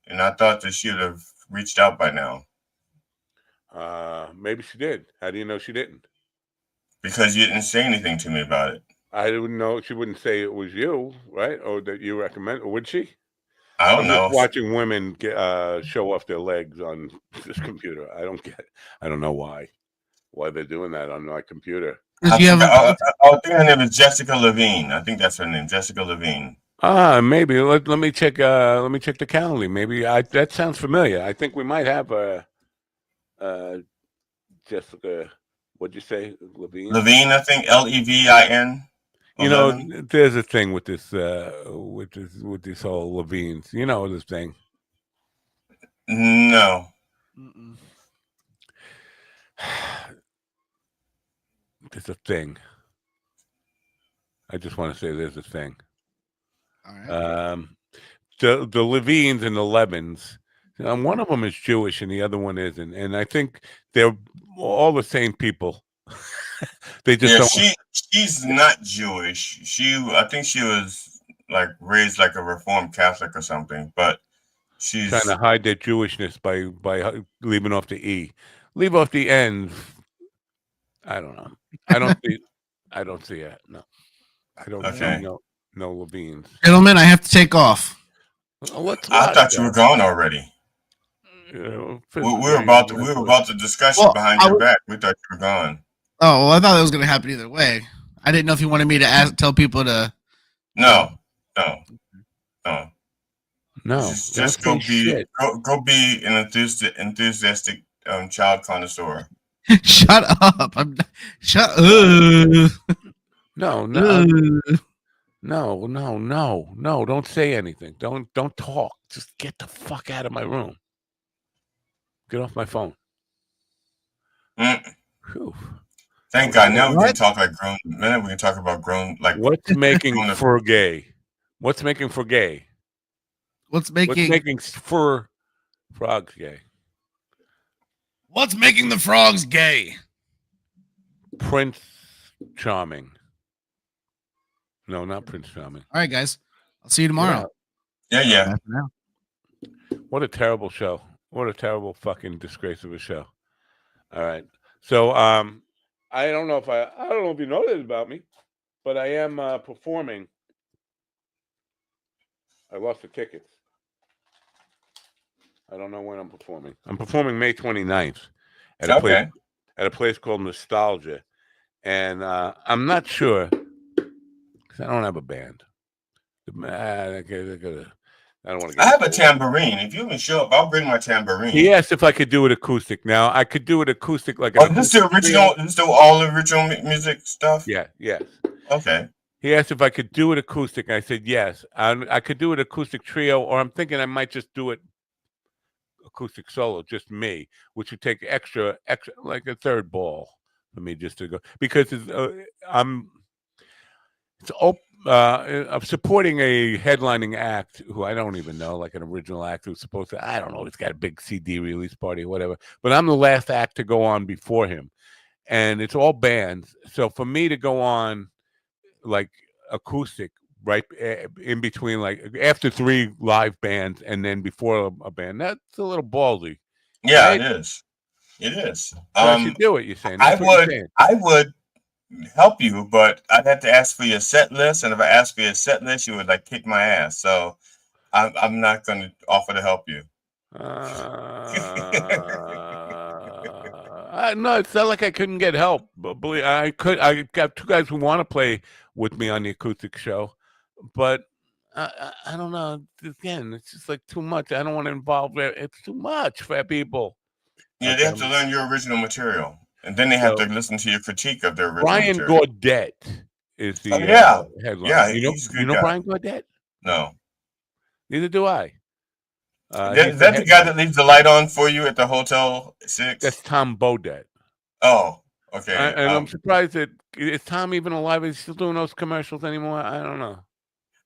and I thought that she would have reached out by now. Maybe she did. How do you know she didn't? Because you didn't say anything to me about it. I didn't know. She wouldn't say it was you, right? Or that you recommend, or would she? I don't know. Just watching women show off their legs on this computer. I don't know why they're doing that on my computer. I think her name is Jessica Levine. I think that's her name, Jessica Levine. Maybe let me check. Let me check the calendar. Maybe that sounds familiar. I think we might have Jessica. What'd you say, Levine? Levine, I think Levin. You know, there's a thing with this with this whole Levines. You know this thing. No. There's a thing. I just want to say there's a thing. All right. The Levines and the Levins. One of them is Jewish and the other one isn't, and I think they're all the same people. They just she's not Jewish. I think she was like raised like a Reformed Catholic or something, but she's trying to hide their Jewishness by leaving off the E. Leave off the N. I don't know. I don't see it. No. I don't see no Levines. Gentlemen, I have to take off. I thought you were gone already. We were about to discuss it behind your back. We thought you were gone. Oh, well, I thought that was going to happen either way. I didn't know if you wanted me to tell people to. No. Just go be an enthusiastic child connoisseur. Shut up! Shut up! No! Don't say anything. Don't talk. Just get the fuck out of my room. Get off my phone. Whew. Thank God. Now we can talk like grown men. We can talk about grown like. What's making for gay? What's making for gay? What's making for frogs gay? What's making the frogs gay? Prince Charming. No, not Prince Charming. All right, guys. I'll see you tomorrow. Yeah. What a terrible show. What a terrible fucking disgrace of a show. All right. So I don't know if you know this about me, but I am performing. I lost the tickets. I don't know when I'm performing. I'm performing May 29th at a place called Nostalgia. And I'm not sure because I don't have a band. I don't want to. I have a tambourine. If you can show up, I'll bring my tambourine. He asked if I could do it acoustic. Now I could do it acoustic like. This is the original. This is all original music stuff. Yeah. Yes. Okay. He asked if I could do it acoustic. I said yes. I could do it acoustic trio, or I'm thinking I might just do it acoustic solo, just me, which would take extra, like a third ball for me just to go because I'm supporting a headlining act who I don't even know, like an original act who's supposed to, I don't know, he's got a big CD release party or whatever, but I'm the last act to go on before him. And it's all bands. So for me to go on like acoustic, right in between, like after 3 live bands and then before a band, that's a little ballsy. Yeah, right? It is. So I should do it, you're saying? I would help you, but I'd have to ask for your set list, and if I ask for your set list, you would like kick my ass. So I'm not going to offer to help you. No, it's not like I couldn't get help. But believe I could. I got two guys who want to play with me on the acoustic show, but I don't know. Again, it's just like too much. I don't want to involve it. It's too much for people. Yeah, they have to learn your original material, and then they have to listen to your critique of their original Brian material. Gaudette is the headline. Yeah, you know guy. Brian Gaudette? No. Neither do I. Is that the guy that leaves the light on for you at the Hotel 6? That's Tom Bodette. Oh, okay. And I'm surprised that is Tom even alive? Is he still doing those commercials anymore? I don't know.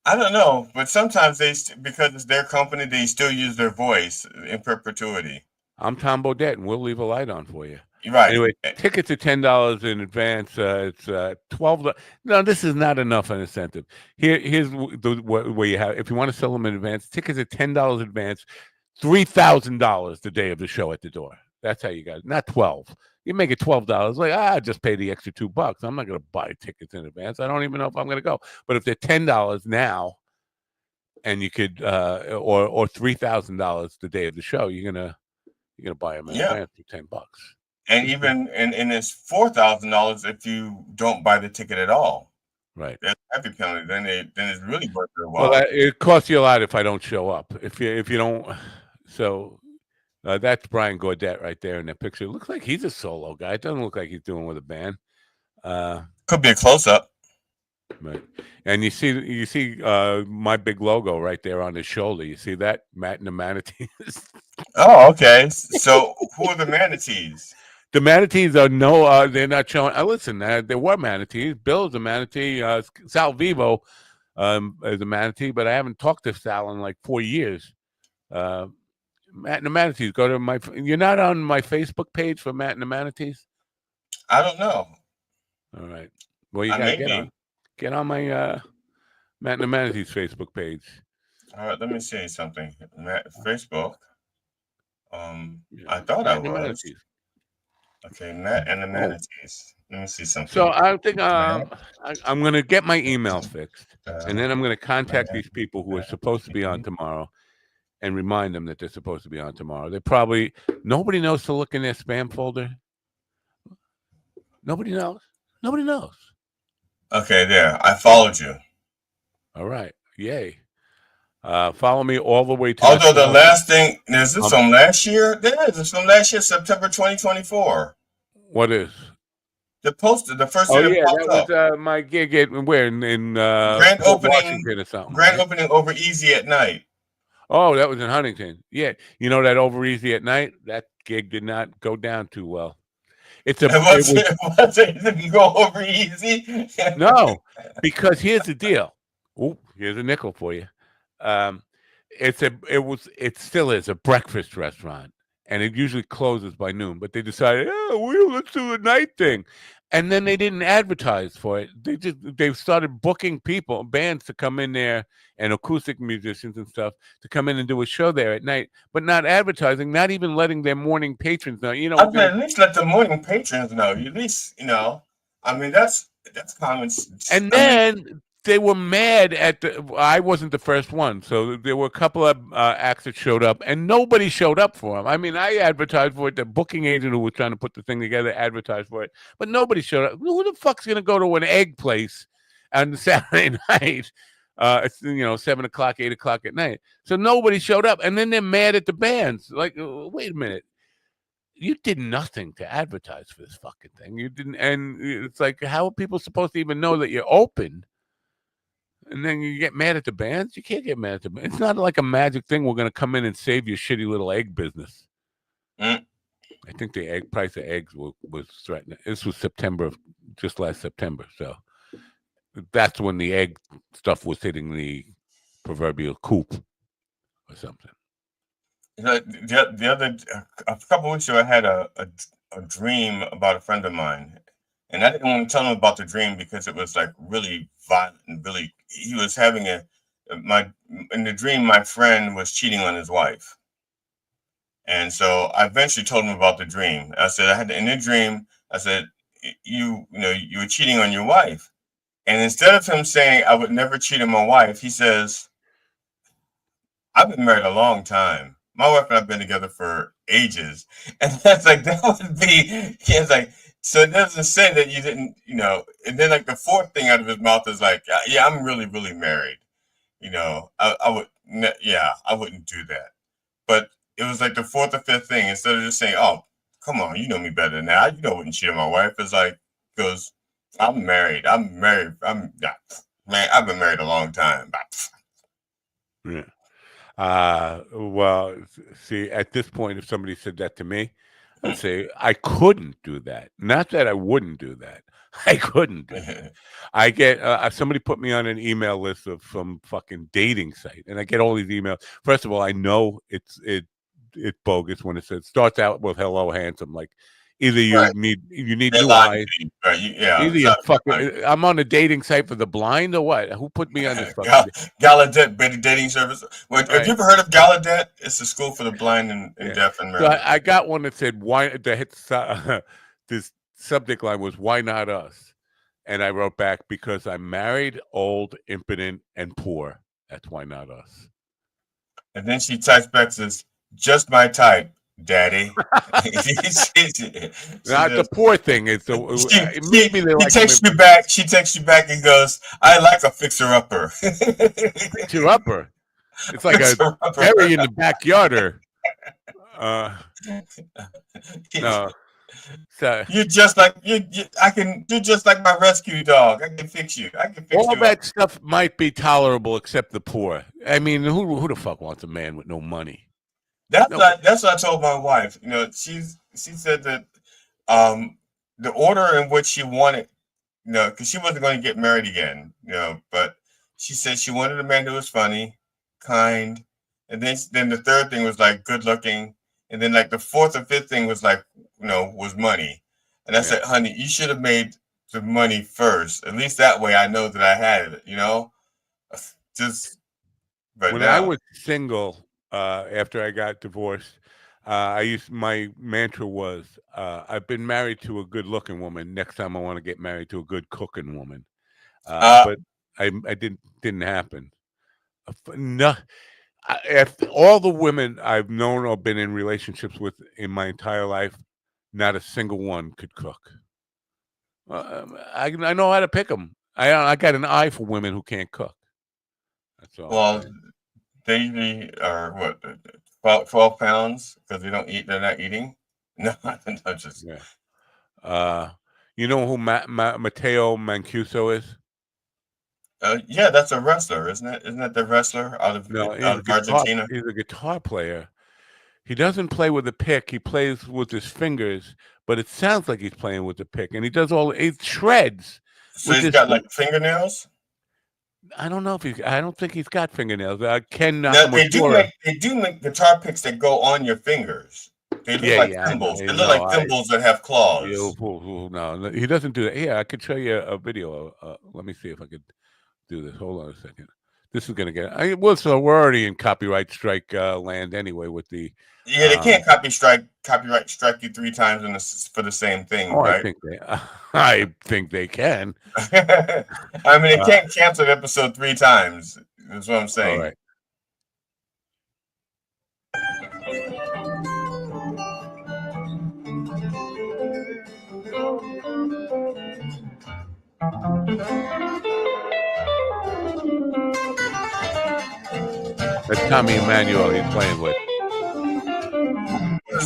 I don't know, but sometimes because it's their company, they still use their voice in perpetuity. I'm Tom Bodette, and we'll leave a light on for you. Right. Anyway, tickets are $10 in advance. It's $12. No, this is not enough an incentive. Here's the way you have. If you want to sell them in advance, tickets are $10 in advance, $3,000 the day of the show at the door. That's how you got it. Not 12. You make it $12. Like just pay the extra $2. I'm not going to buy tickets in advance. I don't even know if I'm going to go. But if they're $10 now, and you could or $3,000 the day of the show, you're gonna buy them in advance for $10. And even and it's $4,000 if you don't buy the ticket at all. Right. That's a heavy penalty. Then it's really worth their while. Well, it costs you a lot if I don't show up. If you don't, so that's Brian Gaudette right there in that picture. It looks like he's a solo guy. It doesn't look like he's doing with a band. Could be a close up. Right. And you see my big logo right there on his shoulder. You see that? Matt and the Manatees. Oh, okay. So who are the Manatees? The Manatees are they're not showing. Listen, there were Manatees. Bill's a Manatee. Sal Vivo is a Manatee, but I haven't talked to Sal in like 4 years. Matt and the Manatees. Go to you're not on my Facebook page for Matt and the Manatees? I don't know. All right. Well, you gotta get on my Matt and the Manatees Facebook page. All right, let me say something. Facebook. I thought I was. Okay, Matt and the Manatees. Let me see something. So I think I'm going to get my email fixed, and then I'm going to contact these people who are supposed to be on tomorrow and remind them that they're supposed to be on tomorrow. Nobody knows to look in their spam folder. Nobody knows. Nobody knows. Okay, there. I followed you. All right. Yay. Follow me all the way to. Although the last thing, is this from last year? It's from last year, September 2024. What is? The poster, the first thing that was my gig in Grand Opening, Washington or something. Grand Opening over Easy at Night. Oh, that was in Huntington. Yeah, you know that over Easy at Night. That gig did not go down too well. It didn't go over easy. No, because here's the deal. Oh, here's a nickel for you. It still is a breakfast restaurant, and it usually closes by noon. But they decided, let's do the night thing, and then they didn't advertise for it. They started booking bands to come in there, and acoustic musicians and stuff to come in and do a show there at night, but not advertising, not even letting their morning patrons know. At least let the morning patrons know. At least I mean that's common. And then they were mad I wasn't the first one. So there were a couple of acts that showed up, and nobody showed up for them. I mean, I advertised for it. The booking agent who was trying to put the thing together advertised for it, but nobody showed up. Who the fuck's going to go to an egg place on Saturday night? It's 7 o'clock, 8 o'clock at night. So nobody showed up, and then they're mad at the bands. Like, wait a minute. You did nothing to advertise for this fucking thing. You didn't, and it's like, how are people supposed to even know that you're open? And then you get mad at the bands? You can't get mad at the bands. It's not like a magic thing. We're going to come in and save your shitty little egg business. I think the price of eggs was threatened. This was just last September. So that's when the egg stuff was hitting the proverbial coop or something. A couple of weeks ago, I had a dream about a friend of mine, and I didn't want to tell him about the dream because it was like really violent and really. He was having in the dream, my friend was cheating on his wife, and so I eventually told him about the dream. I said in the dream, I said you know, you were cheating on your wife. And instead of him saying, I would never cheat on my wife, he says, I've been married a long time. My wife and I've been together for ages. And that's like, that would be, it's like, so it doesn't say that you didn't, you know, and then like the fourth thing out of his mouth is like, yeah, I'm really, really married. You know, I would, yeah, I wouldn't do that. But it was like the fourth or fifth thing. Instead of just saying, oh, come on, you know me better than that. You know I wouldn't cheat on my wife. It's like, goes, I'm married. Yeah, man, I've been married a long time. Yeah. Well, see, at this point, if somebody said that to me, I'd say I couldn't do that. Not that I wouldn't do that. I couldn't do that. I get somebody put me on an email list of some fucking dating site, and I get all these emails. First of all, I know it's bogus when it says starts out with "Hello, handsome." Like either you need new eyes, either you fucking. I'm on a dating site for the blind or what? Who put me on this fucking Gallaudet dating service? Well, have you ever heard of Gallaudet? It's a school for the blind and deaf in Maryland. So I got one that said why this subject line was why not us, and I wrote back because I'm married, old, impotent, and poor. That's why not us. And then she types back says, "Just my type, Daddy." The poor thing is he texts you back. She texts you back and goes, "I like a fixer-upper." Fixer-upper. It's like a berry in the backyard. No. So, you're just like you're just like my rescue dog. I can fix you. I can fix all you that up. stuff might be tolerable except the poor. I mean, who the fuck wants a man with no money? That's what I told my wife. You know, she said that the order in which she wanted, you know, because she wasn't going to get married again, you know, but she said she wanted a man who was funny, kind, and then the third thing was like good looking, and then like the fourth or fifth thing was like, you know, was money. And I said, honey, you should have made the money first. At least that way I know that I had it, you know? Just but when now, I was single, after I got divorced, my mantra was I've been married to a good looking woman. Next time I want to get married to a good cooking woman. But I didn't happen. No, after all the women I've known or been in relationships with in my entire life, not a single one could cook. I know how to pick them. I got an eye for women who can't cook. That's all. Well, they usually are what 12 pounds because they don't eat. They're not eating. No, I'm just. You know who Matteo Mancuso is? Yeah, that's a wrestler, isn't it? Isn't that the wrestler out of Argentina? He's a guitar player. He doesn't play with a pick. He plays with his fingers, but it sounds like he's playing with a pick. And he does he shreds. So he's got like fingernails? I don't know if I don't think he's got fingernails. Ken they do make guitar picks that go on your fingers. They look like thimbles. They look like thimbles that have claws. No, he doesn't do that. Yeah, I could show you a video. Let me see if I could do this. Hold on a second. This is gonna get. So we're already in copyright strike land anyway with the. Yeah, they can't copyright strike you 3 times for the same thing, right? I think they can. I mean, they can't cancel an episode 3 times. That's what I'm saying. All right. That's Tommy Emmanuel he's playing with.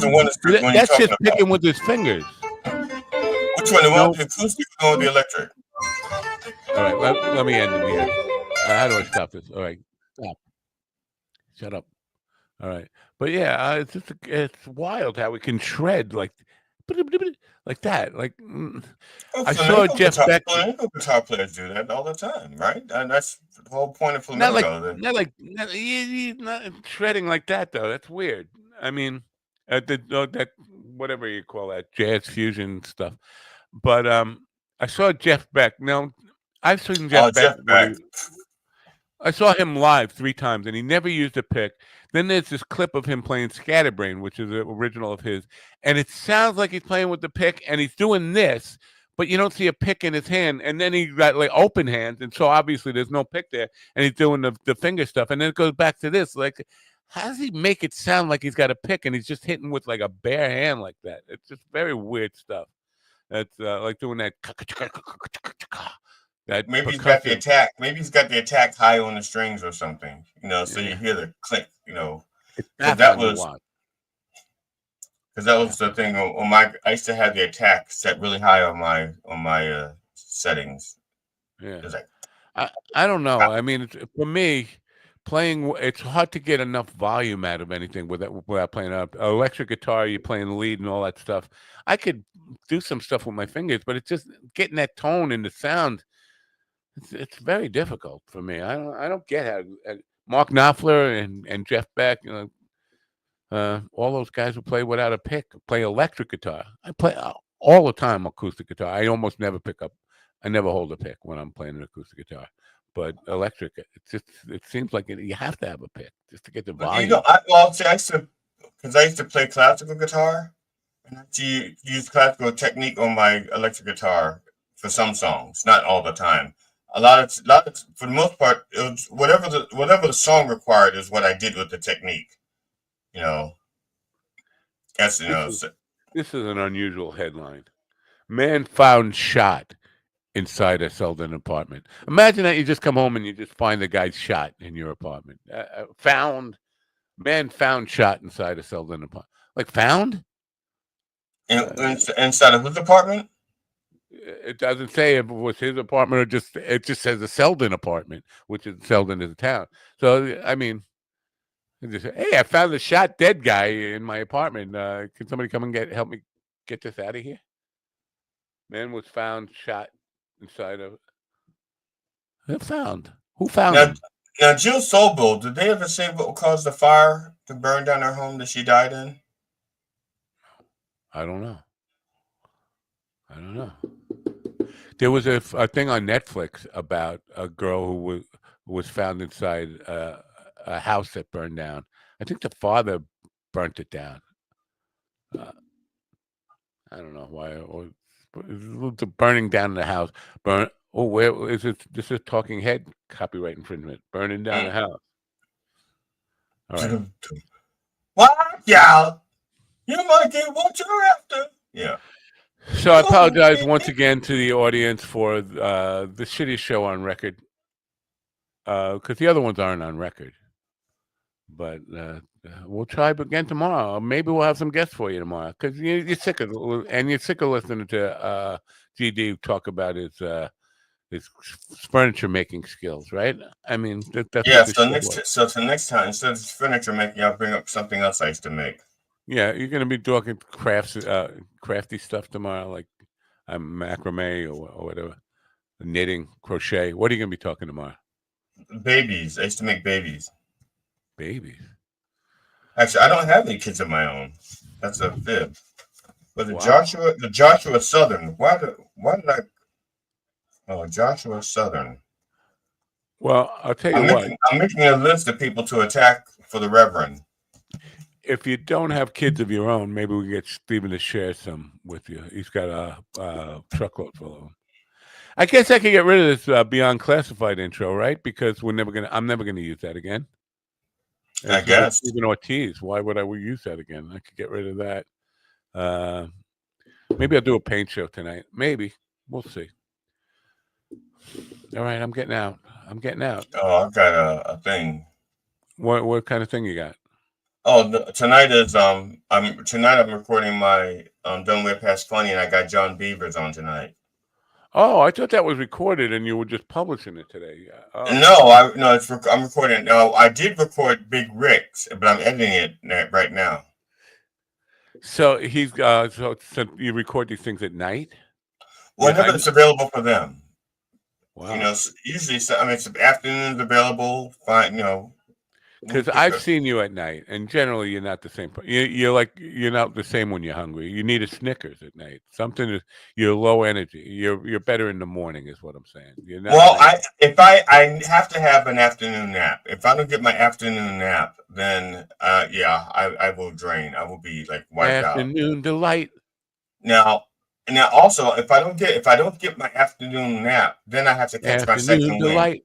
That's just picking with his fingers. Which one? The one with the acoustic or the electric? All right, let me end it here. How do I stop this? All right, stop. Shut up. All right, but yeah, it's wild how we can shred like that. Like I saw Jeff Beck. Guitar players do that all the time, right? And that's the whole point of flamenco. Not shredding like that though. That's weird. I mean, that whatever you call that jazz fusion stuff. But I saw Jeff Beck. Now I've seen Jeff Beck. I saw him live 3 times, and he never used a pick. Then there's this clip of him playing Scatterbrain, which is the original of his, and it sounds like he's playing with the pick, and he's doing this, but you don't see a pick in his hand. And then he got like open hands, and so obviously there's no pick there, and he's doing the finger stuff. And then it goes back to this, like, how does he make it sound like he's got a pick and he's just hitting with like a bare hand like that? It's just very weird stuff. That's like doing that. Maybe he's got the attack. Maybe he's got the attack high on the strings or something. So you hear the click. That was the thing on my. I used to have the attack set really high on my settings. Yeah, like, I don't know. I mean, for me, playing, it's hard to get enough volume out of anything without playing up electric guitar. You're playing the lead and all that stuff. I could do some stuff with my fingers, but it's just getting that tone in the sound. It's very difficult for me. I don't get how Mark Knopfler and Jeff Beck, all those guys who play without a pick, play electric guitar. I play all the time acoustic guitar. I almost never pick up. I never hold a pick when I'm playing an acoustic guitar. But electric, it seems like you have to have a pick just to get the volume. I used to play classical guitar, and I use classical technique on my electric guitar for some songs, not all the time. A lot of for the most part, it was whatever the song required is what I did with the technique. This is an unusual headline. Man found shot inside a Selden apartment. Imagine that you just come home and you just find the guy shot in your apartment. Man found shot inside a Selden apartment. Like found? Inside of whose apartment? It doesn't say if it was his apartment or it just says a Selden apartment, which is Selden is a town. So I mean, just say, hey, I found the shot dead guy in my apartment. Can somebody come and help me get this out of here? Man was found shot inside of. Who found him? Now, Jill Sobel, did they ever say what caused the fire to burn down her home that she died in? I don't know. There was a thing on Netflix about a girl who was found inside a house that burned down. I think the father burnt it down. I don't know why. The burning down the house. Where is it? This is Talking Head copyright infringement. Burning down the house. All right. What, y'all? You might get what you're after. Yeah. So I apologize once again to the audience for the shittiest show on record, because the other ones aren't on record. But we'll try again tomorrow. Maybe we'll have some guests for you tomorrow, because you're sick of listening to GD talk about his furniture making skills, right? I mean, that's so next time, instead of furniture making, I'll bring up something else I used to make. Yeah, you're going to be talking crafty stuff tomorrow, like macrame or whatever, knitting, crochet. What are you going to be talking tomorrow? Babies. I used to make babies. Babies? Actually, I don't have any kids of my own. That's a fib. But the Joshua Southern. Why did I? Oh, Joshua Southern. Well, I'll tell you what. I'm making a list of people to attack for the Reverend. If you don't have kids of your own, maybe we can get Stephen to share some with you. He's got a truckload full of them. I guess I could get rid of this Beyond Classified intro, right? Because I'm never gonna use that again. I guess. Stephen Ortiz. Why would I use that again? I could get rid of that. Maybe I'll do a paint show tonight. Maybe. We'll see. All right, I'm getting out. Oh, I've got a thing. What kind of thing you got? Oh, tonight is I'm recording my Done Way Past Funny, and I got John Beavers on tonight. Oh, I thought that was recorded and you were just publishing it today. I'm recording. No, I did record Big Rick's, but I'm editing it right now. So he's so you record these things at night? Whenever it's available for them. Wow. Usually, it's afternoons available. Fine, Because I've seen you at night, and generally you're not the same. You're not the same when you're hungry. You need a Snickers at night. You're low energy. You're better in the morning, is what I'm saying. I have to have an afternoon nap. If I don't get my afternoon nap, then I will drain. I will be like wiped out. Afternoon delight. Now, now also, if I don't get my afternoon nap, then I have to catch my second wind.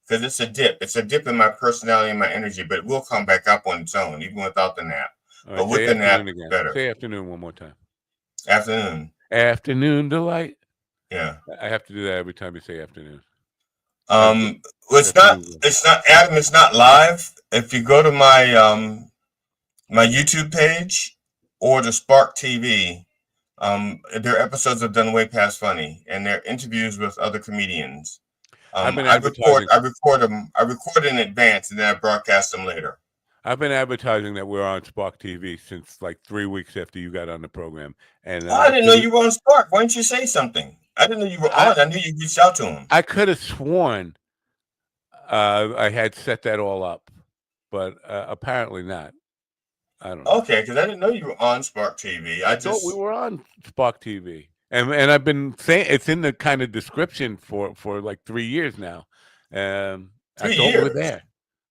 Because it's a dip. It's a dip in my personality and my energy, but it will come back up on its own, even without the nap. Right, but with the nap, again. better. Say afternoon one more time. Afternoon. Afternoon delight. Yeah. I have to do that every time you say afternoon. Well, it's not Adam, it's not live. If you go to my my YouTube page or the Spark TV, their episodes are done way past funny, and they're interviews with other comedians. I record them. I record in advance, and then I broadcast them later. I've been advertising that we're on Spark TV since like 3 weeks after you got on the program. And I didn't know you were on Spark. Why didn't you say something? I didn't know you were on. I knew you reached out to him. I could have sworn I had set that all up, but apparently not. I don't know. Okay, because I didn't know you were on Spark TV. I thought we were on Spark TV. And I've been saying it's in the kind of description for like 3 years now. I thought we were there.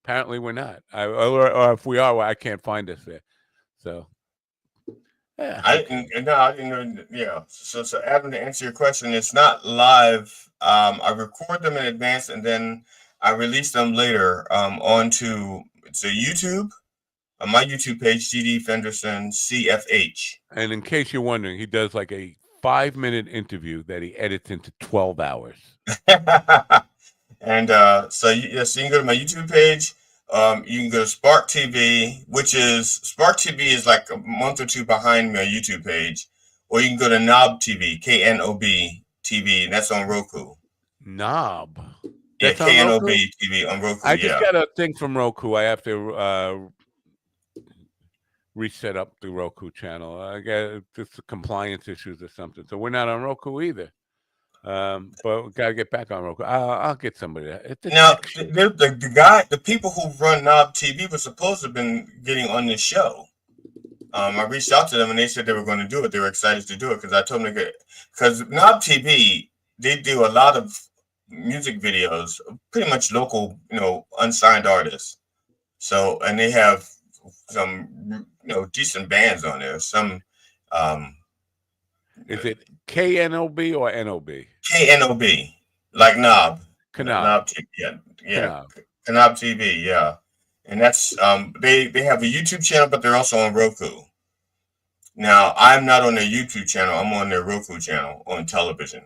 Apparently we're not. Or if we are, well, I can't find us there. So yeah. I didn't know. Yeah. So Adam, to answer your question, it's not live. I record them in advance and then I release them later onto YouTube. On my YouTube page, CD Fenderson CFH. And in case you're wondering, he does like a 5-minute interview that he edits into 12 hours. And so you can go to my YouTube page. You can go to Spark TV, Spark TV is like a month or two behind my YouTube page, or you can go to Knob TV, KNOB TV, and that's on Roku. Knob. Yeah, KNOB TV on Roku. I just got a thing from Roku. I have to reset up the Roku channel. I got just compliance issues or something, so we're not on Roku either. But we gotta get back on Roku. I'll get somebody. Now, the people who run Knob TV were supposed to have been getting on this show. I reached out to them and they said they were going to do it. They were excited to do it because I told them because Knob TV, they do a lot of music videos, pretty much local, unsigned artists. So, and they have some, decent bands on there. Some, is it KNOB or NOB? KNOB, like Knob. Knob TV, yeah. Knob TV, yeah. And that's they have a YouTube channel, but they're also on Roku. Now, I'm not on their YouTube channel. I'm on their Roku channel on television.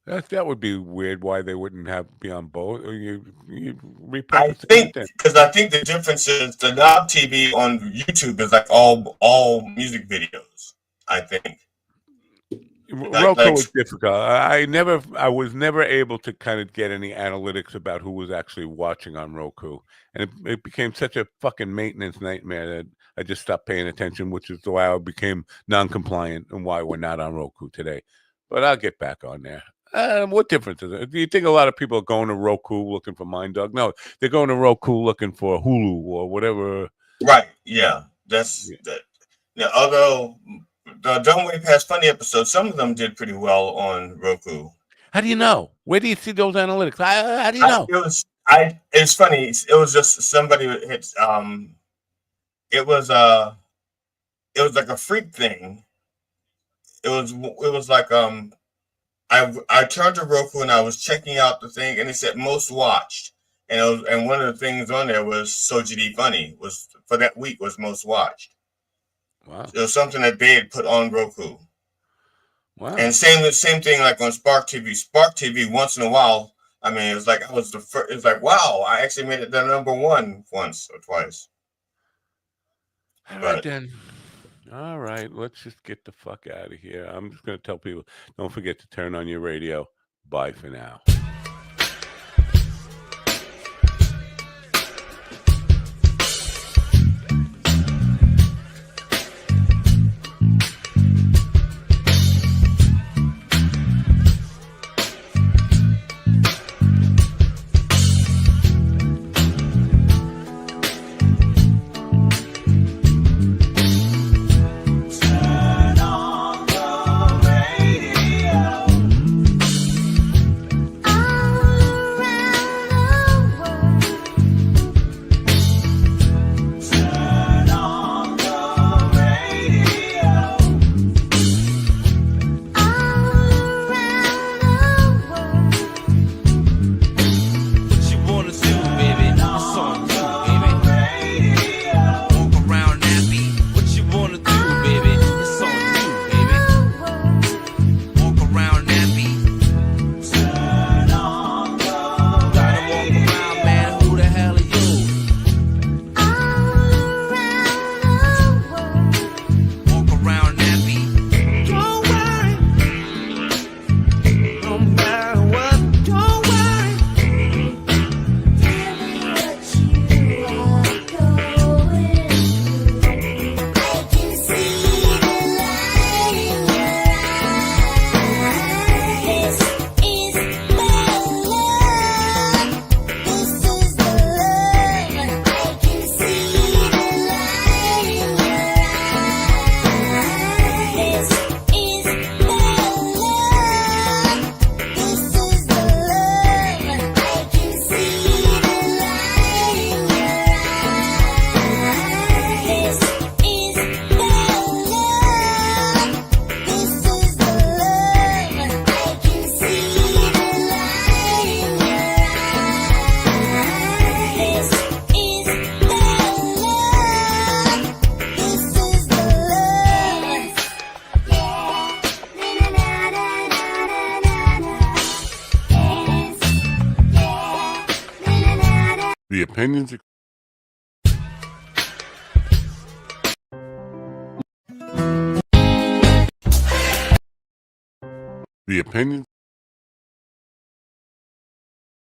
That would be weird. Why they wouldn't be on both? I think the difference is the Knob TV on YouTube is like all music videos. I think Roku is difficult. I was never able to kind of get any analytics about who was actually watching on Roku, and it became such a fucking maintenance nightmare that I just stopped paying attention, which is why I became non-compliant and why we're not on Roku today. But I'll get back on there. What difference is it? Do you think a lot of people are going to Roku looking for Mind Dog? No, they're going to Roku looking for Hulu or whatever. Right. Yeah. That's that. Now, although the Don't Way Past Funny episodes, some of them did pretty well on Roku. How do you know? Where do you see those analytics? How do you know? It's funny. It was just somebody hits. It was like a freak thing. It was like I turned to Roku and I was checking out the thing and it said most watched, and one of the things on there was Sojidi Funny was for that week was most watched. Wow. It was something that they had put on Roku. Wow. And same thing like on Spark TV. Spark TV once in a while. I mean, it was like I was the first. It's like wow, I actually made it the #1 once or twice. All right then. All right, let's just get the fuck out of here. I'm just going to tell people, don't forget to turn on your radio. Bye for now. I The opinions. The opinions